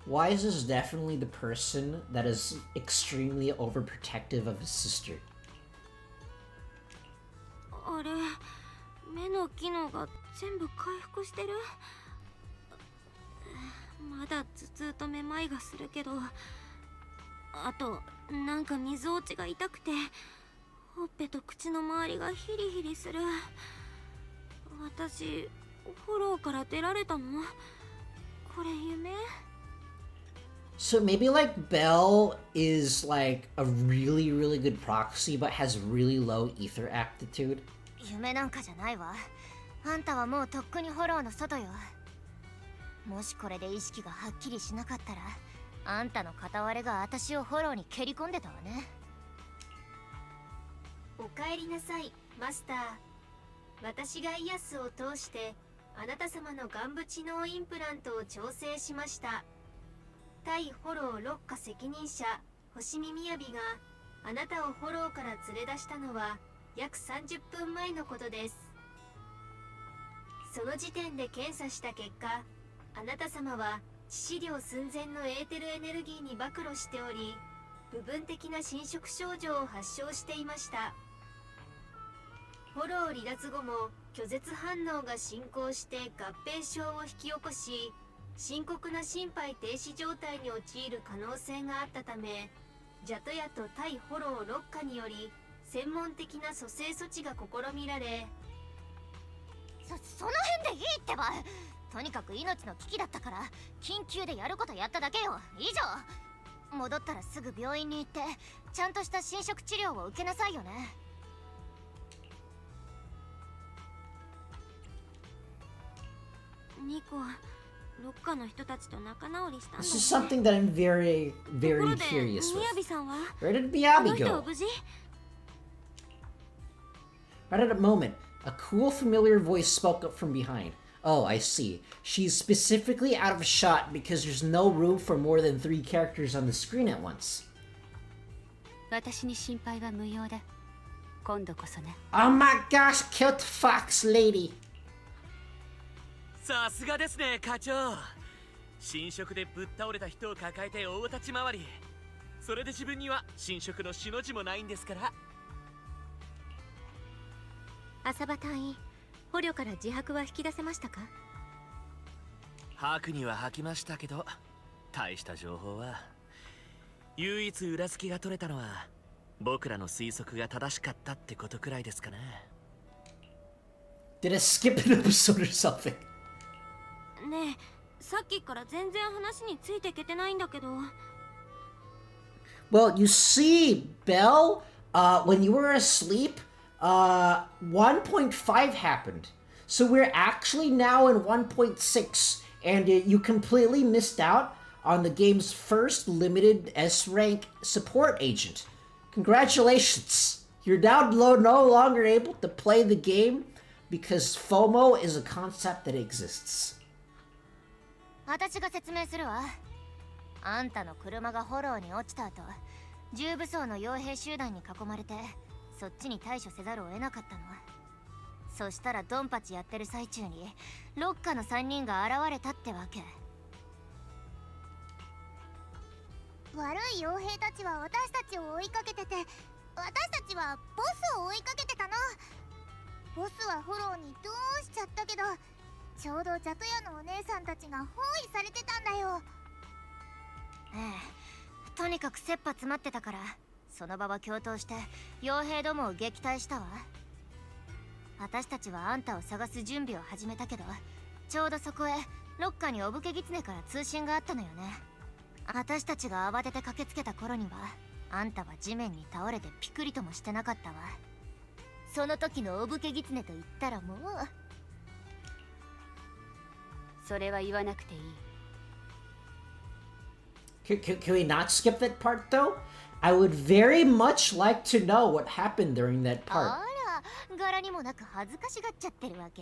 Why is this definitely the person that is extremely overprotective of his sister? あれ、目の機能が全部回復してる？まだ頭痛とめまいがするけど、あとなんか水落ちが痛くて、ほっぺと口の周りがヒリヒリする。私、フォローから出られたの？これ夢？ So maybe like Belle is like a really good proxy but has really low ether aptitude. 夢なんかじゃないわ。あんたはもうとっくにフォローの外よ。もしこれで意識がはっきりしなかったら、あんたの片割れが私をフォローに蹴り込んでたわね。おかえりなさい、マスター。私がイアスを通してあなた様の眼部知能インプラントを調整しました。対フォロー6課責任者星見みやびがあなたをフォローから連れ出したのは約30分前のことです。その時点で検査した結果、あなた様は致死量寸前のエーテルエネルギーに暴露しており、部分的な侵食症状を発症していました。フォロー離脱後も拒絶反応が進行して合併症を引き起こし、深刻な心肺停止状態に陥る可能性があったため、ジャトヤと対フォロー6課により専門的な蘇生措置が試みられ、その辺でいいってば。とにかく命の危機だったから緊急でやることやっただけよ。以上。戻ったらすぐ病院に行ってちゃんとした侵食治療を受けなさいよね。ニコ、ロッカーの人たちと仲直りしたんだね。 This is something that I'm very curious with. みやびさんは？ Where did あの Miyabi 人は go? 無事？ Right at a moment, a cool familiar voice spoke up from behind. Oh, I see. She's specifically out of shot because there's no room for more than 3 characters on the screen at once. 私に心配は無用だ。今度こそね。 Oh my gosh, killed Fox Lady. さすがですね、課長。侵食でぶっ倒れた人を抱えて大立ち回り。それで自分には侵食のしの字もないんですから。浅場隊員、捕虜から自白は引き出せましたか？吐くには吐きましたけど、大した情報は。唯一裏付きが取れたのは僕らの推測が正しかったってことくらいですかね。 Did I skip an episode or something? ねえ、さっきから全然話についていけてないんだけど。 Well, you see, Belle, when you were asleep, 1.5 happened. So we're actually now in 1.6, and you completely missed out on the game's first limited S-rank support agent. Congratulations! You're now no longer able to play the game because FOMO is a concept that exists. 私が説明するわ。あんたの車がフォローに落ちた後、重武装の傭兵集団に囲まれてそっちに対処せざるを得なかったの。そしたらドンパチやってる最中にロッカの3人が現れたってわけ。悪い傭兵たちは私たちを追いかけてて、私たちはボスを追いかけてたの。ボスはフォローにどうしちゃったけど、ちょうどジャト屋のお姉さんたちが包囲されてたんだよ。ええ、とにかく切羽詰まってたから、その場は共闘して傭兵どもを撃退したわ。私たちはあんたを探す準備を始めたけど、ちょうどそこへロッカーにお武家狐から通信があったのよね。私たちが慌てて駆けつけた頃には、あんたは地面に倒れてピクリともしてなかったわ。その時のお武家狐と言ったらもう。それは言わなくていい。Can we not skip that part though? I would very much like to know what happened during that part. あら、柄にもなく恥ずかしがっちゃってるわけ？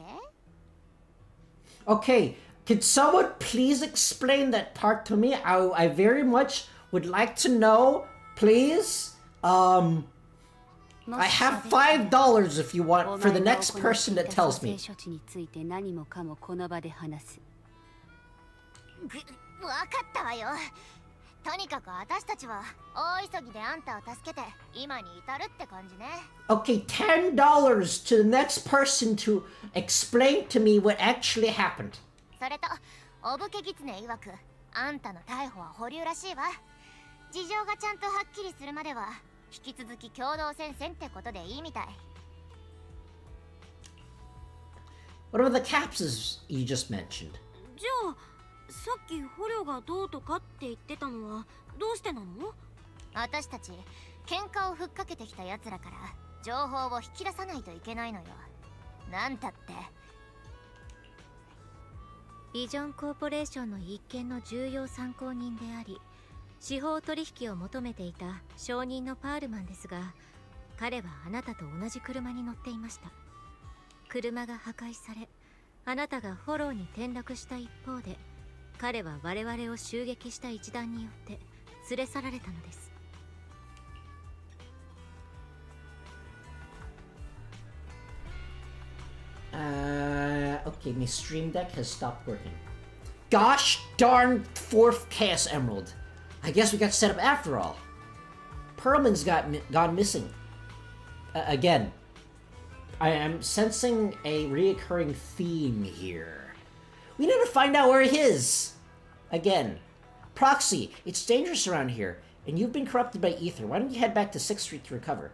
Okay, could someone please explain that part to me? I very much would like to know, please. I have $5 if you want for the next person that tells me. わかったわよ。とにかく私たちは大急ぎであんたを助けて今に至るって感じね。Okay, $10 to the next person to explain to me what actually happened. それと、お武家狐曰く、あんたの逮捕は保留らしいわ。事情がちゃんとはっきりするまでは、引き続き共同戦線ってことでいいみたい。What about the capsules you just mentioned? じゃあ、さっき捕虜がどうとかって言ってたのはどうしてなの？私たち、喧嘩をふっかけてきた奴らから情報を引き出さないといけないのよ。なんたって。ビジョンコーポレーションの一件の重要参考人であり、司法取引を求めていた証人のパールマンですが、彼はあなたと同じ車に乗っていました。車が破壊され、あなたがフォローに転落した一方で、彼は我々を襲撃した一団によって連れ去られたのです。Okay, my stream deck has stopped working. Gosh darn 4th Chaos Emerald. I guess we got set up after all. Perlman's gone missing. Again. I am sensing a reoccurring theme here. We need to find out where he is. Again. Proxy, it's dangerous around here, and you've been corrupted by ether. Why don't you head back to 6th Street to recover?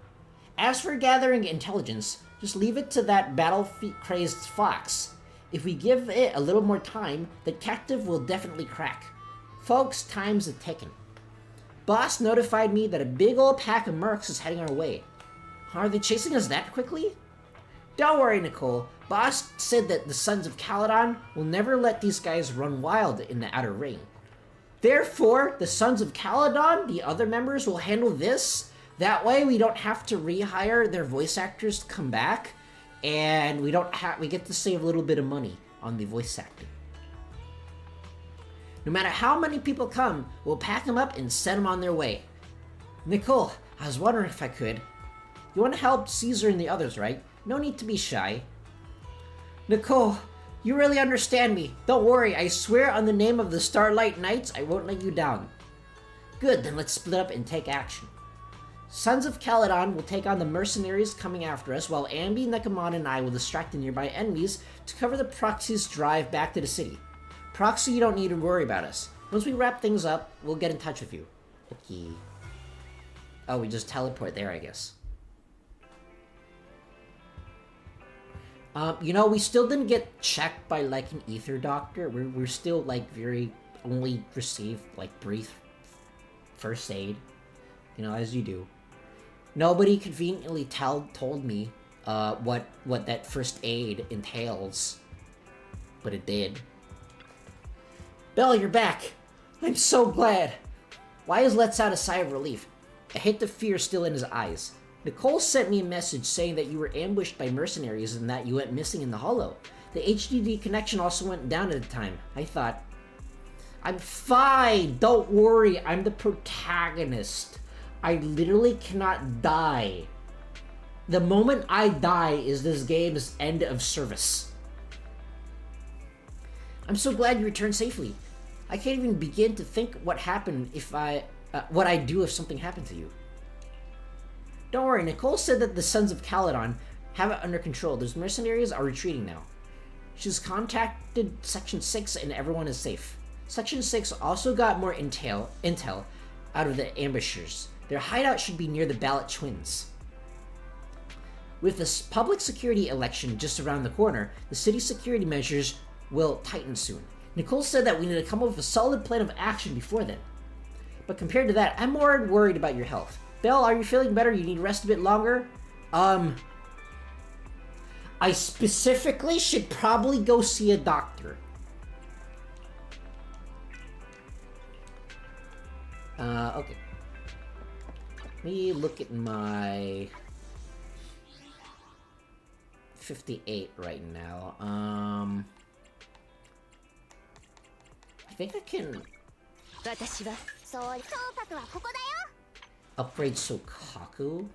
As for gathering intelligence, just leave it to that battle-crazed fox. If we give it a little more time, the captive will definitely crack. Folks, time's a ticking. Boss notified me that a big old pack of mercs is heading our way. Are they chasing us that quickly? Don't worry, Nicole. Boss said that the Sons of Caledon will never let these guys run wild in the outer ring. Therefore, the Sons of Caledon, the other members, will handle this. That way we don't have to rehire their voice actors to come back, and we get to save a little bit of money on the voice acting. No matter how many people come, we'll pack them up and send them on their way. Nicole, I was wondering if I could. You want to help Caesar and the others, right? No need to be shy. Nicole, you really understand me. Don't worry, I swear on the name of the Starlight Knights, I won't let you down. Good, then let's split up and take action. Sons of Caledon will take on the mercenaries coming after us, while Ambi, Nekomon, and I will distract the nearby enemies to cover the Proxy's drive back to the city. Proxy, you don't need to worry about us. Once we wrap things up, we'll get in touch with you. Okay. Oh, we just teleport there, I guess. You know, we still didn't get checked by, like, an ether doctor. We're still, like, only received, like, brief first aid. You know, as you do. Nobody conveniently told me, what that first aid entails. But it did. Belle, you're back! I'm so glad! Wise lets out a sigh of relief. A hint of fear still in his eyes. Nicole sent me a message saying that you were ambushed by mercenaries and that you went missing in the hollow. The HDD connection also went down at the time. I thought, I'm fine! Don't worry, I'm the protagonist. I literally cannot die. The moment I die is this game's end of service. I'm so glad you returned safely. I can't even begin to think what happened if what I'd do if something happened to you. Don't worry, Nicole said that the Sons of Caledon have it under control. Those mercenaries are retreating now. She's contacted Section 6 and everyone is safe. Section 6 also got more intel out of the ambushers. Their hideout should be near the Ballot Twins. With this public security election just around the corner, the city's security measures will tighten soon. Nicole said that we need to come up with a solid plan of action before then. But compared to that, I'm more worried about your health. Belle, are you feeling better? You need rest a bit longer? I specifically should probably go see a doctor. Okay. Let me look at my 58 right now. I think I can upgrade Sokaku.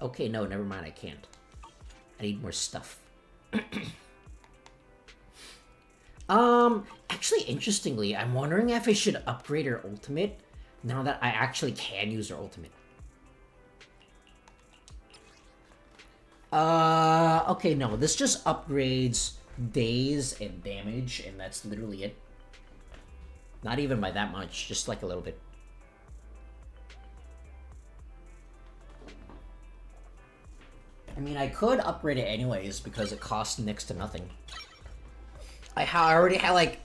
Okay, no, never mind, I can't. I need more stuff. Actually, interestingly, I'm wondering if I should upgrade her ultimate now that I actually can use her ultimate. Okay, no, this just upgrades days and damage, and that's literally it. Not even by that much, just like a little bit. I mean, I could upgrade it anyways because it costs next to nothing. I already had I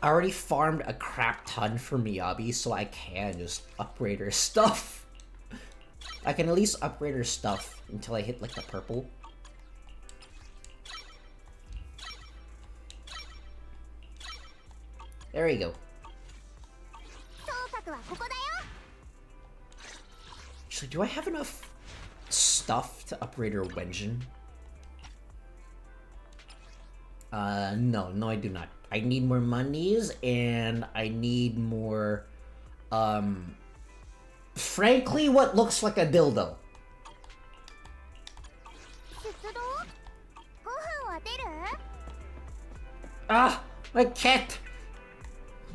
already farmed a crap ton for Miyabi, so I can just upgrade her stuff. I can at least upgrade her stuff until I hit like the purple. There you go. Actually, do I have enough stuff to upgrade her Wenjin? No, I do not. I need more monies, and I need more, frankly, what looks like a dildo. Ah, my cat!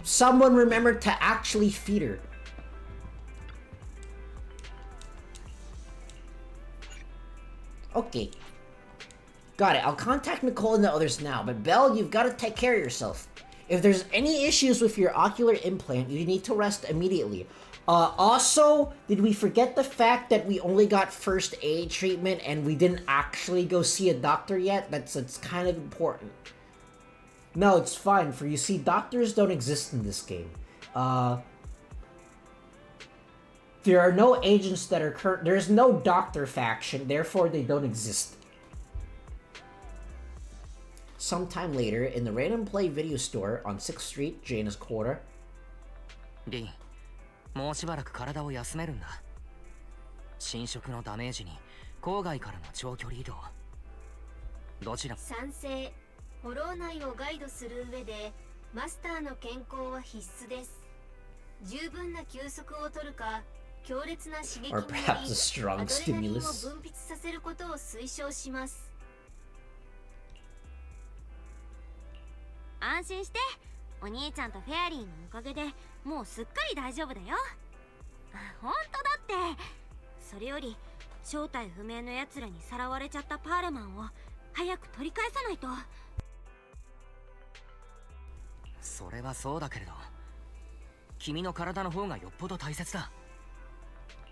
Someone remembered to actually feed her. Okay. Got it. I'll contact Nicole and the others now, but Belle, you've got to take care of yourself. If there's any issues with your ocular implant, you need to rest immediately. Also, did we forget the fact that we only got first aid treatment and we didn't actually go see a doctor yet? That's kind of important. No, it's fine. For you see, doctors don't exist in this game. There are no agents that are there's no doctor faction, therefore they don't exist. Sometime later, in the Random Play video store on 6th Street, Jaina's Quarter. リン、もうしばらく体を休めるんだ。侵食のダメージに郊外からの長距離移動。どちらも賛成。フォロー内をガイドする上で、マスターの健康は必須です。十分な休息を取るか、強烈な刺激によりアドレナリンを分泌させることを推奨します。安心して、お兄ちゃんとフェアリーのおかげでもうすっかり大丈夫だよ。本当だって。それより正体不明の奴らにさらわれちゃったパールマンを早く取り返さないと。それはそうだけれど、君の体の方がよっぽど大切だ。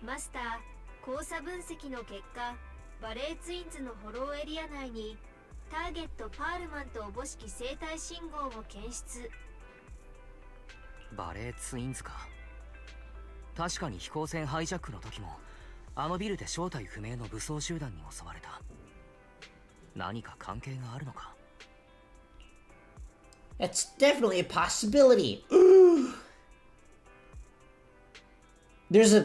マスター、交差分析の結果、バレーツインズのフォローエリア内にターゲットパールマンとおぼしき生体信号を検出。バレーツインズか。確かに飛行船ハイジャックの時もあのビルで正体不明の武装集団に襲われた。何か関係があるのか。That's definitely a possibility. There's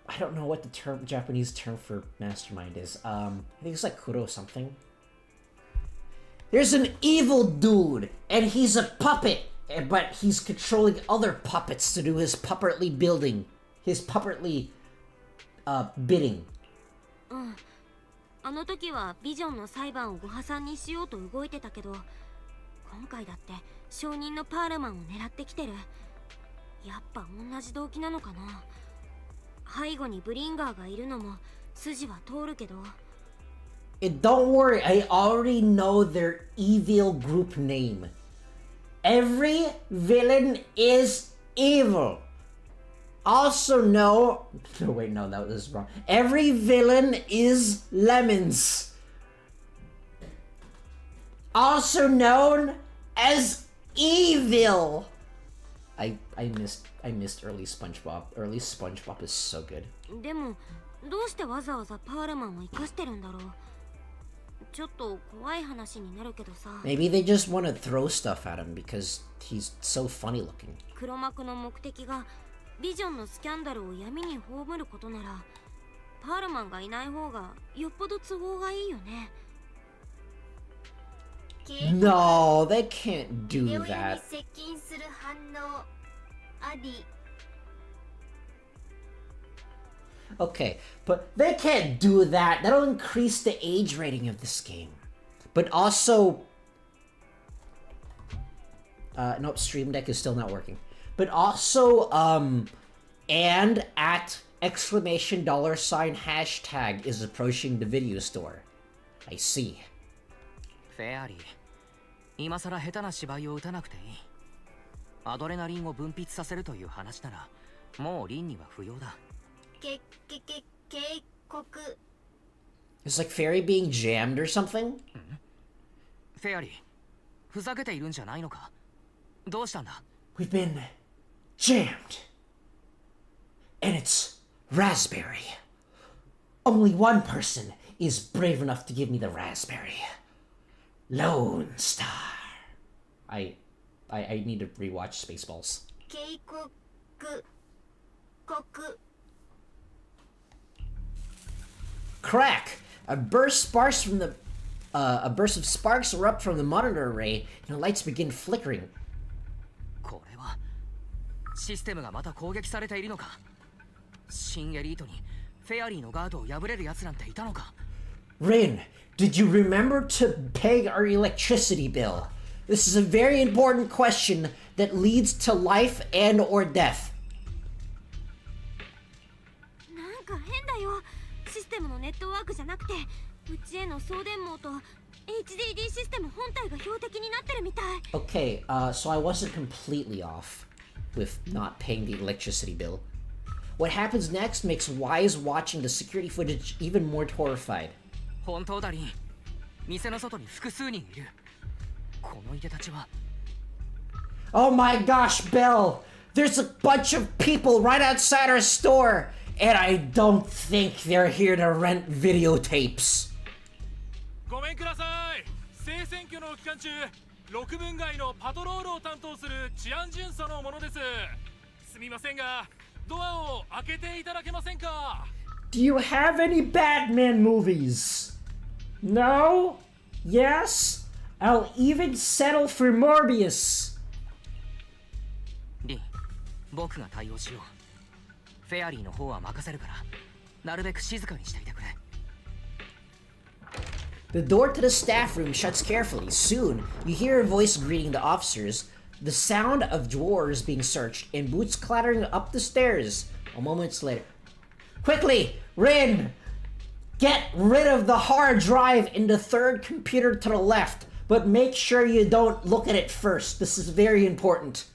I don't know what the Japanese term for mastermind is. I think it's like Kuro something. There's an evil dude, and he's a puppet, but he's controlling other puppets to do his puppetly bidding. うん。あの時はビジョンの裁判をご破算にしようと動いてたけど、今回だって証人のパールマンを狙ってきてる。やっぱ同じ動機なのかな。背後にブリンガーがいるのも筋は通るけど。Don't worry, I already know their evil group name. Every villain is evil. Also know... No, wait, no, that was wrong. Every villain is lemons. Also known as evil. I missed early SpongeBob. Early SpongeBob is so good. でもどうしてわざわざパールマンを生かしてるんだろう。ちょっと怖い話になるけどさ。Maybe they just want to throw stuff at him because he's so funny looking. 黒幕の目的がビジョンのスキャンダルを闇に葬ることなら、パールマンがいない方がよっぽど都合がいいよね。No, they can't do レオヤ that. に接近する反応あり。Okay, but they can't do that. That'll increase the age rating of this game. But also... nope, Stream Deck is still not working. But also, and at exclamation $! Hashtag is approaching the video store. I see. フェアリー、今さら下手な芝居を打たなくていい。アドレナリンを分泌させるという話なら、もうリンには不要だ。警告。 It's like Fairy being jammed or something? フェアリー、ふざけているんじゃないのか。どうしたんだ？ We've been jammed. And it's raspberry. Only one person is brave enough to give me the raspberry. Lone Star. I need to rewatch Spaceballs. 警告。Crack! A burst of sparks erupt from the monitor array, and the lights begin flickering. これはシステムがまた攻撃されているのか。新エリートにフェアリーのガードを破れる奴なんていたのか。 Rin, did you remember to pay our electricity bill? This is a very important question that leads to life and or death. なんか変だよ。システムのネットワークじゃなくて、うちへの送電網と HDD システム本体が標的になってるみたい。Okay, so I wasn't completely off with not paying the electricity bill. What happens next makes Wise watching the security footage even more horrified. 本当だリン。店の外に複数人いる。このいでたちは。Oh my gosh, Belle! There's a bunch of people right outside our store, and I don't think they're here to rent videotapes. ごめんください。聖選挙の期間中、6分街のパトロールを担当する治安巡査の者です。すみませんが、ドアを開けていただけませんか？ Do you have any Batman movies? No? Yes? I'll even settle for Morbius. リン、僕が対応しよう。フェアリーの方は任せるから、なるべく静かにしていてくれ。The door to the staff room shuts carefully. Soon, you hear a voice greeting the officers, the sound of drawers being searched, and boots clattering up the stairs. A moment later. Quickly, Rin! Get rid of the hard drive in the third computer to the left, but make sure you don't look at it first. This is very important.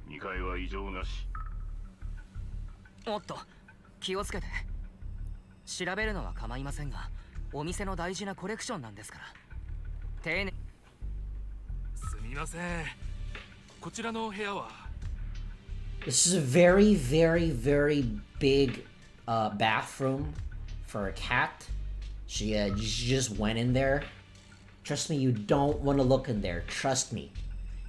2階は異常なし。おっと、気をつけて。調べるのは構いませんが、お店の大事なコレクションなんですから。丁寧。すみません。こちらの部屋は。This is a very, very, very big bathroom for a cat. She just went in there. Trust me, you don't want to look in there. Trust me.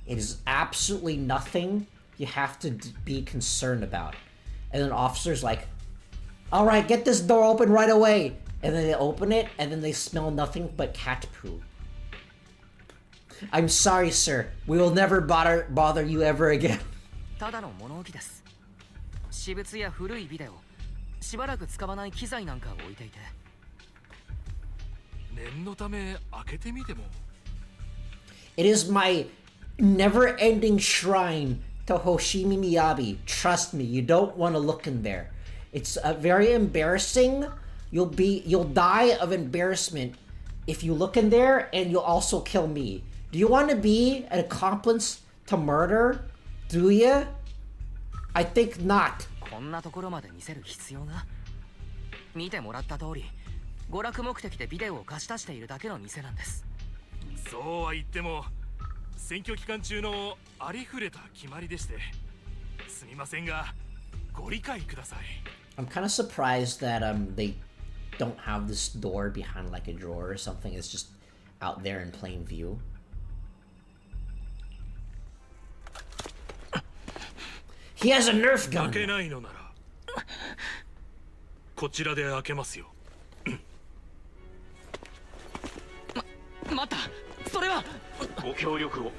It is absolutely nothing you have to be concerned about. And then officers like, all right, get this door open right away. And then they open it, and then they smell nothing but cat poo. I'm sorry, sir. We will never bother you ever again. ただの物置です。私物や古いビデオ、しばらく使わない機材なんかを置いていて。念のため開けてみても。It is my never-ending shrine to Hoshimi Miyabi. Trust me, you don't want to look in there. It's very embarrassing. You'll die of embarrassment if you look in there, and you'll also kill me. Do you want to be an accomplice to murder? Do you? I think not. こんなところまで見せる必要が。見てもらった通り、娯楽目的でビデオを貸し出しているだけの店なんです。そうは言っても、選挙期間中のありふれた決まりでして、すみませんが、ご理解ください。I'm kind of surprised that they don't have this door behind like a drawer or something. It's just out there in plain view. He has a Nerf gun. 開けないのなら、こちらで開けますよ。待った、それは。ご協力を。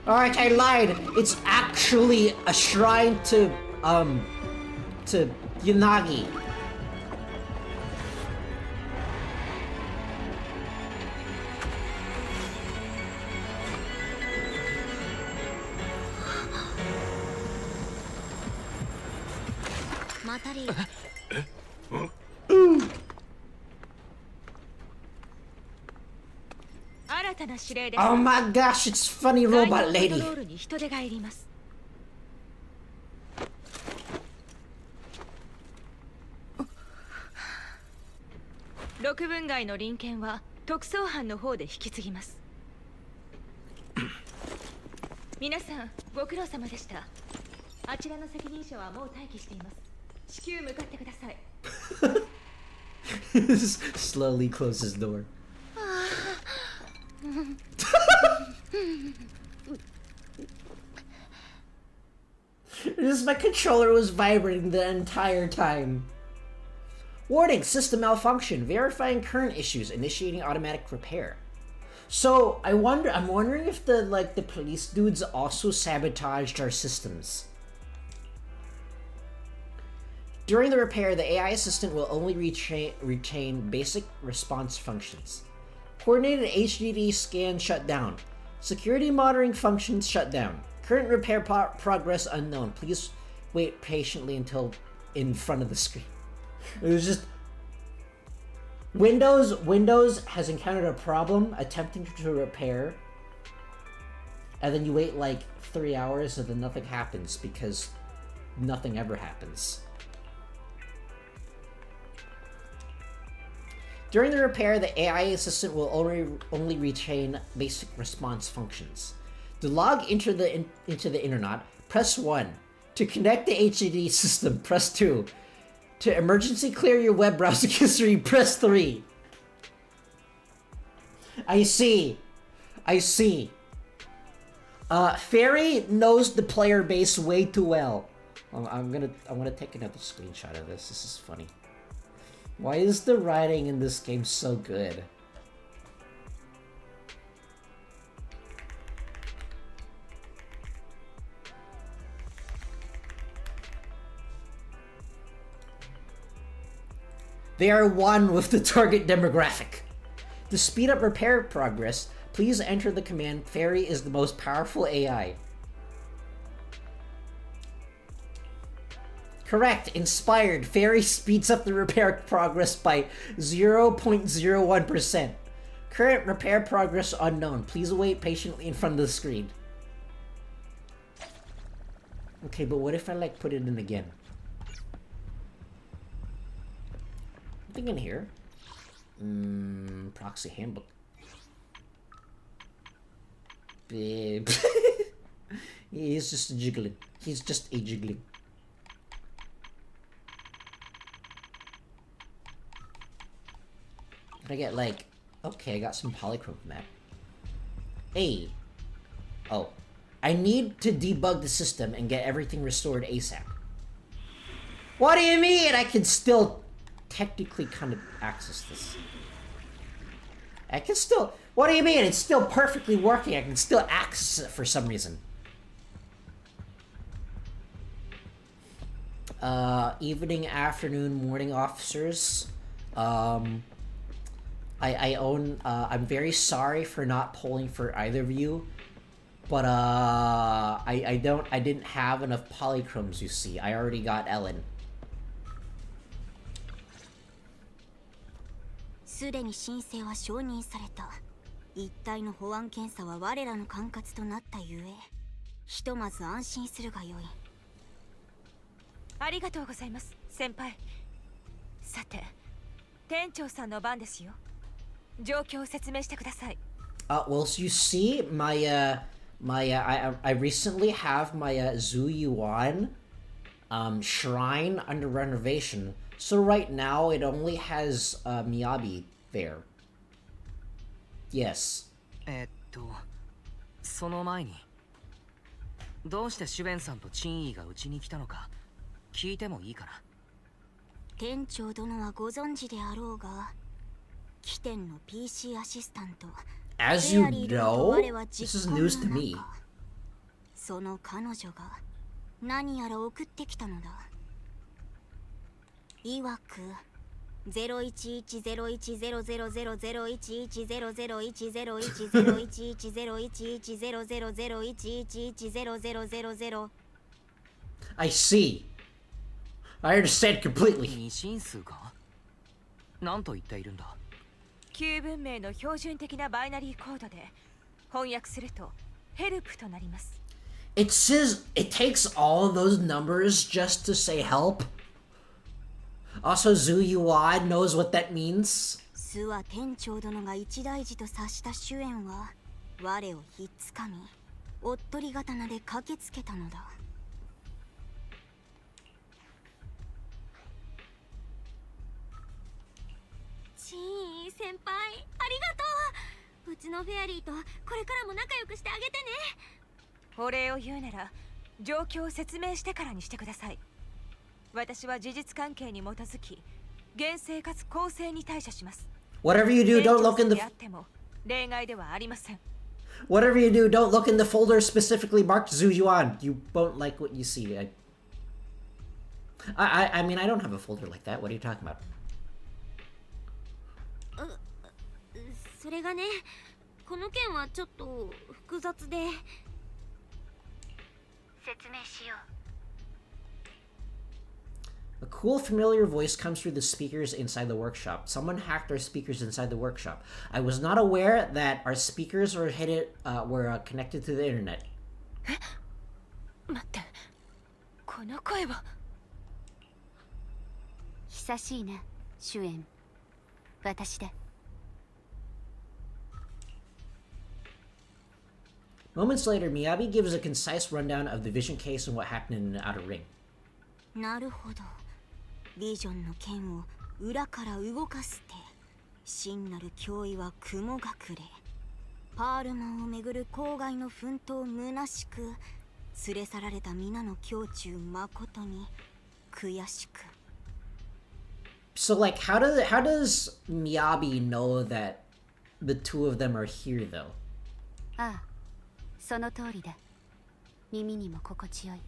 Alright, I lied. It's actually a shrine to Yanagi. Oh my gosh, it's funny robot lady. 6分街の臨検は特捜班の方で引き継ぎます。皆さんご苦労様でした。あちらの責任者はもう待機しています。至急向かってください。Slowly closes door. My controller was vibrating the entire time. Warning, system malfunction. Verifying current issues. Initiating automatic repair. So I'm wondering if the police dudes also sabotaged our systems. During the repair, the AI assistant will only retain basic response functions. Coordinated HDD scan shut down. Security monitoring functions shut down. Current repair progress unknown. Please wait patiently until in front of the screen. It was just... Windows has encountered a problem attempting to repair. And then you wait like 3 hours and then nothing happens because nothing ever happens. During the repair, the AI assistant will only retain basic response functions. To log into the internet, press 1. To connect the HDD system, press 2. To emergency clear your web browser history, press 3. I see. Fairy knows the player base way too well. I'm gonna take another screenshot of this. This is funny. Why is the writing in this game so good? They are one with the target demographic. To speed up repair progress, please enter the command Fairy is the most powerful AI. Correct. Inspired. Fairy speeds up the repair progress by 0.01%. Current repair progress unknown. Please wait patiently in front of the screen. Okay, but what if I put it in again? Nothing in here. Proxy handbook. He's just jiggling. He's just a jiggling. I get okay, I got some polychrome map. Hey. Oh. I need to debug the system and get everything restored ASAP. What do you mean? I can still technically kind of access this. I can still... What do you mean? It's still perfectly working. I can still access it for some reason. Evening, afternoon, morning officers. I own... I'm very sorry for not polling for either of you. But, I didn't have enough polychromes, you see. I already got Ellen. すでに申請は承認された。一体の保安検査は我らの管轄となったゆえ、ひとまず安心するがよい。ありがとうございます、先輩。さて、店長さんの番ですよ。状況を説明してください。Well, so you see, I recently have my Zuyuan shrine under renovation. So right now it only has Miyabi there. Yes. その前にどうしてシュベンさんとチンイーがうちに来たのか聞いてもいいかな。店長殿はご存知であろうが、起点の PC アシスタント As you know, this is news to me. その彼女が何やら送ってきたのだ。いわく01100000110110110110011000000 I see. I understand completely. 二進数か？何と言っているんだ？旧文明の標準的なバイナリーコードで翻訳するとヘルプとなります。It says it takes all of those numbers just to say help. Also, Zuyuan knows what that means. スは店長殿が一大事と察した主演は我をひっつかみ、おっとり刀で駆けつけたのだ。チーン先輩、ありがとう。うちのフェアリーとこれからも仲良くしてあげてね。お礼を言うなら状況を説明してからにしてください。私は事実関係に基づき厳正かつ公正に対処します。 Whatever you do, don't look in the... 例外ではありません。 Whatever you do, don't look in the folder specifically marked Zuyuan. You won't like what you see. I mean, I don't have a folder like that. What are you talking about? それがね、この件はちょっと複雑で。説明しよう。 A cool, familiar voice comes through the speakers inside the workshop. Someone hacked our speakers inside the workshop. I was not aware that our speakers were connected to the internet. 待って、この声は。久しいな、主演。私だ。Moments later, Miyabi gives a concise rundown of the vision case and what happened in the outer ring. なるほど。ビジョンの剣を裏から動かす手。真なる脅威は雲隠れ。パールマンをめぐる郊外の奮闘虚しく、連れ去られた皆の胸中誠に悔しく。So, like, how does Miyabi know that the two of them are here, though? ああ、その通りだ。耳にも心地よい。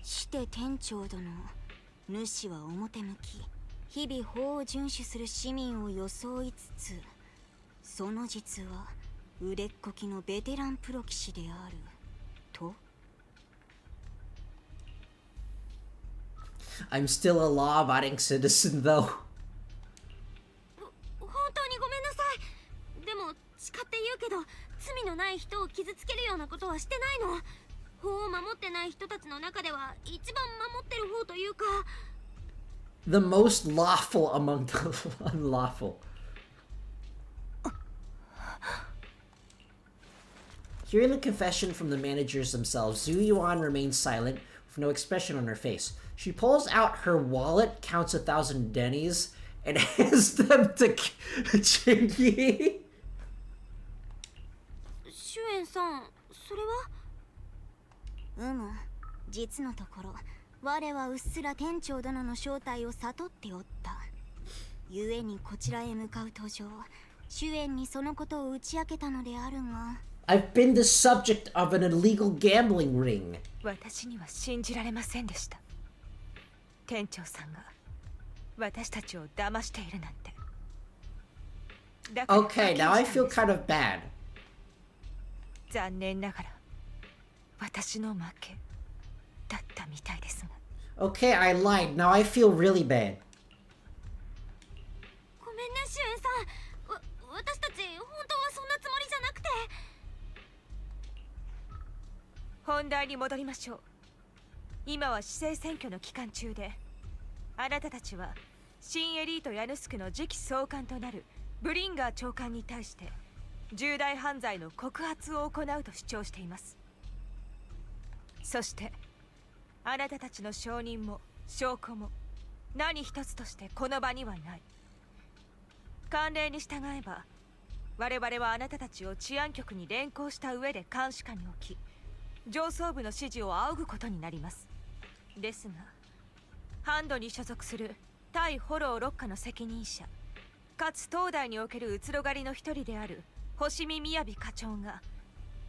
して店長殿、主は表向き日々法を遵守する市民を装いつつ、その実は腕っこきのベテランプロ騎士であると。 I'm still a law-abiding citizen, though. 本当にごめんなさい。でも誓って言うけど、罪のない人を傷つけるようなことはしてないの。法を守ってない人たちの中では一番守ってる方というか。 The most lawful among the unlawful. Hearing the confession from the managers themselves, Zhu Yuan remains silent, with no expression on her face. She pulls out her wallet, counts 1,000 dennies, and hands them to Chingy. シュエンさん、それは？実のところ、我はうっすら店長殿の正体を悟っておった。故にこちらへ向かう途上、主演にそのことを打ち明けたのであるが。 I've been the subject of an illegal gambling ring. 私には信じられませんでした。店長さんが私たちを騙しているなんて。Okay, now I feel kind of bad. 残念ながら私の負けだったみたいですが。Okay, I lied. Now I feel really bad. ごめんね主演さん。私たち本当はそんなつもりじゃなくて。本題に戻りましょう。今は市政選挙の期間中で、あなたたちは新エリートヤヌスクの次期総監となるブリンガー長官に対して重大犯罪の告発を行うと主張しています。そしてあなたたちの証人も証拠も何一つとしてこの場にはない。慣例に従えば我々はあなたたちを治安局に連行した上で監視下に置き、上層部の指示を仰ぐことになります。ですがハンドに所属する対フォロー六課の責任者かつ東大におけるうつろ狩りの一人である星見雅課長が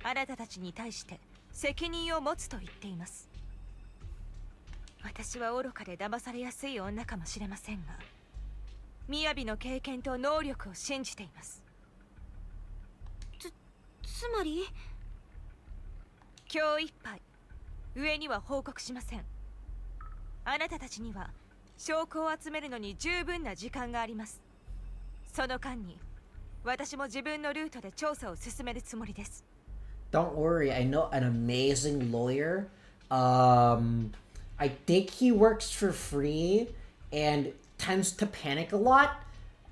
あなたたちに対して責任を持つと言っています。私は愚かで騙されやすい女かもしれませんが、雅の経験と能力を信じています。つまり今日いっぱい上には報告しません。あなたたちには証拠を集めるのに十分な時間があります。その間に私も自分のルートで調査を進めるつもりです。 Don't worry, I know an amazing lawyer. I think he works for free and tends to panic a lot,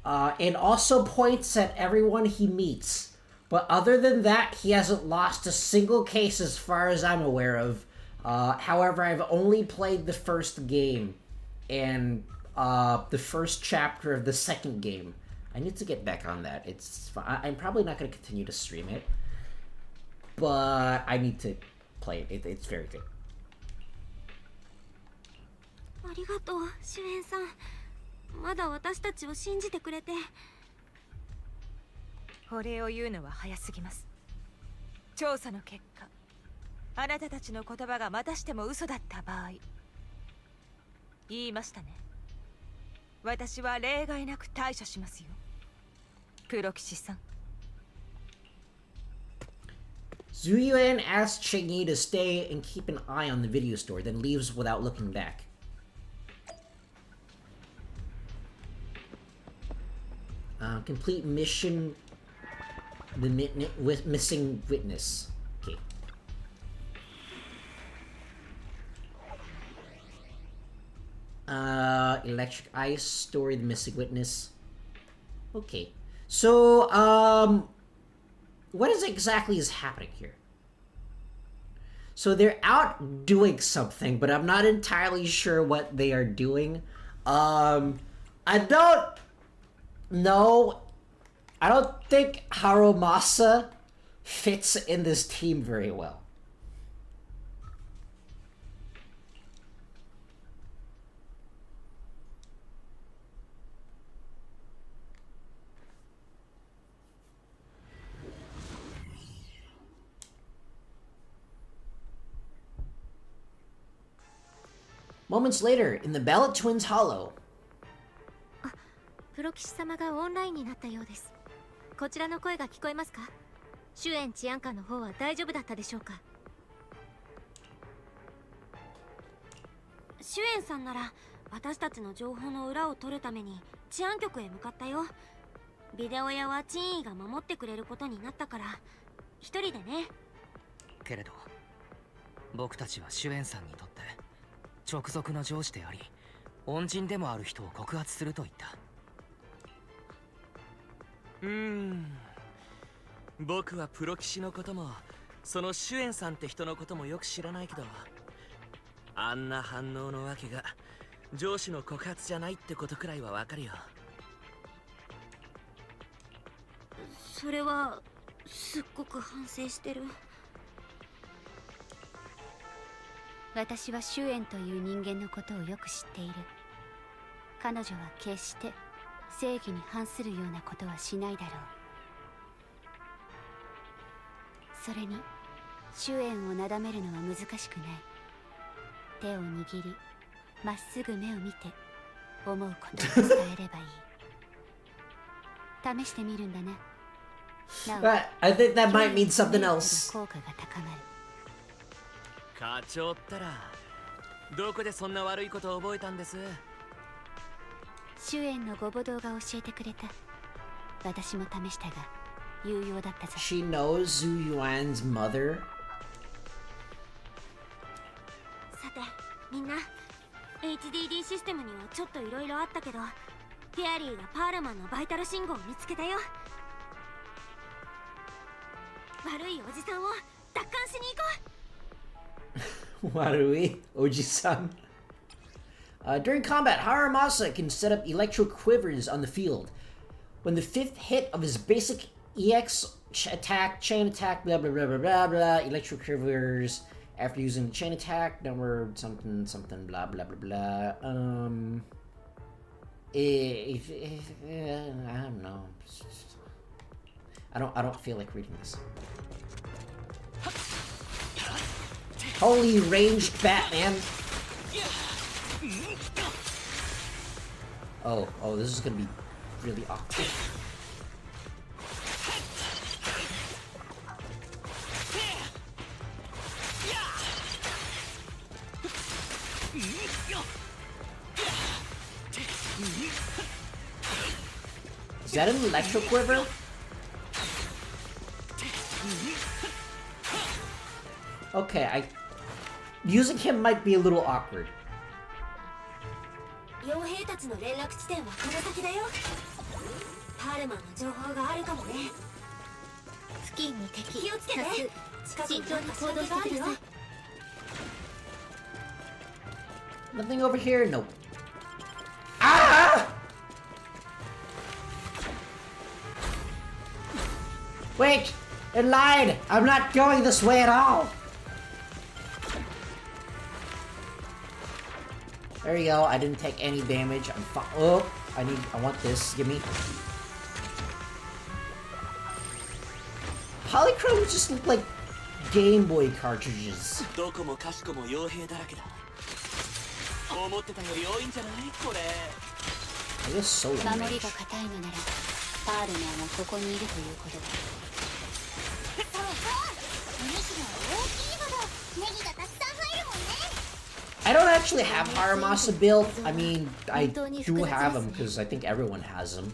and also points at everyone he meets. But other than that, he hasn't lost a single case as far as I'm aware of. However, I've only played the first game and the first chapter of the second game. I need to get back on that. I'm probably not going to continue to stream it, but I need to play it. It's very good. ありがとう主演さん。まだ私たちを信じてくれて。お礼を言うのは早すぎます。調査の結果、あなたたちの言葉がまたしても嘘だった場合、言いましたね。私は例外なく対処しますよ。プロ騎士さん。Zuyuan asks Chingy to stay and keep an eye on the video store, then leaves without looking back. Complete mission. The missing witness. Okay. Electric ice story. The missing witness. Okay. So, what exactly is happening here? So they're out doing something, but I'm not entirely sure what they are doing. I don't know. I don't think Harumasa fits in this team very well. Moments later, in the Ballot Twins Hollow. プロ騎士様がオンラインになったようです。こちらの声が聞こえますか？主演治安官の方は大丈夫だったでしょうか？主演さんなら私たちの情報の裏を取るために治安局へ向かったよ。ビデオ屋は陳意が守ってくれることになったから一人でね。けれど僕たちは主演さんにとって直属の上司であり恩人でもある人を告発すると言った。僕はプロ騎士のこともその主演さんって人のこともよく知らないけど、あんな反応のわけが上司の告発じゃないってことくらいはわかるよ。それはすっごく反省してる。私は主演という人間のことをよく知っている。彼女は決して正義に反するようなことはしないだろう。それに主演をなだめるのは難しくない。手を握りまっすぐ目を見て思うことを伝えればいい。試してみるんだな。I think that might mean something else. 効果が高まる。課長ったらどこでそんな悪いことを覚えたんです？主演のご母堂が教えてくれた。私も試したが有用だったぞ。 She knows Zhu Yuan's mother. さてみんな HDD システムにはちょっと色々あったけど、フェアリーがパールマンのバイタル信号を見つけたよ。悪いおじさんを奪還しに行こう。Warui, Oji-san. During combat, Haramasa can set up electro quivers on the field. When the 5th hit of his basic EX attack, chain attack, blah blah blah blah blah blah, electro quivers after using the chain attack, number something something blah blah blah blah. I don't know. I don't feel like reading this. Holy ranged Batman! Oh, this is gonna be really awkward. Is that an electro quiver? Okay, using him might be a little awkward. 傭兵たちの連絡地点はこの先だよ。パールマンの情報があるかもね。付近に敵。気をつけて。慎重に行動してください。Nothing over here? Nope. Ah! Wait! It lied! I'm not going this way at all! There you go. I didn't take any damage. I'm fine. Oh, I want this. Give me. Polychrome just look like Game Boy cartridges. I guess so. 守りが固いのならパールマンはここにいるということだ。I don't actually have Haramasa built. I mean, I do have him because I think everyone has him.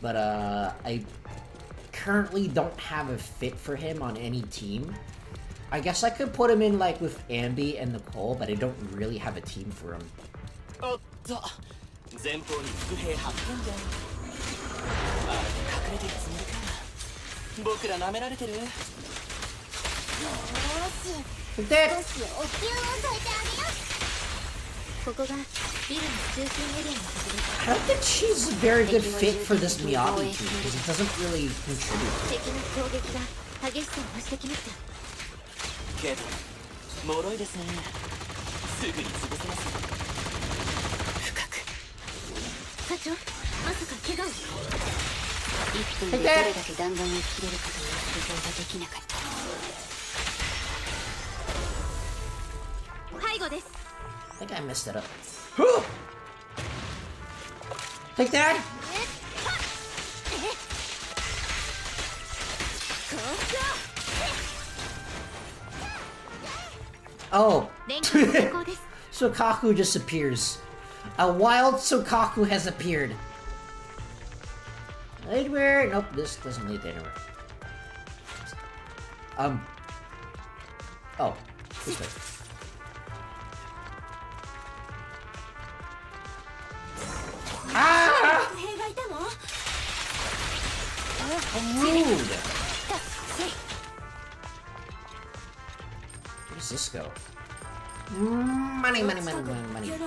But I currently don't have a fit for him on any team. I guess I could put him in like with Ambi and Nicole, but I don't really have a team for him. おっと、前方に伏兵発見だ。あれで隠れてるつもりか。僕ら舐められてる。よーし、少しお灸を添えてあげよう。ここがビルの中心エリアのはずです。 I don't think she's a very good fit for this Miyabi team because it doesn't really contribute. 敵の攻撃が激しさを増してきました。けど、脆いですね。すぐに潰せます。深く。課長、まさか怪我を。1分でどれだけ弾丸を切れるかという想像ができなかった。背後です。 I think I messed it up. Take that! Oh. Sokaku just appears. A wild Sokaku has appeared. Anywhere? Nope, this doesn't lead anywhere. Oh, this way. Ah! How rude! Where does this go? Money, money, money, money, money. Look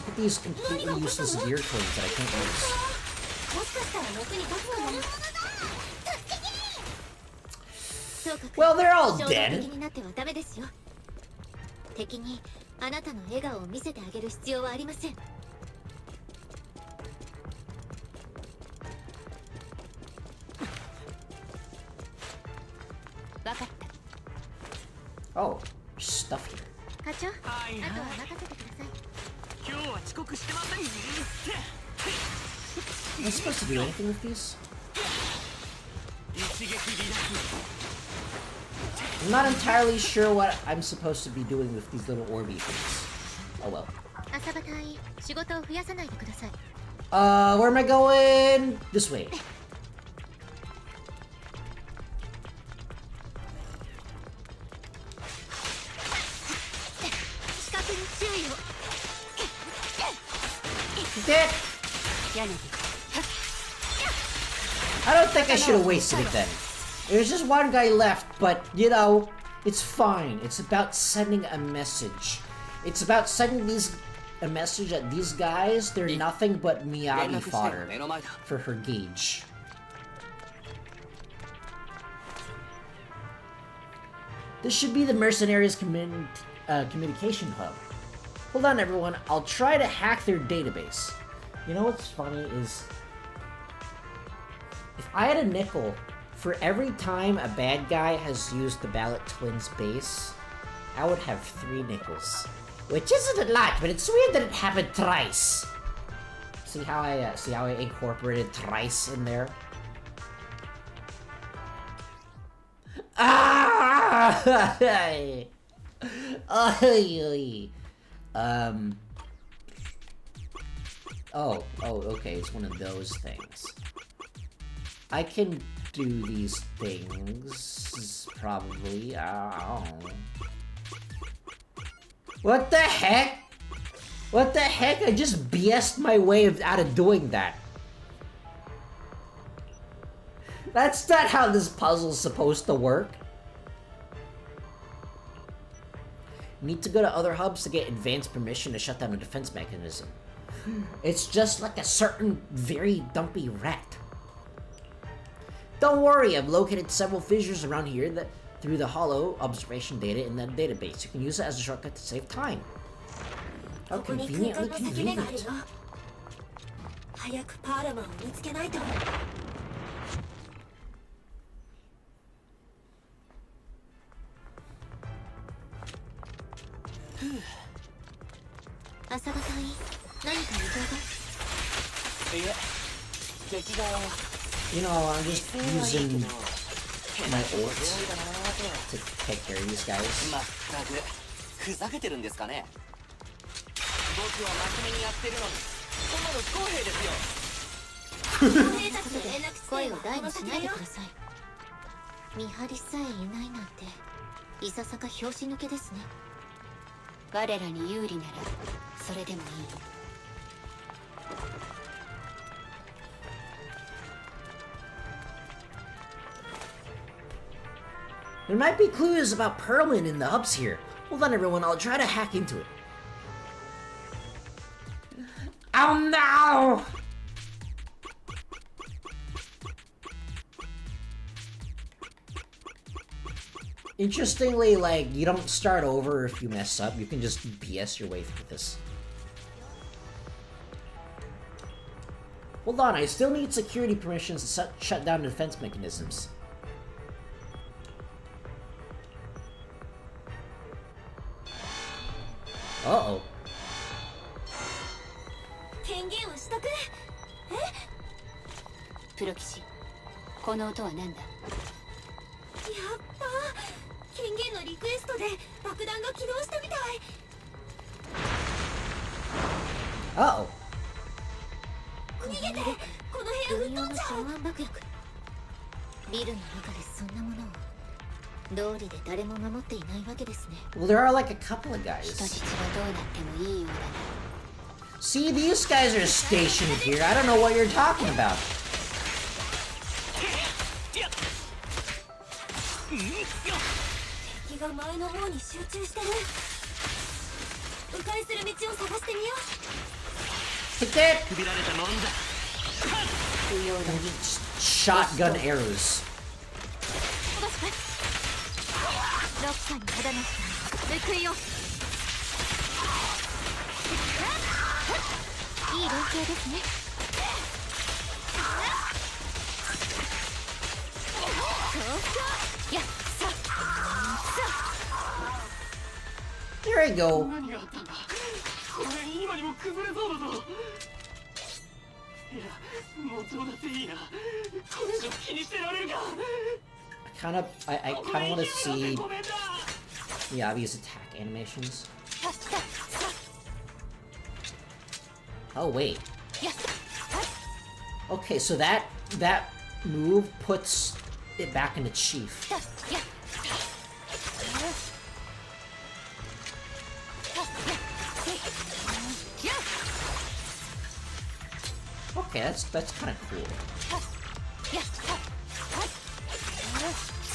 at these completely useless gear coins that I can't use. Well, they're all dead. 敵にあなたの笑顔を見せてあげる必要はありません。課長、あとは任せてください。今日は遅刻してません。 Am I supposed to do anything with these? I'm not entirely sure what I'm supposed to be doing with these little orby things. Oh well. 朝方隊、仕事を増やさないでください。Where am I going? This way. Dead. I don't think I should have wasted it then. There's just one guy left, but you know, it's fine. It's about sending a message. It's about sending a message that these guys, they're nothing but Miyagi fodder for her gauge. This should be the mercenaries' communication hub. Hold on, everyone. I'll try to hack their database. You know what's funny is, if I had a nickel for every time a bad guy has used the Ballot Twins base, I would have 3 nickels. Which isn't a lot, but it's weird that it happened thrice. See how I incorporated thrice in there? Ah! Oh, okay, it's one of those things. I can do these things, probably. I don't know. What the heck? What the heck? I just BS'd my way out of doing that. That's not how this puzzle's supposed to work. Need to go to other hubs to get advanced permission to shut down a defense mechanism. It's just like a certain very dumpy rat. Don't worry, I've located several fissures around here that through the hollow observation data in that database. You can use it as a shortcut to save time. How conveniently convenient. You know, I'm just using my ult to take care of these guys. There might be clues about Perlman in the hubs here. Hold on, everyone. I'll try to hack into it. Oh no! Interestingly, like, you don't start over if you mess up. You can just BS your way through this. Hold on, I still need security permissions to shut down defense mechanisms. Uh-oh. Uh-oh. Well, there are like a couple of guys. See, these guys are stationed here. I don't know what you're talking about. Take that! Shotgun arrows. There we go. I kind of want to see the obvious attack animations. Oh wait. Okay, so that move puts it back into Chief. Okay, that's kind of cool.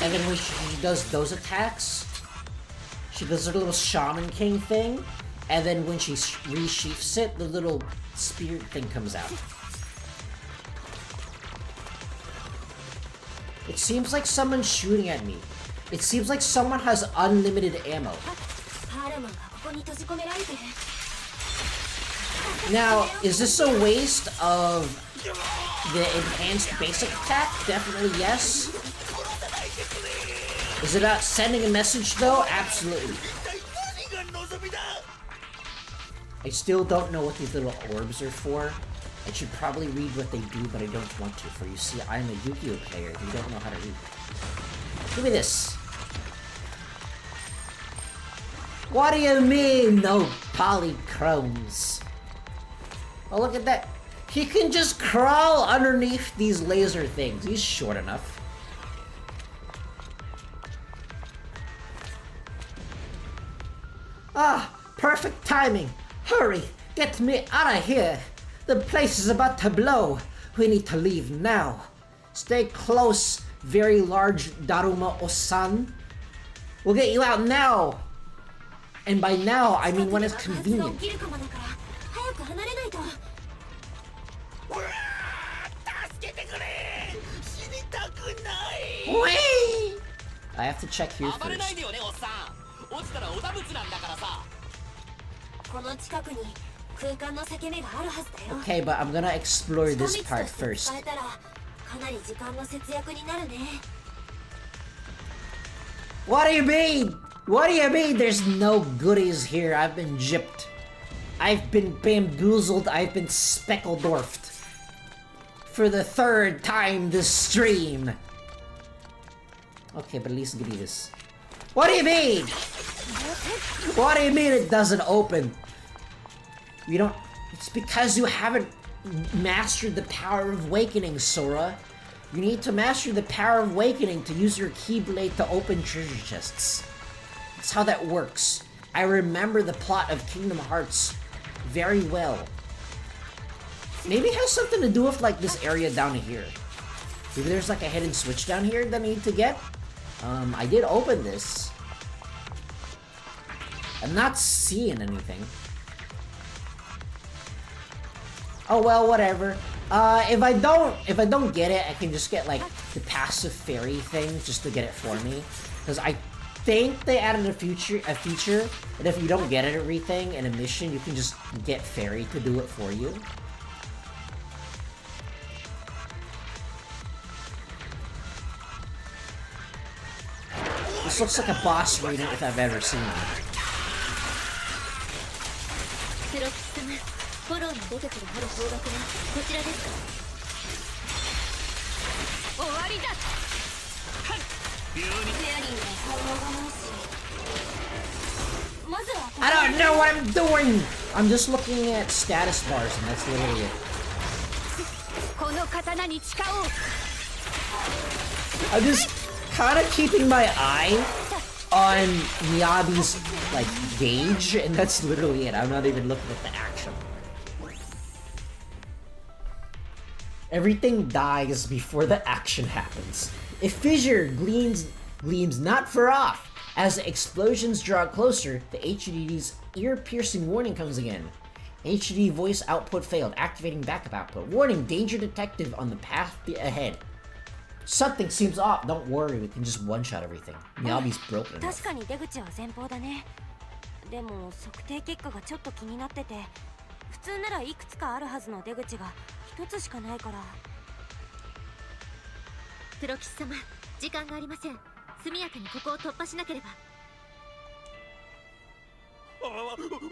And then when she does those attacks, she does her little Shaman King thing, and then when she resheaths it, the little spirit thing comes out. It seems like someone's shooting at me. It seems like someone has unlimited ammo. Now, is this a waste of the enhanced basic attack? Definitely yes. Is it about sending a message though? Absolutely. I still don't know what these little orbs are for. I should probably read what they do, but I don't want to, for you see, I'm a Yu-Gi-Oh player who don't know how to read. Give me this. What do you mean, no polychromes? Oh, look at that. He can just crawl underneath these laser things. He's short enough. Ah, perfect timing. Hurry, get me out of here. The place is about to blow. We need to leave now. Stay close, very large Daruma-o-san. We'll get you out now. And by now, I mean when it's convenient. Whee! I have to check here first. Okay, but I'm gonna explore this part first. What do you mean? What do you mean there's no goodies here? I've been gypped. I've been bamboozled. I've been speckledorfed. For the third time this stream. Okay, but at least give me this. What do you mean? What do you mean it doesn't open? You don't... It's because you haven't mastered the power of awakening, Sora. You need to master the power of awakening to use your Keyblade to open treasure chests. That's how that works. I remember the plot of Kingdom Hearts very well. Maybe it has something to do with like this area down here. Maybe there's like a hidden switch down here that I need to get. I did open this. I'm not seeing anything. Oh well, whatever. If I don't get it, I can just get like the passive fairy thing just to get it for me. Because I think they added a feature that if you don't get everything in a mission, you can just get fairy to do it for you. This looks like a boss raid if I've ever seen one. I don't know what I'm doing! I'm just looking at status bars and that's literally it. I'm just kind of keeping my eye on Miyabi's like gauge, and that's literally it. I'm not even looking at the action. Everything dies before the action happens. A fissure gleams not far off. As the explosions draw closer, the HDD's ear-piercing warning comes again. HDD voice output failed, activating backup output. Warning, danger detective on the path ahead. Something seems off. Don't worry, we can just one-shot everything. Miyabi's broken enough. 確かに出口は前方だね。でも測定結果がちょっと気になってて、普通ならいくつかあるはずの出口が一つしかないから。プロキス様、時間がありません。速やかにここを突破しなければ。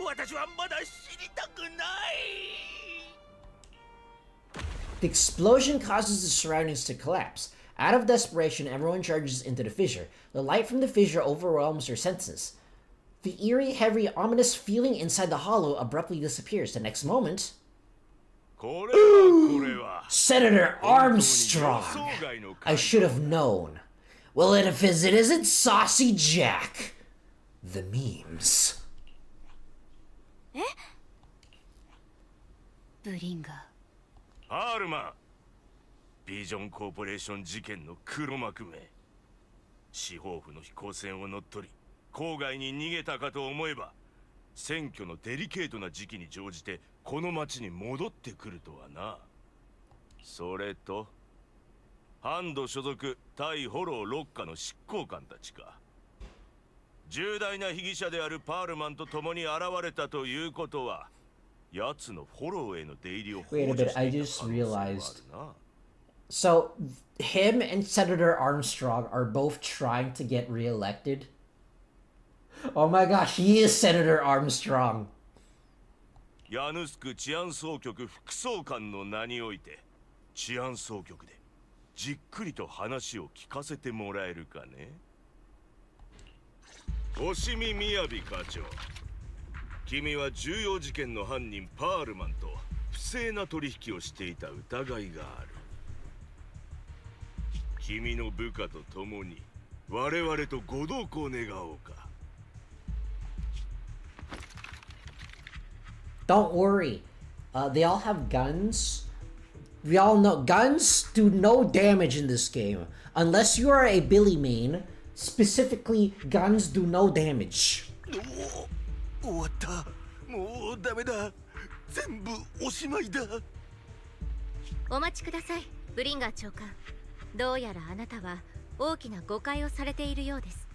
私はまだ死にたくない。 The explosion causes the surroundings to collapse. Out of desperation, everyone charges into the fissure. The light from the fissure overwhelms their senses. The eerie, heavy, ominous feeling inside the hollow abruptly disappears. The next moment... Ooh, Senator Armstrong! I should have known. Well, if it isn't Saucy Jack. The memes. ブリンガー。ハールマン、ビジョンコーポレーション事件の黒幕め。司法府の飛行船を乗っ取り郊外に逃げたかと思えば、選挙のデリケートな時期に乗じてこの町に戻ってくるとはな。それとハンド所属対ホロー6課の執行官たちか。重大な被疑者であるパールマンと共に現れたということは、奴のフォローへの出入りを。 Wait a bit, I just realized. So, him and Senator Armstrong are both trying to get reelected? Oh my gosh, he is Senator Armstrong. ヤヌスク治安総局副総監の名において、治安総局でじっくりと話を聞かせてもらえるかね。押見雅課長、君は重要事件の犯人パールマンと不正な取引をしていた疑いがある。君の部下と共に我々とご同行願おうか。Don't worry. They all have guns. We all know guns do no damage in this game. Unless you are a Billy main, specifically, guns do no damage. 終わった。もうダメだ。全部おしまいだ。お待ちください、ブリンガー長官。どうやらあなたは大きな誤解をされているようです。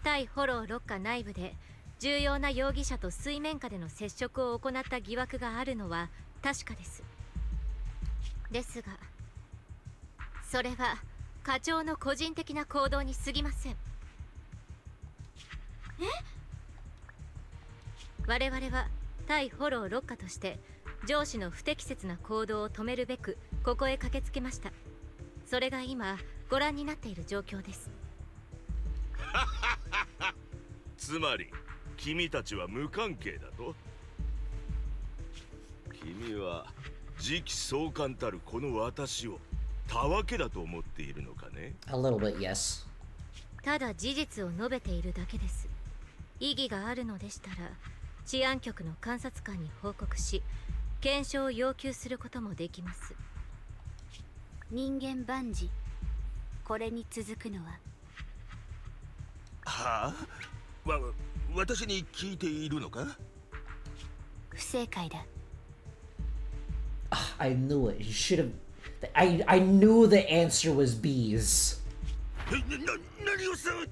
対フォロー6課内部で重要な容疑者と水面下での接触を行った疑惑があるのは確かです。ですが、それは課長の個人的な行動に過ぎません。我々は対フォロー6課として上司の不適切な行動を止めるべくここへ駆けつけました。それが今ご覧になっている状況です。つまり君たちは無関係だと。君は次期総監たるこの私をたわけだと思っているのかね。 A little bit, yes. ただ事実を述べているだけです。異議があるのでしたら治安局の監察官に報告し検証を要求することもできます。人間万事、これに続くのは。はあ、私に聞いているのか。不正解だ。I knew it. You should have. I knew the answer was bees. 何をする。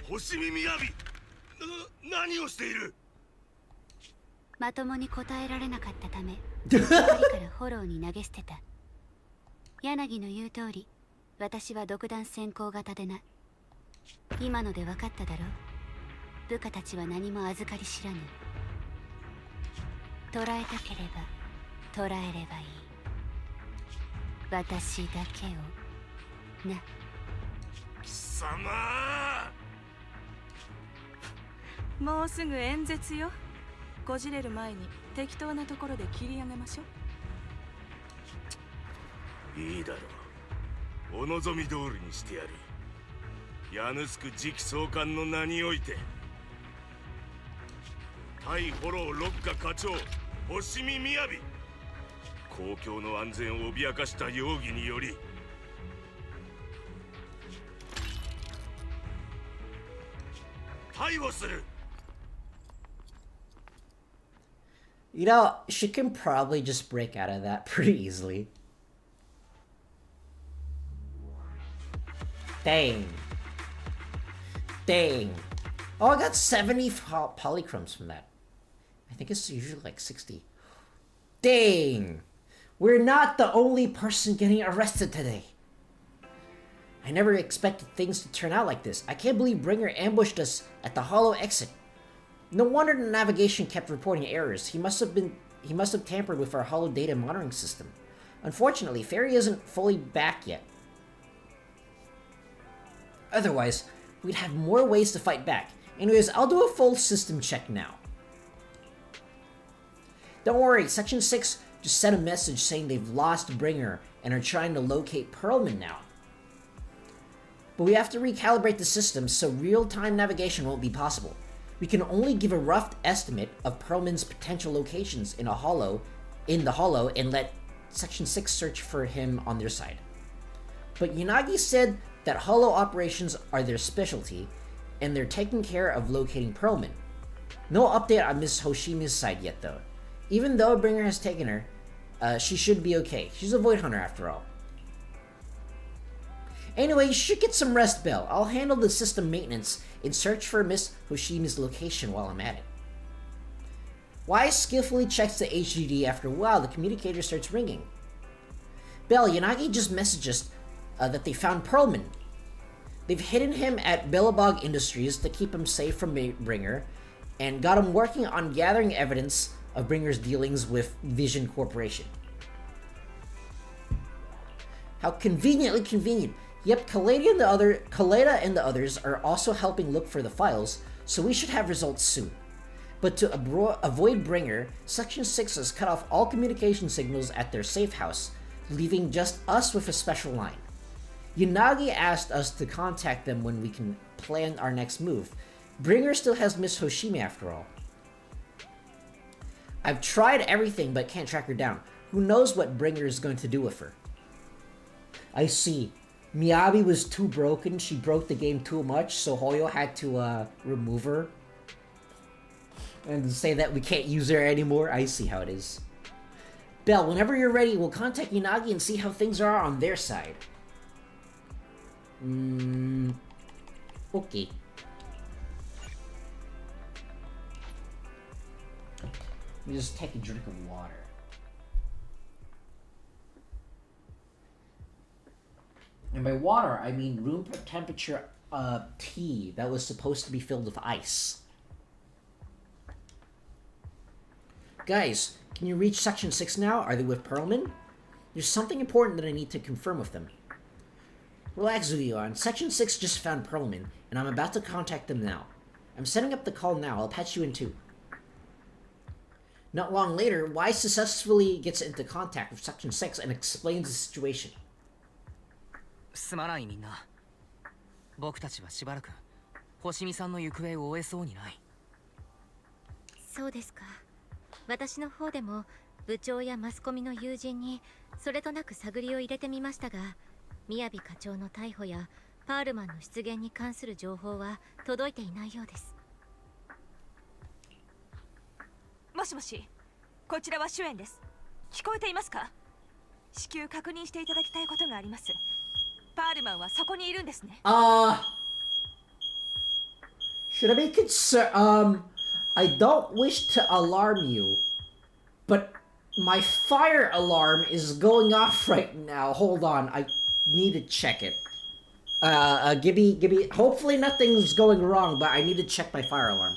星耳アビ、何をしている。まともに答えられなかったため光からフォローに投げ捨てた。柳の言う通り、私は独断専行型でな。今ので分かっただろう。部下たちは何も預かり知らぬ。捕らえたければ捕らえればいい。私だけをな。貴様。もうすぐ演説よ。こじれる前に適当なところで切り上げましょう。いいだろう。お望み通りにしてやる。ヤヌスク次期総監の名において対フォロー6課課長星見雅、公共の安全を脅かした容疑により逮捕する。You know, she can probably just break out of that pretty easily. Dang. Dang. Oh, I got 70 polychromes from that. I think it's usually like 60. Dang. We're not the only person getting arrested today. I never expected things to turn out like this. I can't believe Bringer ambushed us at the hollow exit. No wonder the navigation kept reporting errors. He must have tampered with our hollow data monitoring system. Unfortunately, Fairy isn't fully back yet. Otherwise, we'd have more ways to fight back. Anyways, I'll do a full system check now. Don't worry, Section 6 just sent a message saying they've lost Bringer and are trying to locate Pearlman now. But we have to recalibrate the system so real-time navigation won't be possible. We can only give a rough estimate of Pearlman's potential locations in the hollow, and let Section 6 search for him on their side. But Yanagi said that hollow operations are their specialty, and they're taking care of locating Pearlman. No update on Miss Hoshimi's side yet, though. Even though Bringer has taken her, she should be okay. She's a Void Hunter after all. Anyway, you should get some rest, Belle. I'll handle the system maintenance and search for Miss Hoshimi's location while I'm at it. Wise skillfully checks the HDD. After a while, the communicator starts ringing. Belle, Yanagi just messaged us that they found Pearlman. They've hidden him at Billabog Industries to keep him safe from Bringer, and got him working on gathering evidence of Bringer's dealings with Vision Corporation. How conveniently convenient. Yep, Kaleda and the others are also helping look for the files, so we should have results soon. But to avoid Bringer, Section 6 has cut off all communication signals at their safe house, leaving just us with a special line. Yanagi asked us to contact them when we can plan our next move. Bringer still has Miss Hoshimi after all. I've tried everything but can't track her down. Who knows what Bringer is going to do with her? I see. Miyabi was too broken. She broke the game too much, so Hoyo had to remove her. And say that we can't use her anymore. I see how it is. Belle, whenever you're ready, we'll contact Yanagi and see how things are on their side. Okay. Let me just take a drink of water. And by water, I mean room temperature tea that was supposed to be filled with ice. Guys, can you reach Section 6 now? Are they with Pearlman? There's something important that I need to confirm with them. Relax, Zuion. Section 6 just found Pearlman, and I'm about to contact them now. I'm setting up the call now. I'll patch you in too. Not long later, Wise successfully gets into contact with Section 6 and explains the situation. すまないみんな。僕たちはしばらく星見さんの行方を追えそうにない。そうですか。私の方でも部長やマスコミの友人にそれとなく探りを入れてみましたが、宮城課長の逮捕やパールマンの出現に関する情報は届いていないようです。もしもし、こちらはシュエンです。聞こえていますか？至急確認していただきたいことがあります。パールマンはそこにいるんですね。Should I be concerned? I don't wish to alarm you, but my fire alarm is going off right now. Hold on, I need to check it. Gibby, hopefully nothing's going wrong, but I need to check my fire alarm.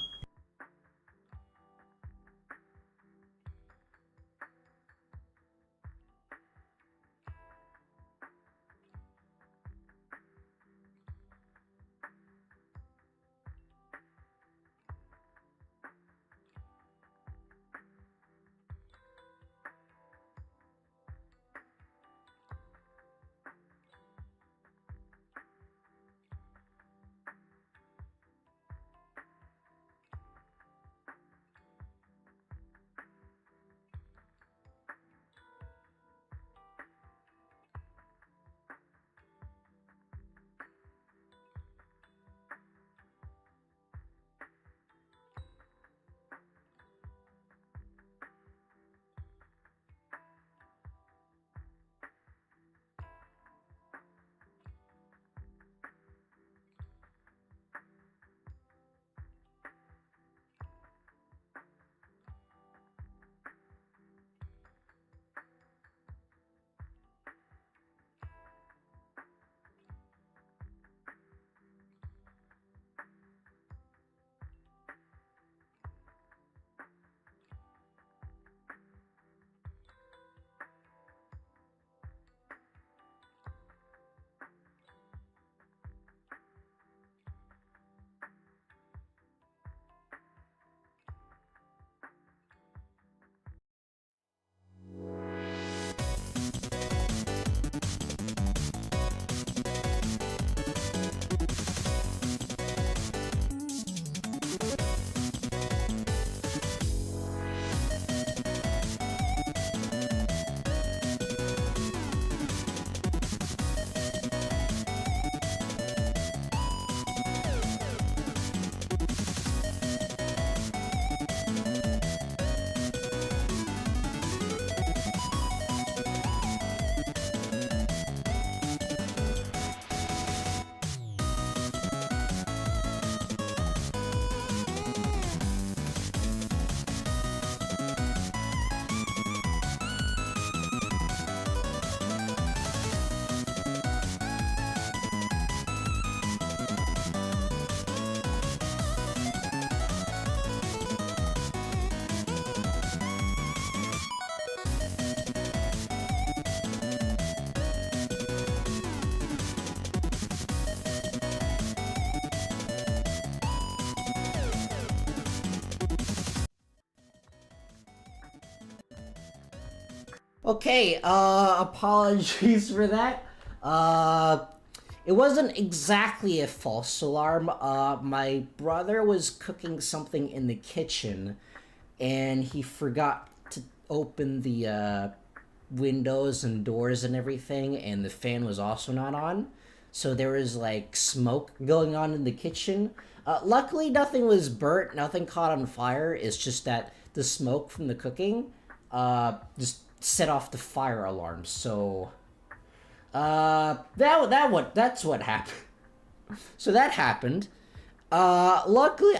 Okay, apologies for that. It wasn't exactly a false alarm. My brother was cooking something in the kitchen, and he forgot to open the windows and doors and everything, and the fan was also not on. So there was like smoke going on in the kitchen. Luckily, nothing was burnt, nothing caught on fire. It's just that the smoke from the cooking just set off the fire alarm. So that's what happened. So that happened. Luckily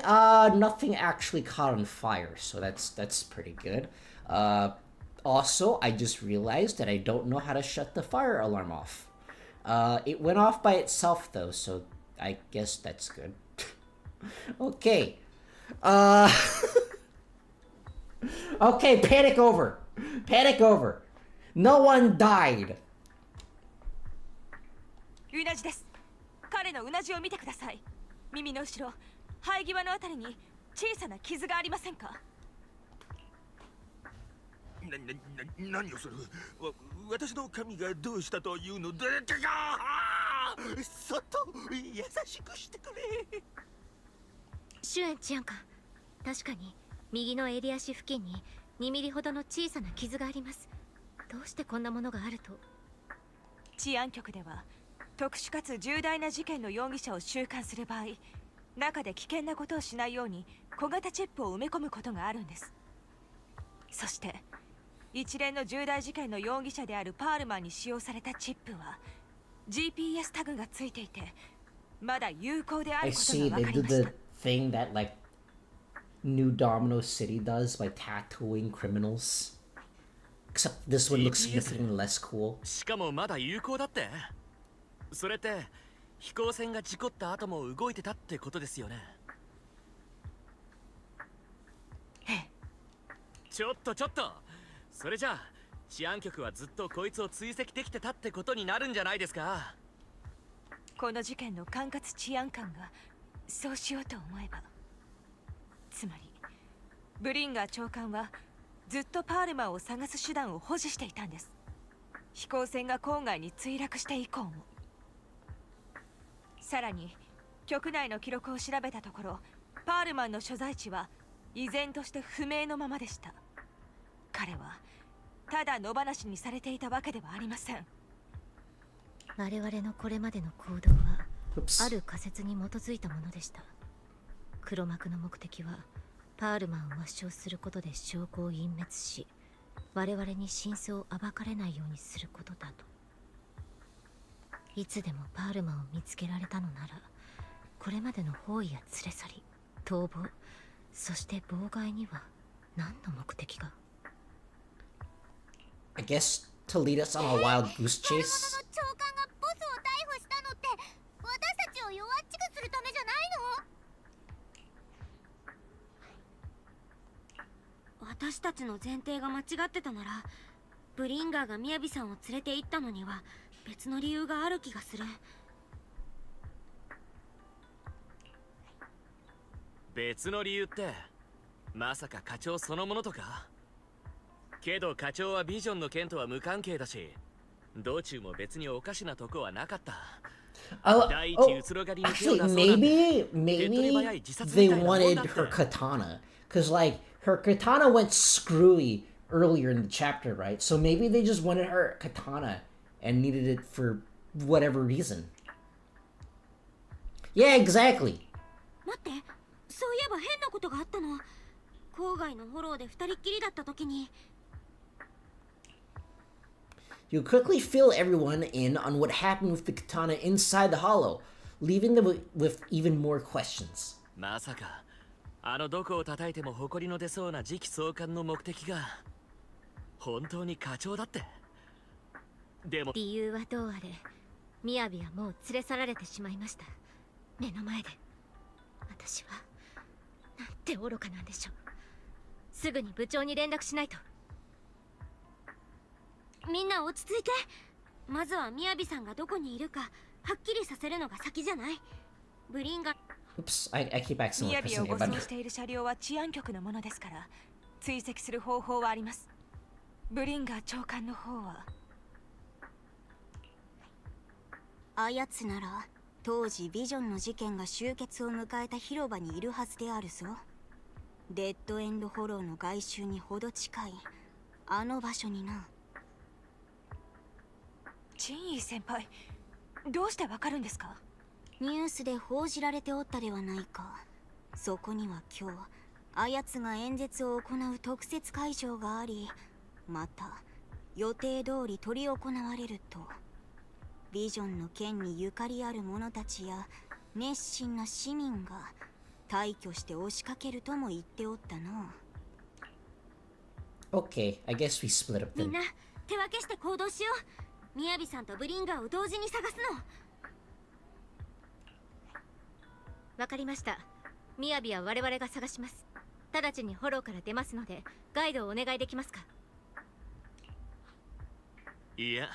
nothing actually caught on fire, so that's pretty good. Also, I just realized that I don't know how to shut the fire alarm off. It went off by itself though, so I guess that's good. Okay. Okay, panic over. Panic over. No one died. うなじです。彼のうなじを見てください。耳の後ろ、生え際のあたりに小さな傷がありませんか？何をする？私の髪がどうしたというので？そっと優しくしてくれ。シュエンチアンか。確かに右の襟足付近に2ミリほどの小さな傷があります。どうしてこんなものがあると？治安局では特殊かつ重大な事件の容疑者を収監する場合、中で危険なことをしないように小型チップを埋め込むことがあるんです。そして一連の重大事件の容疑者であるパールマンに使用されたチップは GPS タグがついていて、まだ有効であることが分かりました。 I see, they did the thing that like New Domino City does by tattooing criminals. Except this one looks significantly less cool. しかもまだ有効だって。それって飛行船が事故った後も動いてたってことですよね。ちょっとそれじゃあ治安局はずっとこいつを追跡できてたってことになるんじゃないですか。この事件の管轄治安官がそうしようと思えば、つまりブリンガー長官はずっとパールマンを探す手段を保持していたんです。飛行船が郊外に墜落して以降も。さらに局内の記録を調べたところ、パールマンの所在地は依然として不明のままでした。彼はただ野放しにされていたわけではありません。我々のこれまでの行動はある仮説に基づいたものでした。黒幕の目的はパールマンを抹消することで証拠を隠滅し、我々に真相を暴かれないようにすることだと。いつでもパールマンを見つけられたのなら、これまでの包囲や連れ去り、逃亡、そして妨害には何の目的が？ I guess to lead us on a wild goose chase. 長官がボスを逮捕したのって私たちを弱っちくするためじゃないの？私たちの前提が間違ってたなら、ブリンガーが雅さんを連れて行ったのには別の理由がある気がする。別の理由ってまさか課長そのものとか？けど課長はビジョンの件とは無関係だし、道中も別におかしなとこはなかった。Actually, maybe they wanted her katana, cause like her katana went screwy earlier in the chapter, right? So maybe they just wanted her katana and needed it for whatever reason. Yeah, exactly. 待って、そういえば変なことがあったの。郊外のフォローで二人っきりだった時に。You quickly fill everyone in on what happened with the katana inside the hollow, leaving them with even more questions. まさかあのどこを叩いても誇りの出そうな次期総監の目的が本当に課長だって。でも理由はどうあれ、雅はもう連れ去られてしまいました。目の前で。私はなんて愚かなんでしょう。すぐに部長に連絡しないと。みんな落ち着いて。まずは雅さんがどこにいるかはっきりさせるのが先じゃない？ブリンガー。Oops, I keep accidentally 雅 pressing を護 the 送 button. している車両は治安局のものですから、追跡する方法はあります。ブリンガー長官の方は。あやつなら当時ビジョンの事件が終結を迎えた広場にいるはずであるぞ。デッドエンドホローの外周にほど近いあの場所にな。チンイー先輩、どうしてわかるんですか？ニュースで報じられておったではないか。そこには今日あやつが演説を行う特設会場があり、また予定通り執り行われると。ビジョンの件にゆかりある者たちや熱心な市民が大挙して押しかけるとも言っておったな。 Okay, I guess we split up み then. んな手分けして行動しよう。みやびさんとブリンガーを同時に探すの。わかりました。みやびは我々が探します。直ちにフォローから出ますのでガイドをお願いできますか？いや、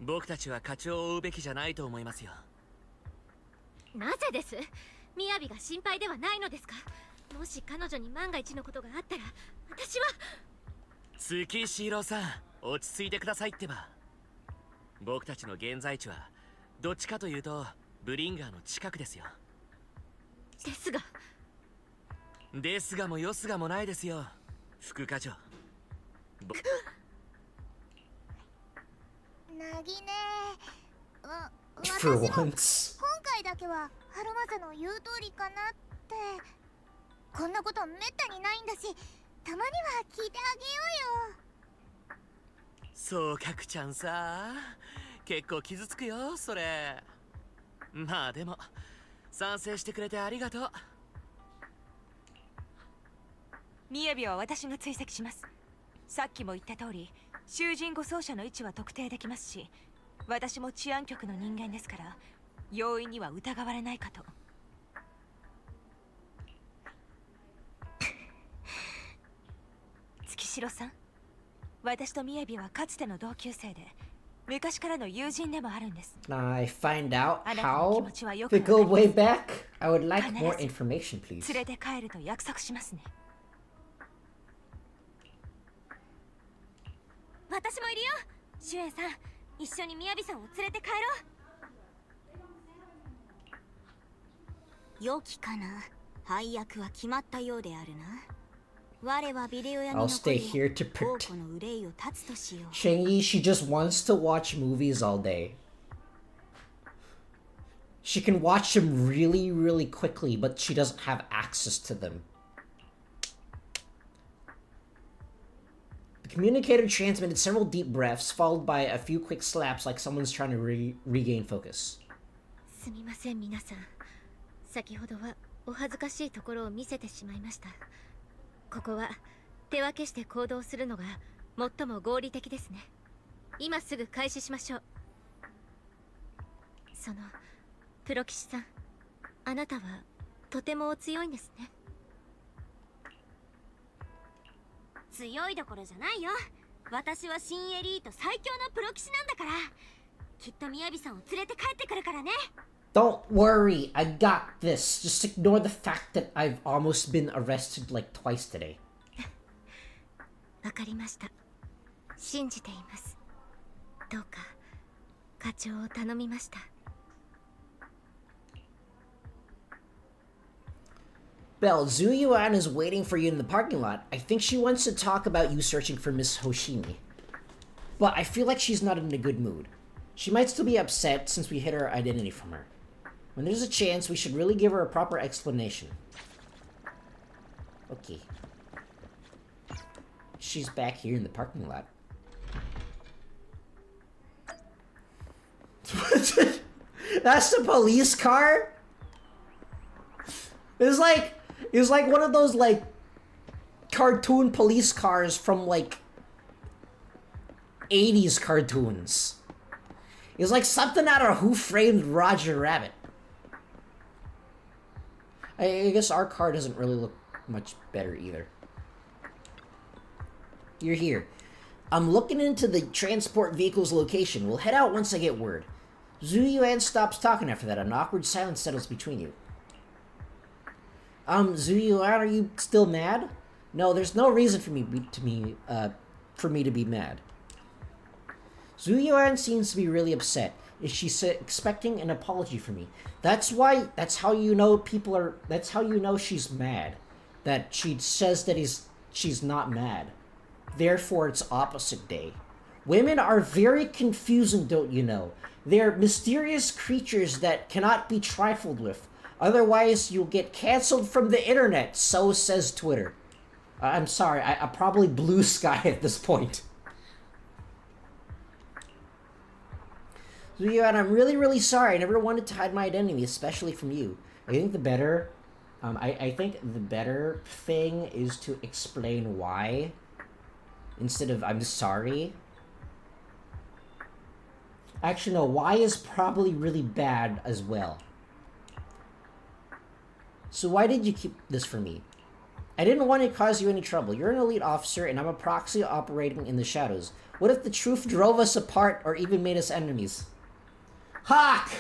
僕たちは課長を追うべきじゃないと思いますよ。なぜです？みやびが心配ではないのですか？もし彼女に万が一のことがあったら私は。月城さん、落ち着いてくださいってば。僕たちの現在地はどっちかというとブリンガーの近くですよ。ですがもよすがもないですよ、副課長。なぎね私 For も once. 今回だけはハルマザの言う通りかなって。こんなことめったにないんだし、たまには聞いてあげようよ。そうかくちゃんさ、結構傷つくよそれ。まあでも賛成してくれてありがとう。みやびは私が追跡します。さっきも言った通り囚人護送車の位置は特定できますし、私も治安局の人間ですから容易には疑われないかと。月城さん、私とみやびはかつての同級生で昔からの友人でもあるんです。I find out あなたの気 how 持ちはよく they わかり go ます。 way back. I would like 必 more ず information, please. 連れて帰ると約束しますね。私もいるよ。シュエンさん、一緒にみやびさんを連れて帰ろう。良きかな。配役は決まったようであるな。我はビデオ屋に I'll 残 stay り here to 王 protect. 子の憂いを断つとしよう。 Shingi, she just wants to watch movies all day. She can watch them really, really quickly, but she doesn't have access to them. The communicator transmitted several deep breaths, followed by a few quick slaps like someone's trying to regain focus. すみません皆さん。先ほどはお恥ずかしいところを見せてしまいました。ここは手分けして行動するのが最も合理的ですね。今すぐ開始しましょう。そのプロ騎士さん、あなたはとてもお強いんですね。強いどころじゃないよ。私は新エリート最強のプロ騎士なんだから。きっとみやびさんを連れて帰ってくるからね。Don't worry, I got this. Just ignore the fact that I've almost been arrested like twice today. わかりました。信じています。どうか課長を頼みました。Belle, Zuyuan is waiting for you in the parking lot. I think she wants to talk about you searching for Miss Hoshimi. But I feel like she's not in a good mood. She might still be upset since we hid her identity from her. When there's a chance, we should really give her a proper explanation. Okay. She's back here in the parking lot. That's the police car? It's like one of those like cartoon police cars from like 80s cartoons. It's like something out of Who Framed Roger Rabbit. I guess our car doesn't really look much better either. You're here. I'm looking into the transport vehicle's location. We'll head out once I get word. Zuyuan stops talking after that. An awkward silence settles between you. Zuyuan, are you still mad? No, there's no reason for me to be for me to be mad. Zuyuan seems to be really upset. Is she expecting an apology from me? That's how you know that's how you know she's mad. That she says that she's not mad. Therefore, it's opposite day. Women are very confusing, don't you know? They're mysterious creatures that cannot be trifled with. Otherwise, you'll get canceled from the internet, so says Twitter. I'm sorry, I probably blue sky at this point. Zuyuan, I'm really, really sorry. I never wanted to hide my identity, especially from you. I think the better... I think the better thing is to explain why, instead of I'm sorry. Actually, no, why is probably really bad as well. So why did you keep this from me? I didn't want to cause you any trouble. You're an elite officer, and I'm a proxy operating in the shadows. What if the truth drove us apart or even made us enemies? Hawk!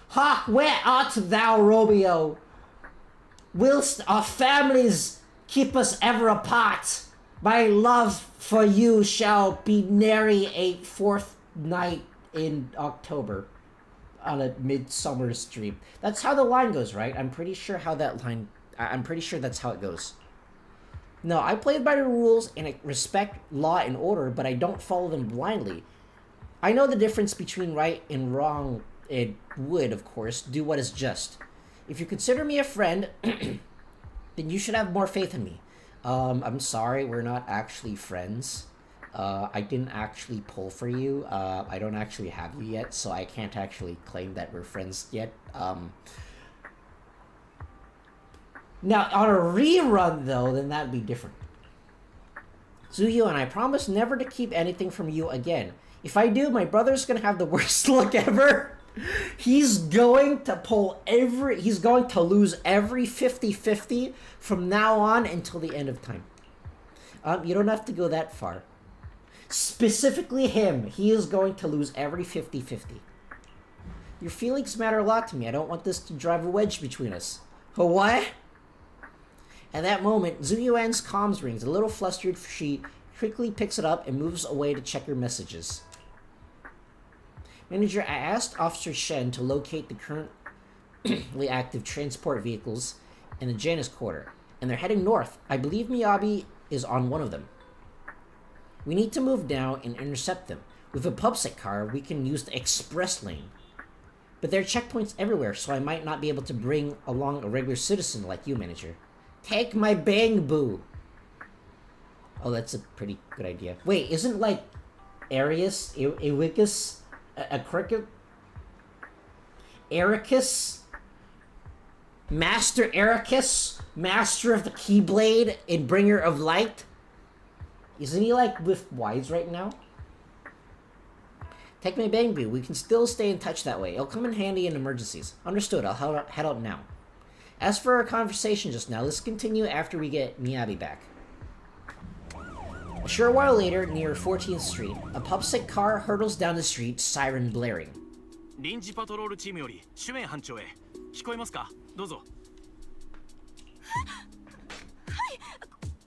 Hawk, where art thou, Romeo? Whilst our families keep us ever apart, my love for you shall be nary a fourth night in October on a midsummer stream. That's how the line goes, right? I'm pretty sure that's how it goes. No, I play by the rules and I respect law and order, but I don't follow them blindly. I know the difference between right and wrong and would, of course, do what is just. If you consider me a friend, then you should have more faith in me. I'm sorry, we're not actually friends. I didn't actually pull for you. I don't actually have you yet, so I can't actually claim that we're friends yet. Now, on a rerun, though, then that'd be different. Zuyu, and I promise never to keep anything from you again. If I do, my brother's gonna have the worst luck ever. He's going to lose every 50-50 from now on until the end of time. You don't have to go that far. Specifically him, he is going to lose every 50-50. Your feelings matter a lot to me. I don't want this to drive a wedge between us. Oh, what? At that moment, Zuyuan's comms rings. A little flustered, she quickly picks it up and moves away to check her messages. Manager, I asked Officer Shen to locate the currently active transport vehicles in the Janus Quarter, and they're heading north. I believe Miyabi is on one of them. We need to move down and intercept them. With a PubSec car, we can use the express lane. But there are checkpoints everywhere, so I might not be able to bring along a regular citizen like you, Manager. Take my bang boo! Oh, that's a pretty good idea. Wait, isn't like Arius, Iwicus, a cricket? Ericus? Master Ericus? Master of the Keyblade and Bringer of Light? Isn't he like with Wise right now? Take my bang boo. We can still stay in touch that way. It'll come in handy in emergencies. Understood. I'll head out now. As for our conversation just now, let's continue after we get Miyabi back. A short while later, near 14th Street, a PubSec car hurtles down the street, siren blaring. 臨時パトロールチームよりシュエン班長へ聞こえますかどうぞはい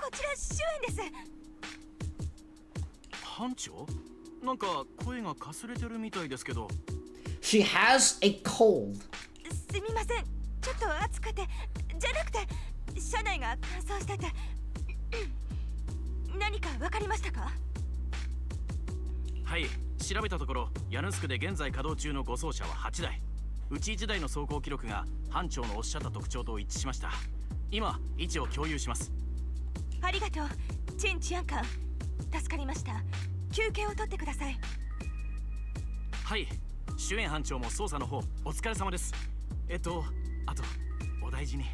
こちらシュエンです班長なんか声がかすれてるみたいですけど She has a cold. すみませんちょっと暑くてじゃなくて車内が乾燥してて何かわかりましたかはい調べたところヤヌスクで現在稼働中の護送車は8台うち1台の走行記録が班長のおっしゃった特徴と一致しました今位置を共有しますありがとうチンチアンカン助かりました休憩を取ってくださいはいシュエン班長も捜査の方お疲れ様ですあとお大事に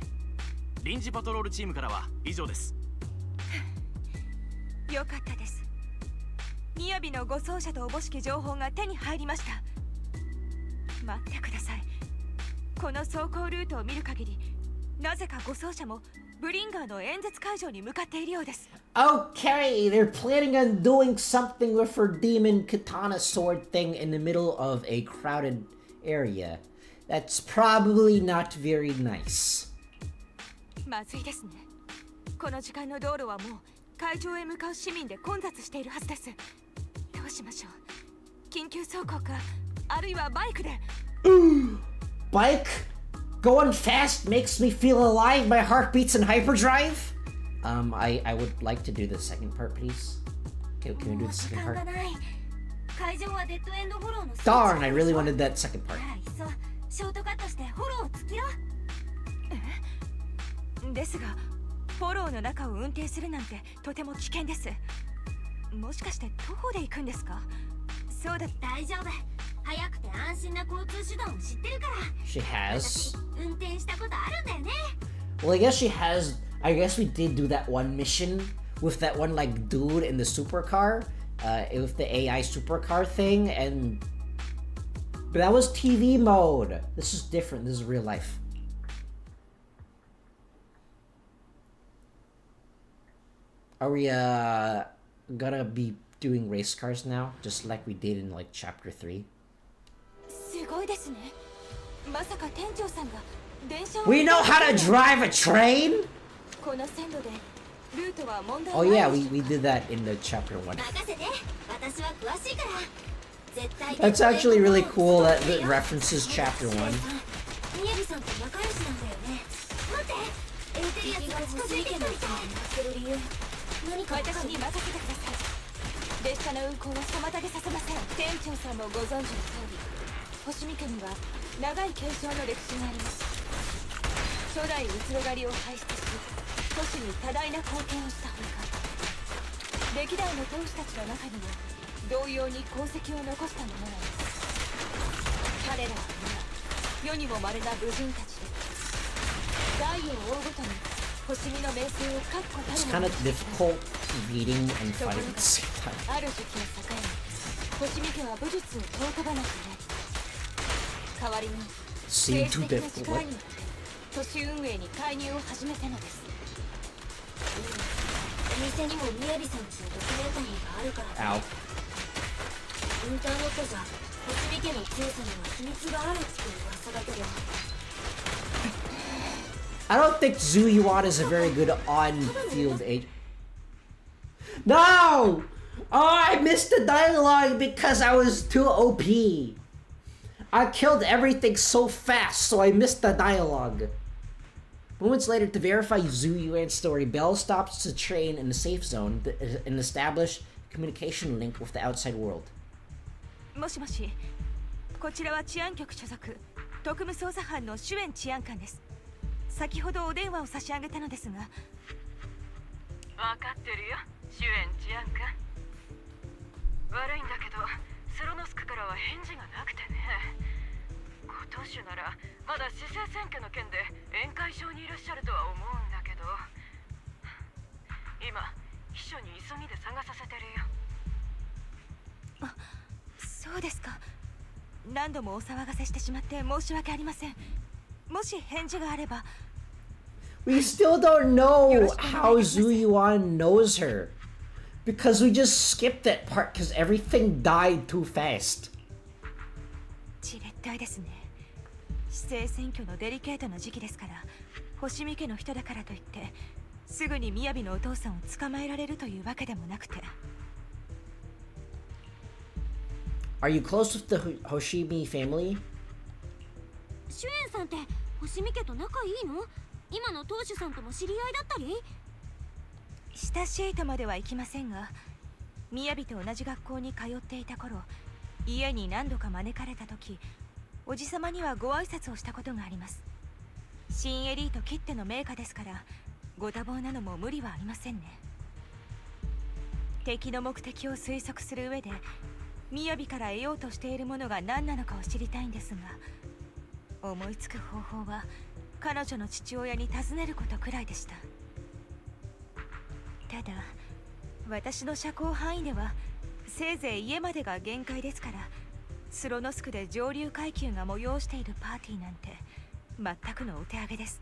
臨時パトロールチームからは以上ですよかったです雅の護送車とおぼしき情報が手に入りました待ってくださいこの走行ルートを見る限りなぜか護送車もブリンガーの演説会場に向かっているようです Okay, they're planning on doing something with her demon katana sword thing in the middle of a crowded area. That's probably not very nice. まずいですねこの時間の道路はもう会場へ向かう市民で混雑しているはずです。どうしましょう。緊急走行か、あるいはバイクで。Bike going fast makes me feel alive. My heart beats in hyperdrive. I would like to do the second part, please. Okay, can we do the second part? Darn, I really wanted that second part. ショートカットしてフォローを突きろ。ですが、フォローの中を運転するなんてとても危険です。もしかして徒歩で行くんですか？そうだ、大丈夫。早くて安心な交通手段を知ってるから。She has. 運転したことあるんだよね。Well, I guess she has. I guess we did do that one mission with that one like dude in the supercar, with the AI supercar thing, but that was TV mode. This is different. This is real life. Are we gonna be doing race cars now, just like we did in like chapter 3? すごいですね。まさか店長さんが電車を We know how to drive a train? この線路でルートは問題 Oh ない yeah, です。 we did that in the chapter 1. 任せて。私は詳しいから。絶対 That's actually really cool that it references chapter 1. みやびさんと仲良しなんだよね。待って。エンテリアスが近づいてきたみたい。負ける理由。何か私に任せてください。列車の運行は妨げさせません。店長さんもご存知の通り、星見家には長い継承の歴史があります。初代うつろ狩りを輩出し、都市に多大な貢献をしたほか、歴代の当主たちの中にも同様に功績を残した者がいます。彼らは皆世にも稀な武人たちで、代を追うごとに星見の名声を確固たる It's もの kind of difficult reading and fighting at the same time. ある時期を境に星見家は武術を尊ばなくなり、代わりに Seem 政 too 治的な difficult. 力によって都市運営に介入を始めたのです。お店にもみやびさんちのドキュメンタリーがあるからね。インターネットじゃ星見家の強さには秘密があるって噂だけど。I don't think Zhu Yuan is a very good on-field agent. No! Oh, I missed the dialogue because I was too OP. I killed everything so fast, so I missed the dialogue. Moments later, to verify Zhu Yuan's story, Bell stops the train in the safe zone and establish communication link with the outside world. もしもし、こちらは治安局所属特務捜査班の主演治安官です。先ほどお電話を差し上げたのですが。分かってるよ、主演治安官。悪いんだけど、スロノスクからは返事がなくてね。ご当主ならまだ市政選挙の件で宴会場にいらっしゃるとは思うんだけど、今秘書に急ぎで探させてるよ。あ、そうですか。何度もお騒がせしてしまって申し訳ありません。もし返事があれば。We still don't know how Zhu Yuan knows her. Because we just skipped that part because everything died too fast. じれったいですね。市政選挙のデリケートな時期ですから、星見家の人だからといってすぐに雅のお父さんを捕まえられるというわけでもなくて。Are you close with the Hoshimi family? 主演さんって星見家と仲いいの？今の当主さんとも知り合いだったり？親しいとまではいきませんが、雅と同じ学校に通っていた頃、家に何度か招かれた時、おじさまにはご挨拶をしたことがあります。新エリートきっての名家ですから、ご多忙なのも無理はありませんね。敵の目的を推測する上で、雅から得ようとしているものが何なのかを知りたいんですが、思いつく方法は彼女の父親に尋ねることくらいでした。ただ私の社交範囲ではせいぜい家までが限界ですから、スロノスクで上流階級が催しているパーティーなんて全くのお手上げです。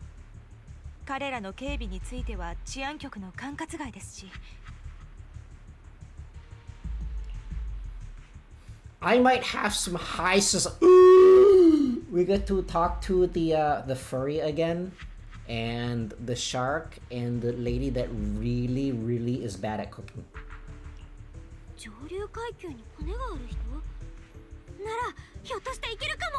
彼らの警備については治安局の管轄外ですし。I might have some high We get to talk to the furry again, and the shark and the lady that really is bad at cooking. 上流階級に骨がある人ならひょっとしていけるかも。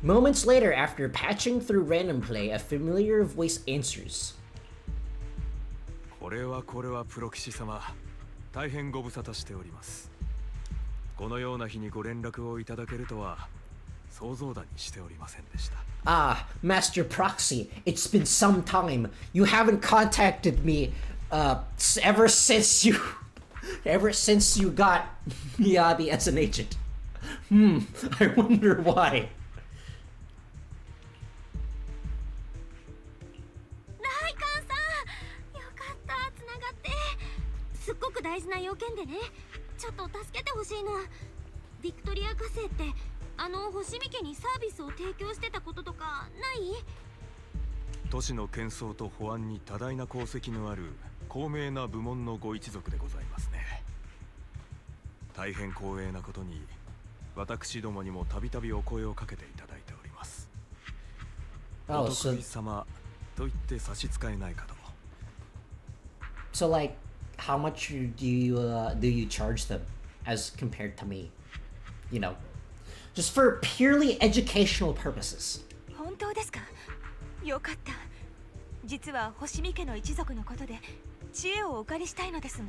Moments later, after patching through random play, a familiar voice answers. これはプロ騎士様、大変ご無沙汰しております。このような日にご連絡をいただけるとは想像だにしておりませんでした。Ah, Master Proxy, it's been some time. You haven't contacted me ever since you got Miyabi as an agent. I wonder why. ライカンさん、よかった、つながって。すっごく大事な要件でね、ちょっと助けてほしいの。ビクトリア火星って星見家にサービスを提供してたこととかない？都市の喧騒と保安に多大な功績のある高名な部門のご一族でございますね。大変光栄なことに、私どもにもたびたびお声をかけていただいております。お得意様と言って差し支えないかと。So like, how much do you charge them as compared to me? You know, just for purely educational purposes. 本当ですか？よかった。実は星見家の一族のことで知恵をお借りしたいのですが。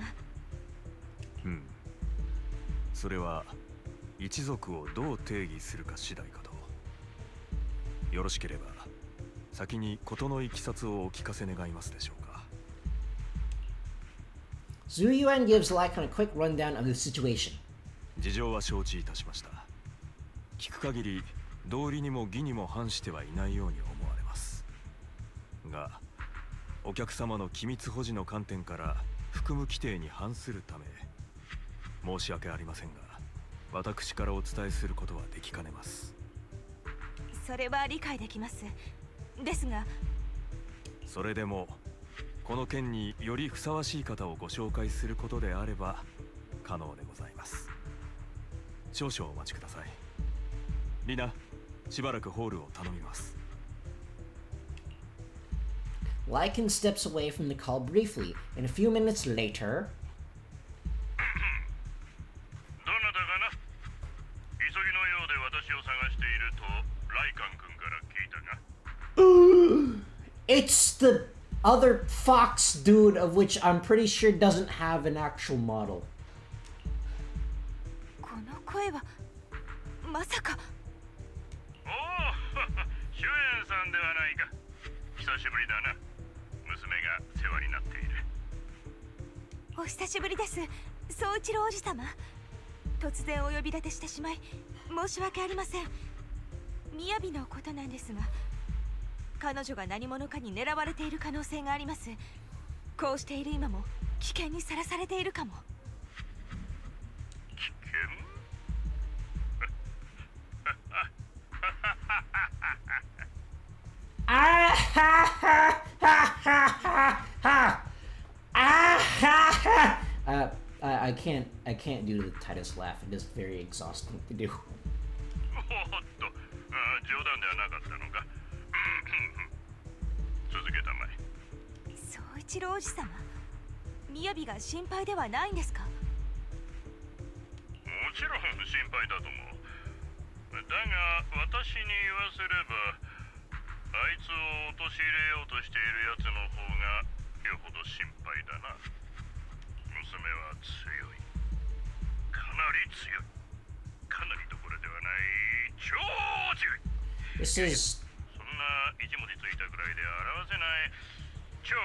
それは一族をどう定義するか次第かと。よろしければ先に事のいきさつをお聞かせ願いますでしょうか。Zuyuan gives Lycon a quick rundown of the situation. 事情は承知いたしました。聞く限り道理にも義にも反してはいないように思われますが、お客様の機密保持の観点から含む規定に反するため申し訳ありませんが、私からお伝えすることはできかねます。それは理解できます。ですが、それでもこの件によりふさわしい方をご紹介することであれば可能でございます。少々お待ちください。リナ、しばらくホールを頼みます。Lycan steps away from the call briefly, and a few minutes later... どなたかな？急ぎのようで私を探しているとライカン君から聞いたが。It's the other fox dude, of which I'm pretty sure doesn't have an actual model. この声はまさか。おお、シュエンさんではないか。久しぶりだな。娘が世話になっている。お久しぶりです、宗一郎おじ様。突然お呼び立てしてしまい申し訳ありません。雅のことなんですが、彼女が何者かに狙われている可能性があります。こうしている今も危険にさらされているかも。危険？Ah ha ha ha ha ha ah ha ha. I can't do the Titus laugh. It is very exhausting to do. おっと、冗談ではなかったのか。続けたまえ。宗一郎おじ様、雅が心配ではないんですか？もちろん心配だと思う。だが私に言わせれば、あいつを陥れようとしているやつの方がよほど心配だな。娘は強い。かなり強い。かなりどころではない。超強い。This is... そんな一文字ついたくらいで表せない。超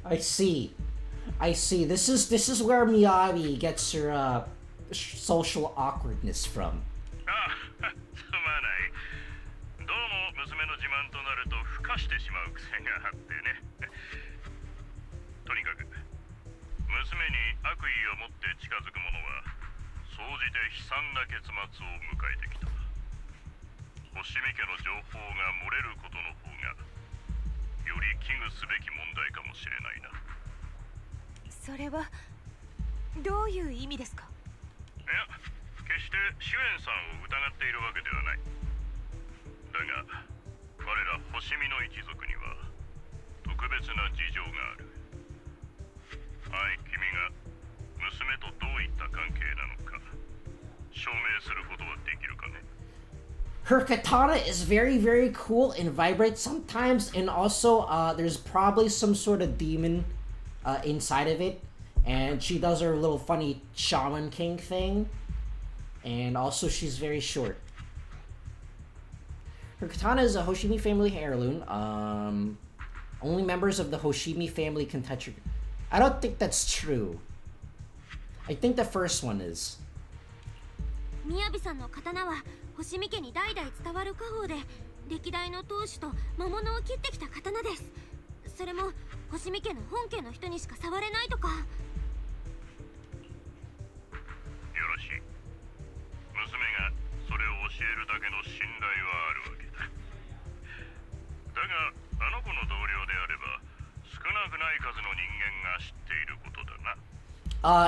I see. This is where Miyabi gets her social awkwardness from. あ、すまない。どうも娘の自慢となると孵化してしまう癖があってね。とにかく娘に悪意を持って近づく者は総じて悲惨な結末を迎えてきた。星見家の情報が漏れることの方がより危惧すべき問題かもしれないな。それはどういう意味ですか？いや、決して主演さんを疑っているわけではない。だが我ら星見の一族には特別な事情がある。はい、君が娘とどういった関係なのか証明することはできるかね。 Her katana is very, very cool and vibrates sometimes, and also there's probably some sort of demon inside of it, and she does her little funny shaman king thing, and also she's very short. Her katana is a Hoshimi family heirloom. Only members of the Hoshimi family can touch her. I don't think that's true. I think the first one is. 雅さんの刀は星見家に代々伝わる家宝で、歴代の当主と魔物を切ってきた刀です。それも星見家の本家の人にしか触れないとか。よろしい。娘がそれを教えるだけの信頼はあるわけだ。だがあの子の同僚であれば少なくない数の人間が知っていることだな。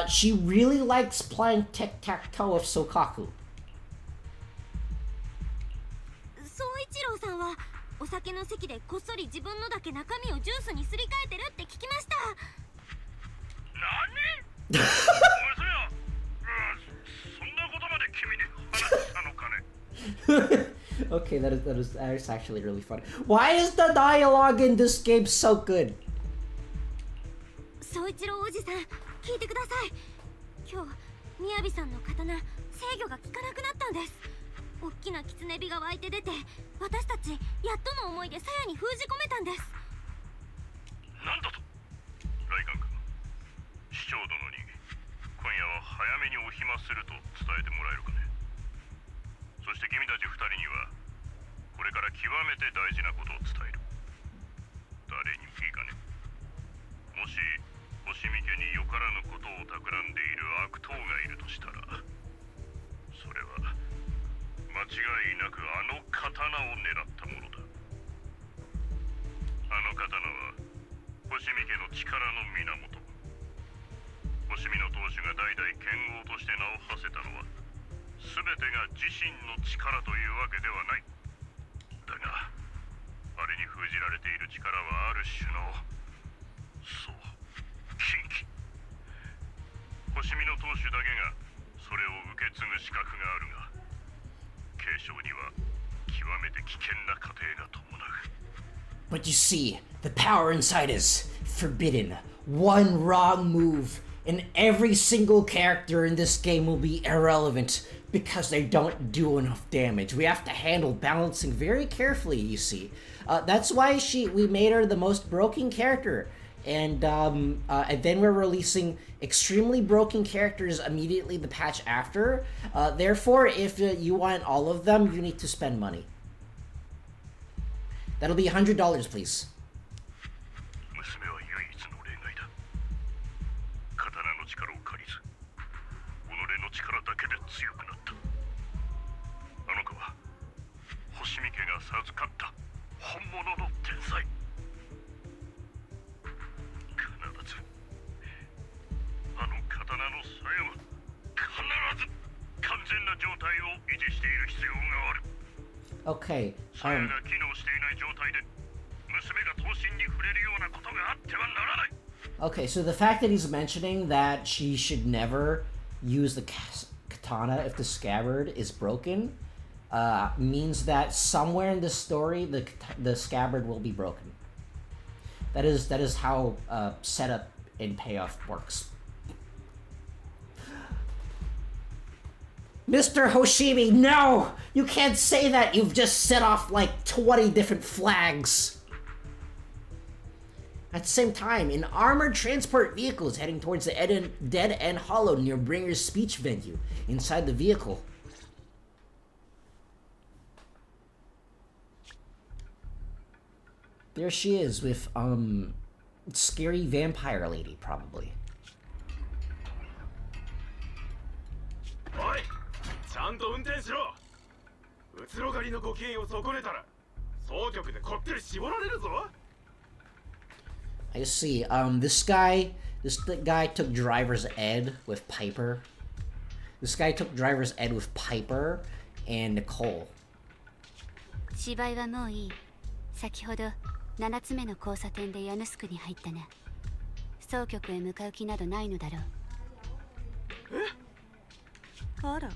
She really likes playing tic-tac-toe with Sokaku. 宗一郎さんはお酒の席でこっそり自分のだけ中身をジュースにすり替えてるって聞きました。何？娘は、そんなことまで君に話したのかね。Okay, that is actually really funny. Why is the dialogue in this game so good? 宗一郎おじさん、聞いてください。今日、雅さんの刀、制御が効かなくなったんです。大きな狐火が湧いて出て、私たちやっとの思いで鞘に封じ込めたんです。なんだと？来館君、市長殿に今夜は早めにお暇すると伝えてもらえるかね。そして君たち二人にはこれから極めて大事なことを伝える。誰にもいいかね。もし星見家によからぬことを企んでいる悪党がいるとしたら、それは間違いなくあの刀を狙ったものだ。あの刀は星見家の力の源。星見の当主が代々剣豪として名を馳せたのは全てが自身の力というわけではない。だがあれに封じられている力はある種の、そう、禁忌。星見の当主だけがそれを受け継ぐ資格があるが、継承には極めて危険な過程が伴う。 But you see, the power inside is forbidden. One wrong move, and every single character in this game will be irrelevant because they don't do enough damage. We have to handle balancing very carefully, you see. That's why we made her the most broken character. And then we're releasing extremely broken characters immediately the patch after. Therefore, if you want all of them, you need to spend money. That'll be $100, please. 娘は唯一の例外だ。刀の力を借りず、己の力だけで強くなった。あの子は星見家が授かった本物の天才。必ずあの刀の鞘は必ず完全な状態を維持している必要がある。 Okay. 鞘が機能していない状態で娘が刀身に触れるようなことがあってはならない。 Okay, so the fact that he's mentioning that she should never use the katana if the scabbard is broken means that somewhere in the story the scabbard will be broken. That is how setup and payoff works. Mr. Hoshimi, no! You can't say that! You've just set off like 20 different flags! At the same time, an armored transport vehicle is heading towards the Dead End Hollow near Bringer's speech venue. Inside the vehicle, there she is with, scary vampire lady, probably. おい、ちゃんと運転しろ。うつろがりのご機嫌を損ねたら総局でこってり絞られるぞ。I see. This guy took driver's ed with Piper, This guy took driver's ed with Piper and Nicole. 芝居はもういい。先ほど7つ目の交差点でヤヌスクに入ったな。総局へ向かう気などないのだろう。あら、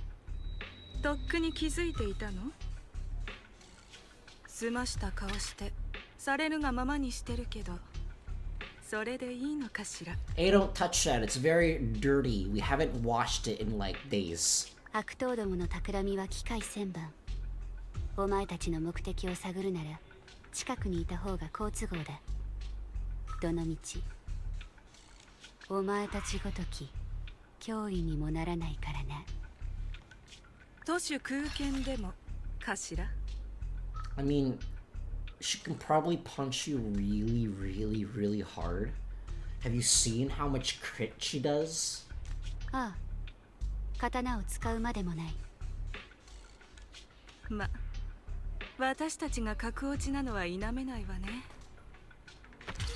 とっくに気づいていたの？済ました顔してされるがままにしてるけど、それでいいのかしら。 Hey, don't touch that. It's very dirty. We haven't washed it in like days. 悪党どもの企みは機械千番。お前たちの目的を探るなら近くにいた方が好都合だ。どのみちお前たちごとき脅威にもならないからな。都市空間でもかしら。 I mean, she can probably punch you really, really, really hard. Have you seen how much crit she does? ああ、刀を使うまでもない。ま、私たちが格落ちなのは否めないわね。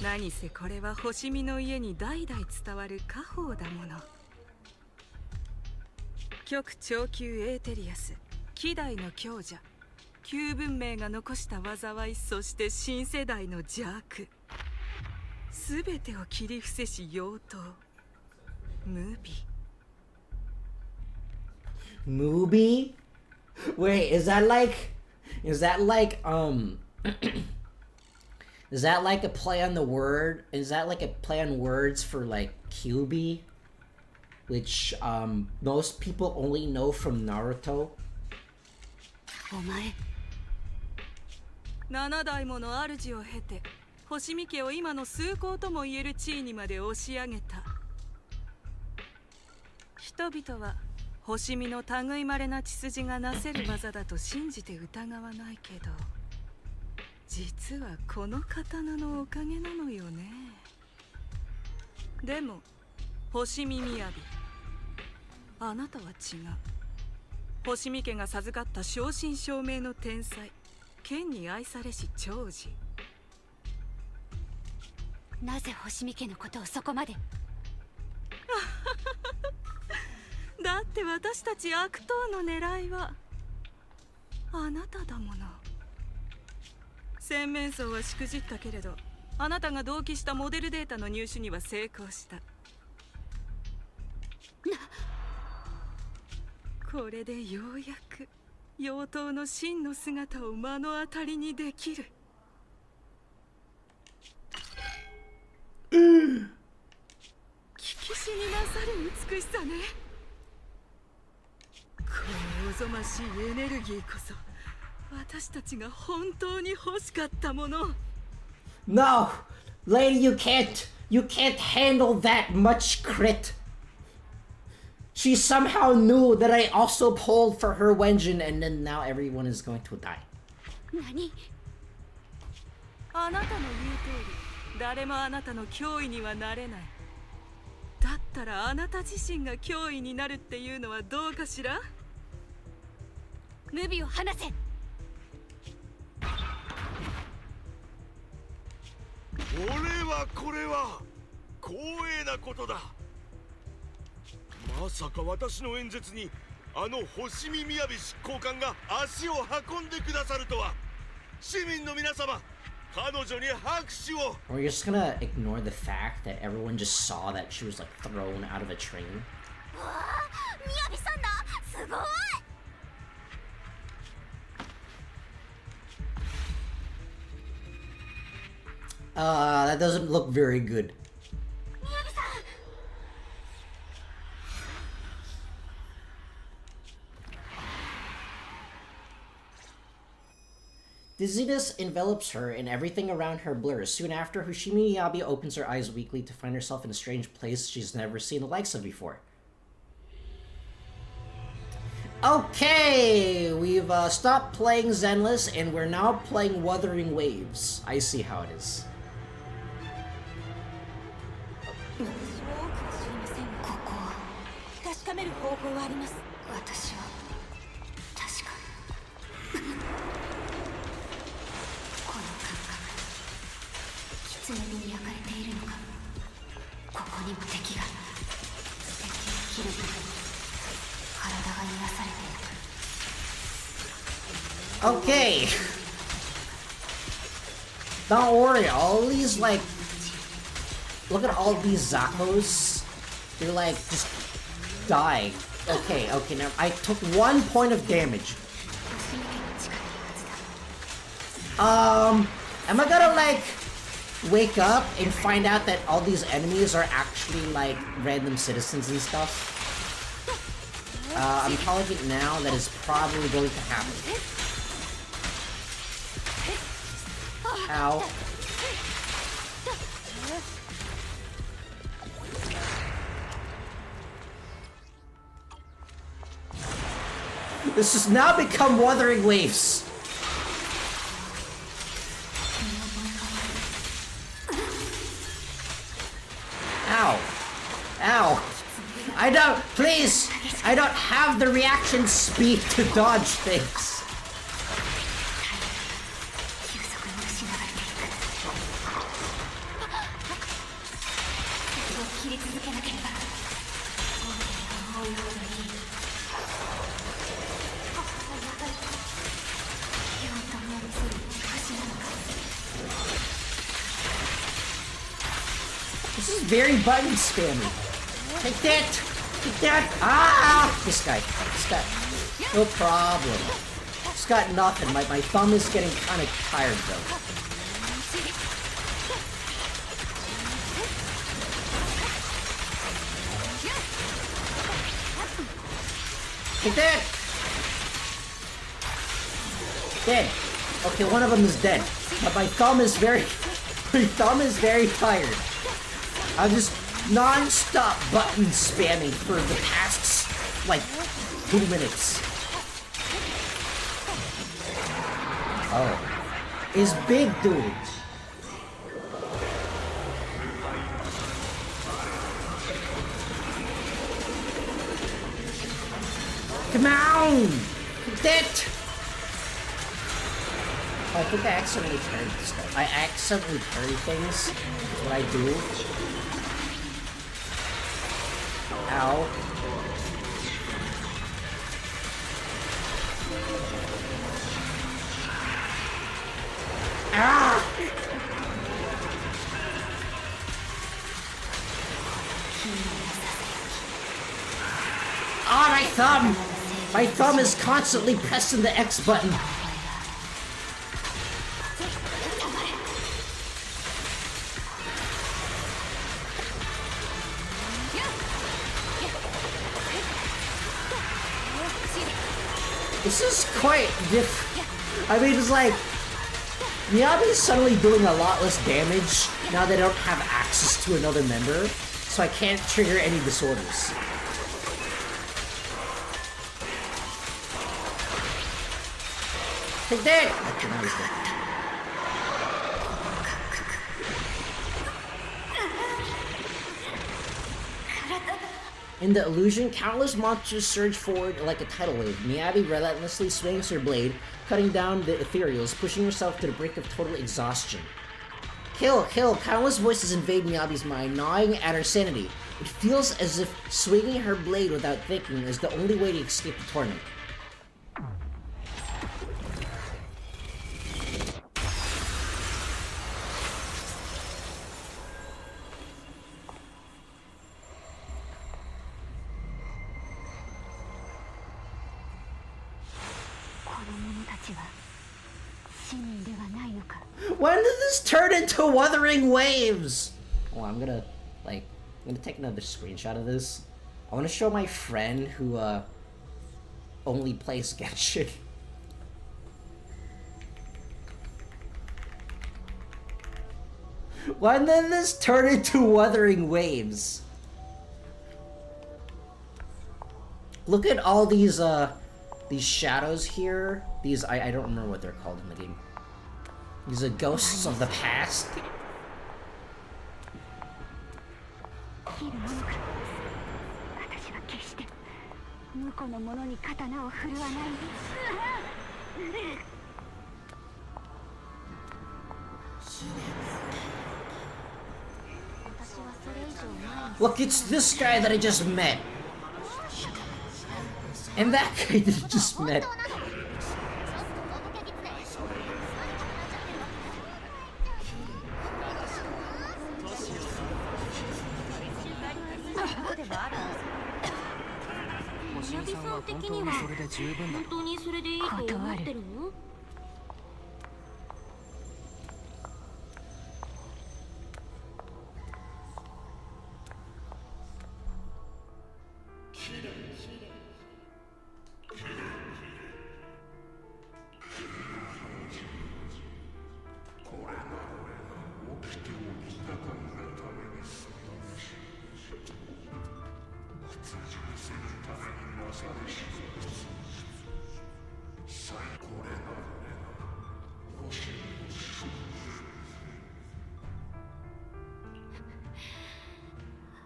何せこれは星見の家に代々伝わる家宝だもの。極超級エーテリアス、希代の強者、旧文明が残した災い、そして新世代の邪悪、すべてを切り伏せし妖刀、ムビ。Movie? Wait, is that like is that like a play on the word? Is that like a play on words for like QB? Which most people only know from Naruto. お前7代もの主を経て星見家を今の崇高ともいえる地位にまで押し上げた。人々は星見の類まれな血筋がなせる技だと信じて疑わないけど、実はこの刀のおかげなのよね。でも星見みやび、あなたは違う。星見家が授かった正真正銘の天才、剣に愛されし長寿。なぜ星見家のことをそこまで。だって私たち悪党の狙いはあなただもの。洗面槽はしくじったけれど、あなたが同期したモデルデータの入手には成功した。これでようやく妖刀の真の姿を目の当たりにできる。聞きしになさる美しさね。このおぞましいエネルギーこそ私たちが本当に欲しかったもの。 No! Lady, you can't handle that much crit. She somehow knew that I also pulled for her Wenjin, and then now everyone is going to die. 何？あなたの言う通り、誰もあなたの脅威にはなれない。だったらあなた自身が脅威になるっていうのはどうかしら？ムビを離せ。これは光栄なことだ。まさか私の演説にあの星見みやび執行官が足を運んでくださるとは。市民の皆様、彼女に拍手を。 Or you're just gonna ignore the fact that everyone just saw that she was like thrown out of a train. わあ、みやびさんだ。すごい。That doesn't look very good. Dizziness envelops her and everything around her blurs. Soon after, Hoshimi Miyabi opens her eyes weakly to find herself in a strange place she's never seen the likes of before. Okay, we've stopped playing Zenless and we're now playing Wuthering Waves. I see how it is. ここを確かめる方法はあります。私は確かこの感覚、狐に焼かれているのか。ここにも敵が。敵を切る部分、Okay. Don't worry, all these, like... Look at all these Zakos. They're like, just die. Okay, now I took 1 point of damage. Am I gonna, like, wake up and find out that all these enemies are actually, like, random citizens and stuff? I'm calling it now. That is probably going to happen. Ow. This has now become Wuthering Waves. Ow. Ow. Please, I don't have the reaction speed to dodge things. This is very button spammy. Take that! Take that! Ah! This guy. No problem. It's got nothing. My thumb is getting kind of tired though. Take that! Dead. Okay, one of them is dead. But my thumb is very tired. I'm just non-stop button spamming for the past, like, 2 minutes. Oh. Is big dude. Come on! That! I think I accidentally parried this guy. I accidentally parry things. That's what I do. Ow. Ah! Ah, my thumb! My thumb is constantly pressing the X button. This is quite different. I mean, it's like, Miyabi's suddenly doing a lot less damage now they don't have access to another member, so I can't trigger any disorders. Take that! Okay, now he's dead. In the illusion, countless monsters surge forward like a tidal wave. Miyabi relentlessly swings her blade, cutting down the ethereals, pushing herself to the brink of total exhaustion. Kill, kill! Countless voices invade Miyabi's mind, gnawing at her sanity. It feels as if swinging her blade without thinking is the only way to escape the torment. When did this turn into Wuthering Waves? Oh, I'm gonna take another screenshot of this. I want to show my friend who only plays Genshin. When did this turn into Wuthering Waves? Look at all these shadows here. These I don't remember what they're called in the game. These are ghosts of the past. Look, it's this guy that I just met. And that guy that I just met. ナビさん的には本当にそれでいいと思ってるの？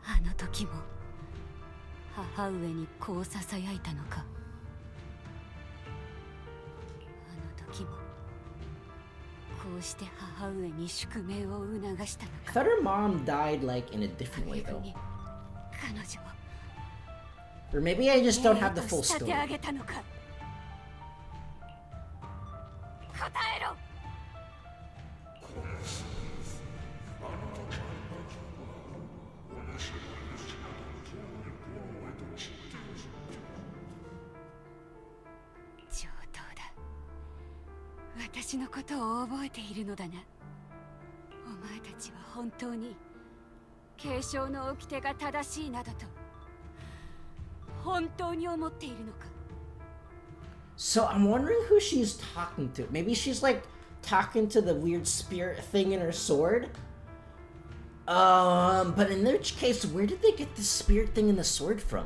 あの時も母上にこうささやいたのか。あの時もこうして母上に宿命を促したの I か。 thought her mom died like in a different way though. 彼女を Or maybe I just don't have the 命 full と仕立 story. て上げたのか。答えろ。上等だ。私のことを覚えているのだな。お前たちは本当に継承の掟が正しいなどと本当に思っているのか。 So I'm wondering who she's talking to. Maybe she's like talking to the weird spirit thing in her sword. But in which case, where did they get the spirit thing in the sword from?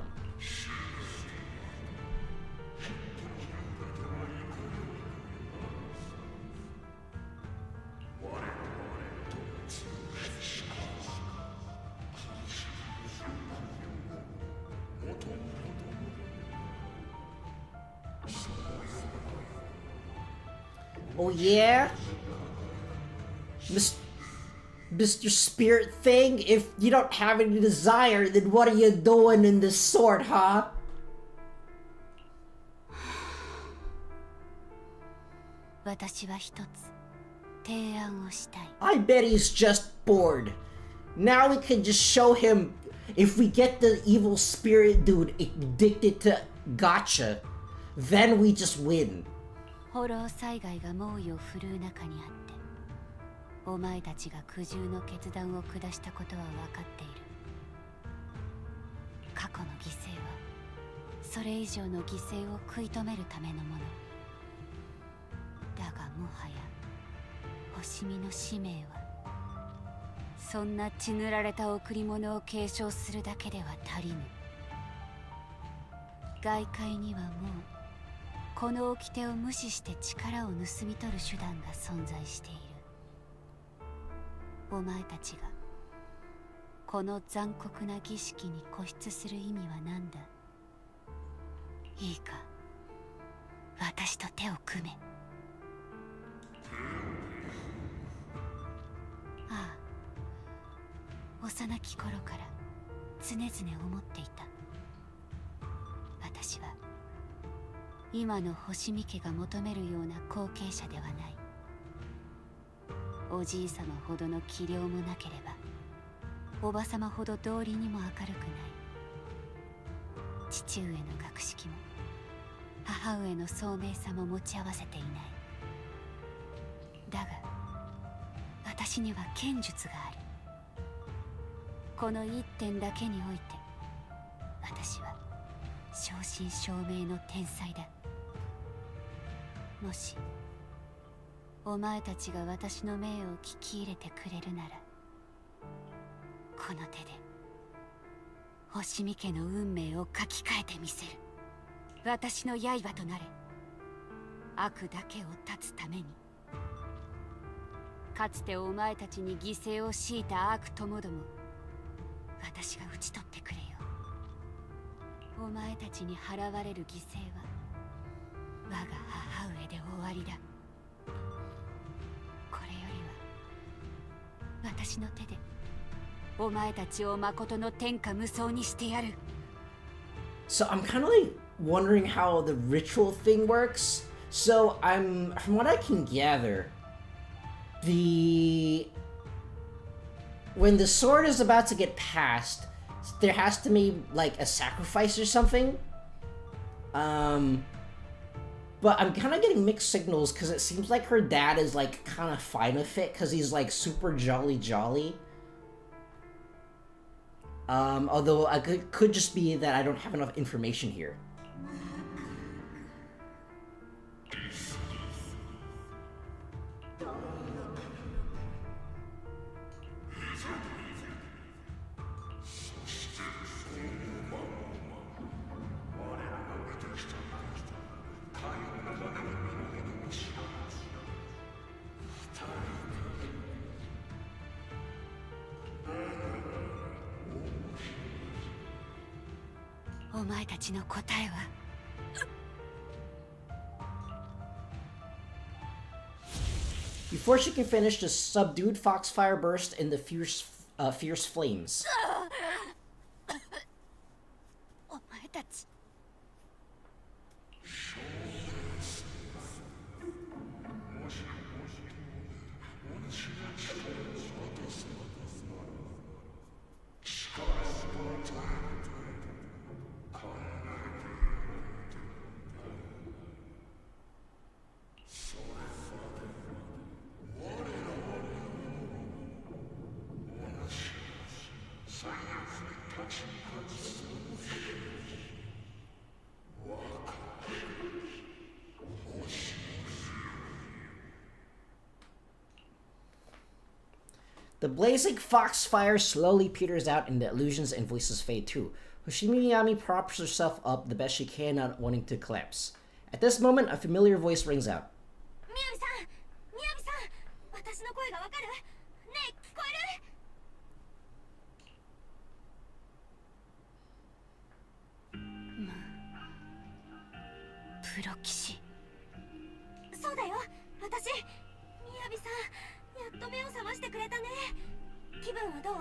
Oh yeah? Mr. Spirit Thing, if you don't have any desire, then what are you doing in this sword, huh? I bet he's just bored. Now we can just show him if we get the evil spirit dude addicted to gacha, then we just win. ホロー災害が猛威を振るう中にあってお前たちが苦渋の決断を下したことは分かっている。過去の犠牲はそれ以上の犠牲を食い止めるためのものだが、もはや星見の使命はそんな血塗られた贈り物を継承するだけでは足りぬ。外界にはもうこの掟を無視して力を盗み取る手段が存在している。お前たちがこの残酷な儀式に固執する意味は何だ。いいか、私と手を組め。ああ、幼き頃から常々思っていた。私は今の星見家が求めるような後継者ではない。おじいさまほどの器量もなければおばさまほど道理にも明るくない。父上の学識も母上の聡明さも持ち合わせていない。だが私には剣術がある。この一点だけにおいて私は正真正銘の天才だ。もしお前たちが私の命を聞き入れてくれるなら、この手で星見家の運命を書き換えてみせる。私の刃となれ。悪だけを断つために。かつてお前たちに犠牲を強いた悪ともども私が討ち取ってくれよ。お前たちに払われる犠牲は我が母上で終わりだ。これよりは私の手でお前たちを誠の天下無双にしてやる。 So I'm kind of like wondering how the ritual thing works. So from what I can gather, when the sword is about to get passed, there has to be like a sacrifice or something. But I'm kind of getting mixed signals because it seems like her dad is like kind of fine with it because he's like super jolly. Although I could just be that I don't have enough information here. Before she can finish, the subdued foxfire burst in the fierce flames. お前たち The blazing foxfire slowly peters out and the illusions and voices fade too. Hoshimi Miyami props herself up the best she can, not wanting to collapse. At this moment, a familiar voice rings out. 私の声がわかる？ねえ、聞こえる？プロ騎士。そうだよ、私、みやびさん、やっと目を覚ましてくれたね。気分はどう？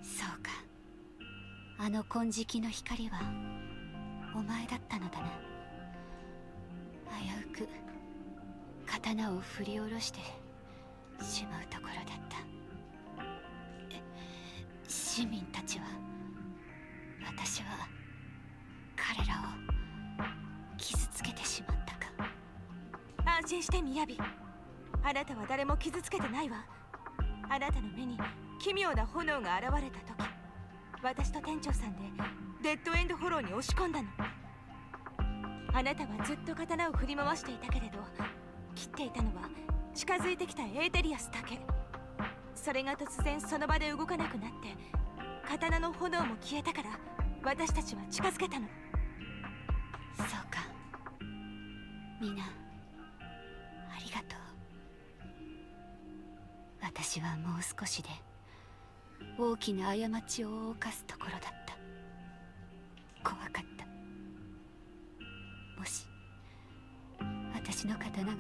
そうか。あの金色の光はお前だったのだな。危うく刀を振り下ろしてしまうところだった。市民たちは、私は彼らを傷つけてしまったか。安心してみやび、あなたは誰も傷つけてないわ。あなたの目に奇妙な炎が現れた時、私と店長さんでデッドエンドフォローに押し込んだの。あなたはずっと刀を振り回していたけれど、切っていたのは近づいてきたエーテリアスだけ。それが突然その場で動かなくなって、刀の炎も消えたから、私たちは近づけたの。そうか。みんなありがとう。私はもう少しで大きな過ちを犯すところだった。怖かった。もし私の刀が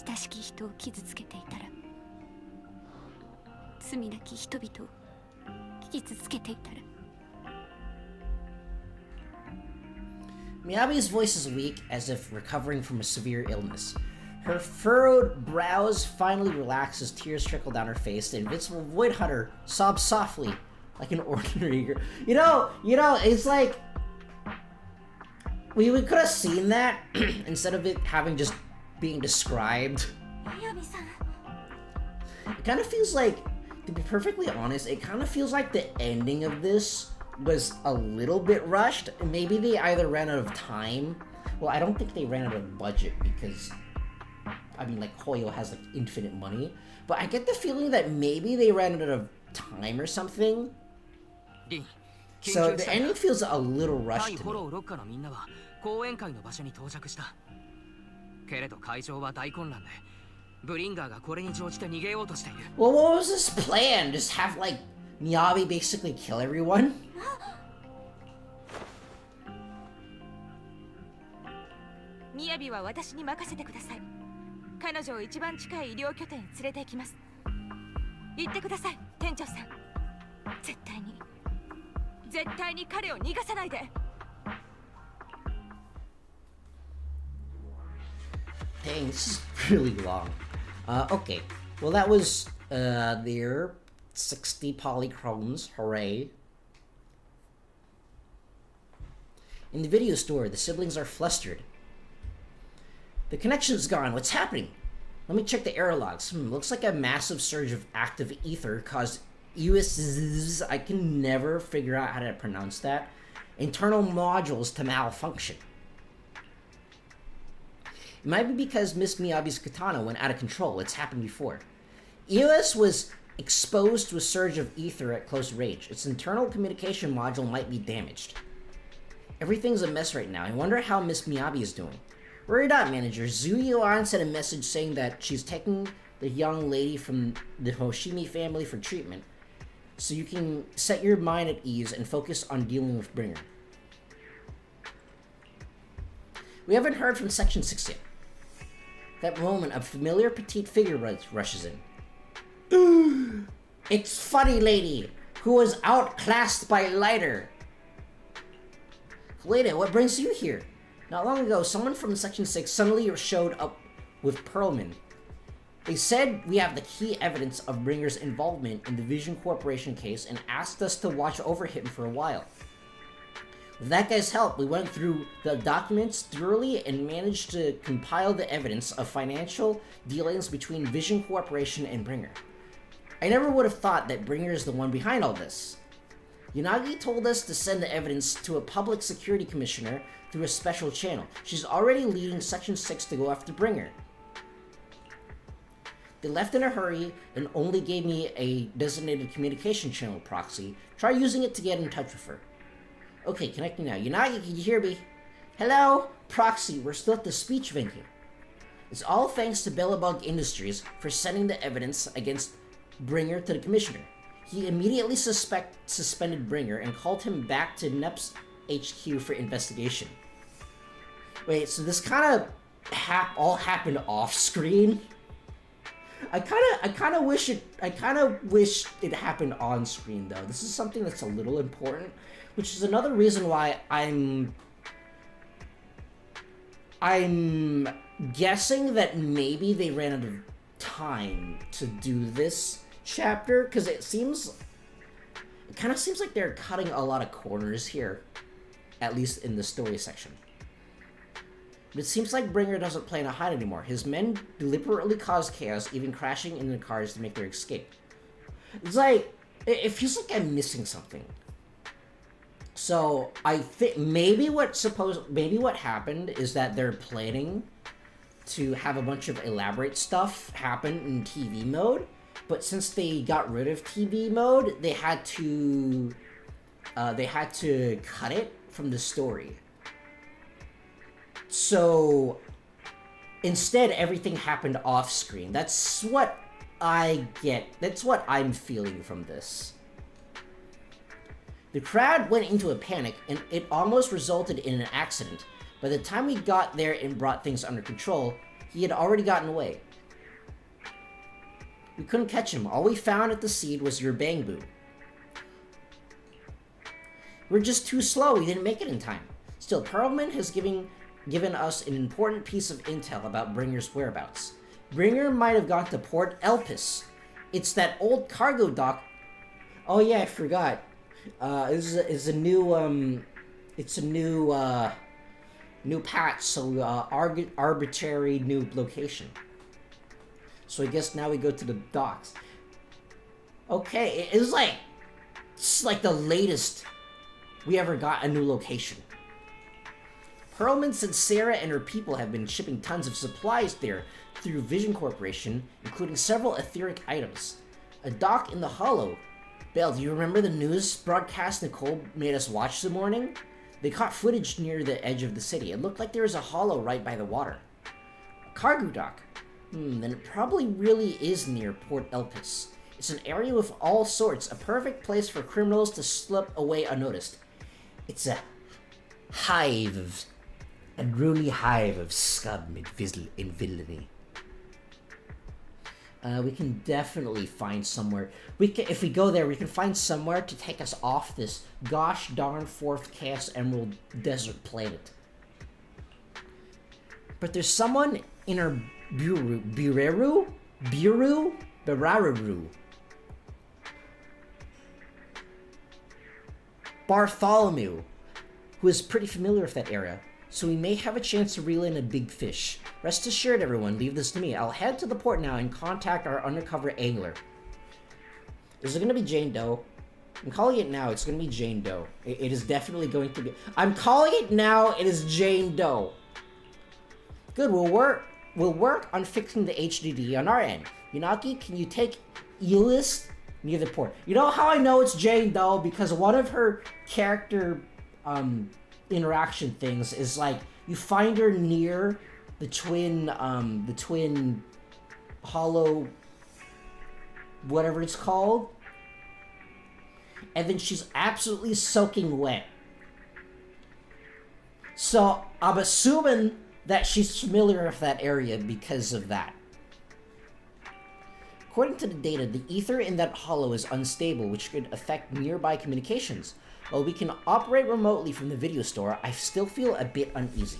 親しき人を傷つけていたら、罪なき人々を傷つけていたら。 Miyabi's voice is weak, as if recovering from a severe illness. Her furrowed brows finally relax as tears trickle down her face. The invincible Void Hunter sobs softly, like an ordinary girl. You know, it's like we could have seen that instead of it having just being described. It kind of feels like, to be perfectly honest, it kind of feels like the ending of this was a little bit rushed. Maybe they either ran out of time. Well, I don't think they ran out of budget because, I mean, like, Hoyo has, like, infinite money. But I get the feeling that maybe they ran out of time or something. So the ending feels a little rushed to me. 講演会の場所に到着した。けれど会場は大混乱で、ブリンガーがこれに乗じて逃げようとしている。Well, what was this plan? Just have, like, Miyabi basically kill everyone? みやびは私に任せてください。彼女を一番近い医療拠点へ連れて行きます。行ってください、店長さん。絶対に彼を逃がさないで。Dang, this is really long. Okay. Well, that was their 60 polychromes. Hooray. In the video store, the siblings are flustered. The connection's gone. What's happening? Let me check the error logs. Looks like a massive surge of active ether caused US, I can never figure out how to pronounce that, internal modules to malfunction. It might be because Miss Miyabi's katana went out of control. It's happened before. EOS was exposed to a surge of ether at close range. Its internal communication module might be damaged. Everything's a mess right now. I wonder how Miss Miyabi is doing. Worry not, manager. Zuyo-an sent a message saying that she's taking the young lady from the Hoshimi family for treatment, so you can set your mind at ease and focus on dealing with Bringer. We haven't heard from Section 6 yet. That moment, a familiar petite figure rushes in. It's Funny Lady, who was outclassed by Lighter. Lady, what brings you here? Not long ago, someone from Section 6 suddenly showed up with Perlman. They said we have the key evidence of Bringer's involvement in the Vision Corporation case and asked us to watch over him for a while. With that guy's help, we went through the documents thoroughly and managed to compile the evidence of financial dealings between Vision Corporation and Bringer. I never would have thought that Bringer is the one behind all this. Yanagi told us to send the evidence to a public security commissioner through a special channel. She's already leading Section 6 to go after Bringer. They left in a hurry and only gave me a designated communication channel proxy. Try using it to get in touch with her. Okay, connecting now. Yanagi, can you hear me? Hello? Proxy, we're still at the speech venue. It's all thanks to Bellabug Industries for sending the evidence against Bringer to the commissioner. He immediately suspended Bringer and called him back to NEP's HQ for investigation. Wait, so this kind of all happened off screen? I kind of wish it happened on screen though. This is something that's a little important, which is another reason why I'm guessing that maybe they ran out of time to do this chapter, because it kind of seems like they're cutting a lot of corners here, at least in the story section. But it seems like Bringer doesn't plan to hide anymore. His men deliberately cause chaos, even crashing into cars to make their escape. It's like, it feels like I'm missing something. So I think maybe what happened is that they're planning to have a bunch of elaborate stuff happen in TV mode, but since they got rid of TV mode, they had to cut it from the story. So instead, everything happened off screen. That's what I get. That's what I'm feeling from this. The crowd went into a panic, and it almost resulted in an accident. By the time we got there and brought things under control, he had already gotten away. We couldn't catch him. All we found at the seed was your Bangbu. We're just too slow. We didn't make it in time. Still, Perlman has given us an important piece of intel about Bringer's whereabouts. Bringer might have gone to Port Elpis. It's that old cargo dock. Oh yeah, I forgot. It's a new new patch, so arbitrary new location. So I guess now we go to the docks. Okay, it's like the latest we ever got a new location. Perlman said Sarah and her people have been shipping tons of supplies there through Vision Corporation, including several etheric items. A dock in the Hollow. Belle, do you remember the news broadcast Nicole made us watch this morning? They caught footage near the edge of the city. It looked like there was a hollow right by the water. A cargo dock. Then it probably really is near Port Elpis. It's an area with all sorts, a perfect place for criminals to slip away unnoticed. It's a unruly hive of scum and villainy. We can definitely find somewhere. If we go there, we can find somewhere to take us off this gosh darn fourth Chaos Emerald desert planet. But there's someone in our Biraru? Bartholomew. who is pretty familiar with that area, so we may have a chance to reel in a big fish. Rest assured, everyone, leave this to me. I'll head to the port now and contact our undercover angler. Is it going to be Jane Doe? I'm calling it now. It's going to be Jane Doe. It is definitely going to be... I'm calling it now. It is Jane Doe. Good, we'll work on fixing the HDD on our end. Yanagi, can you take Eulist near the port? You know how I know it's Jane Doe? Because one of her character interaction things is like, you find her near the twin hollow, whatever it's called, and then she's absolutely soaking wet. So I'm assuming that she's familiar with that area because of that. According to the data, the ether in that hollow is unstable, which could affect nearby communications. While we can operate remotely from the video store, I still feel a bit uneasy.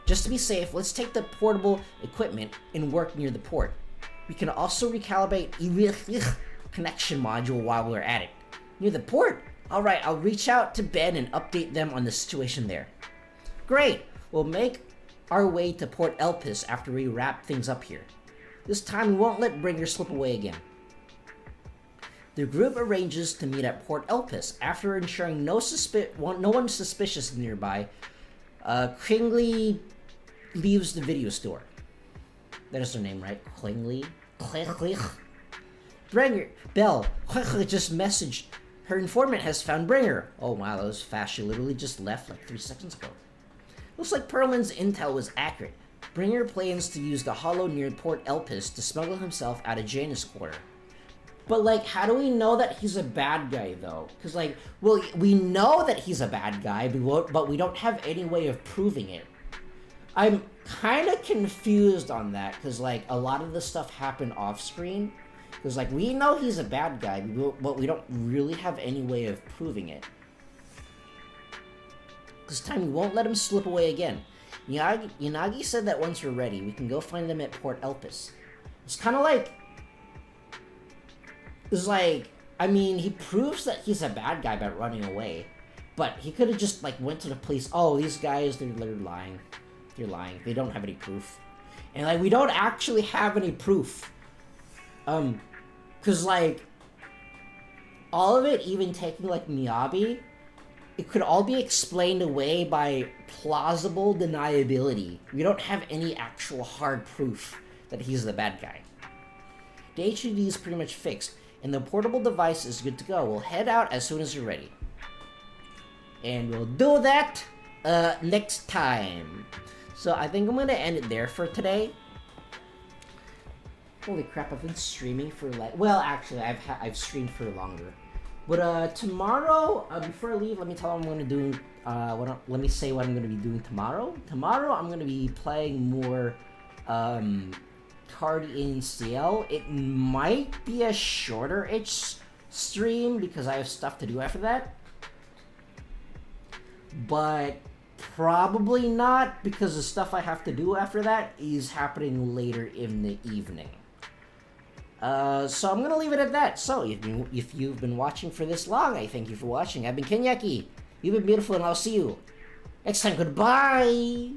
Just to be safe, let's take the portable equipment and work near the port. We can also recalibrate connection module while we're at it. Near the port? Alright, I'll reach out to Ben and update them on the situation there. Great! We'll make our way to Port Elpis after we wrap things up here. This time we won't let Bringer slip away again. The group arranges to meet at Port Elpis. After ensuring no one suspicious nearby, Kringley leaves the video store. That is her name, right? Kringley? Bringer! Belle! Just messaged. Her informant has found Bringer. Oh wow, that was fast. She literally just left like 3 seconds ago. Looks like Perlman's intel was accurate. Bringer plans to use the hollow near Port Elpis to smuggle himself out of Janus Quarter. But like, how do we know that he's a bad guy though? Because like, well, we know that he's a bad guy, but we don't have any way of proving it. I'm kind of confused on that because like a lot of the stuff happened off screen. Because like, we know he's a bad guy, but we don't really have any way of proving it. This time we won't let him slip away again. Yanagi said that once we're ready, we can go find them at Port Elpis. It's kind of like... It's like... I mean, he proves that he's a bad guy by running away. But he could have just, like, went to the police. Oh, these guys, they're lying. They're lying. They don't have any proof. And, like, we don't actually have any proof. Because, like... all of it, even taking, like, Miyabi... it could all be explained away by plausible deniability. We don't have any actual hard proof that he's the bad guy. The HDD is pretty much fixed, and the portable device is good to go. We'll head out as soon as you're ready. And we'll do that next time. So I think I'm going to end it there for today. Holy crap, I've been streaming for like... well, actually, I've streamed for longer. But tomorrow, before I leave, let me tell you what I'm going to do. Let me say what I'm going to be doing tomorrow. Tomorrow, I'm going to be playing more Card in CL. It might be a shorter-ish stream because I have stuff to do after that. But probably not, because the stuff I have to do after that is happening later in the evening. So I'm gonna leave it at that. So if you've been watching for this long, I thank you for watching. I've been Kenyaki. You've been beautiful, and I'll see you next time. Goodbye.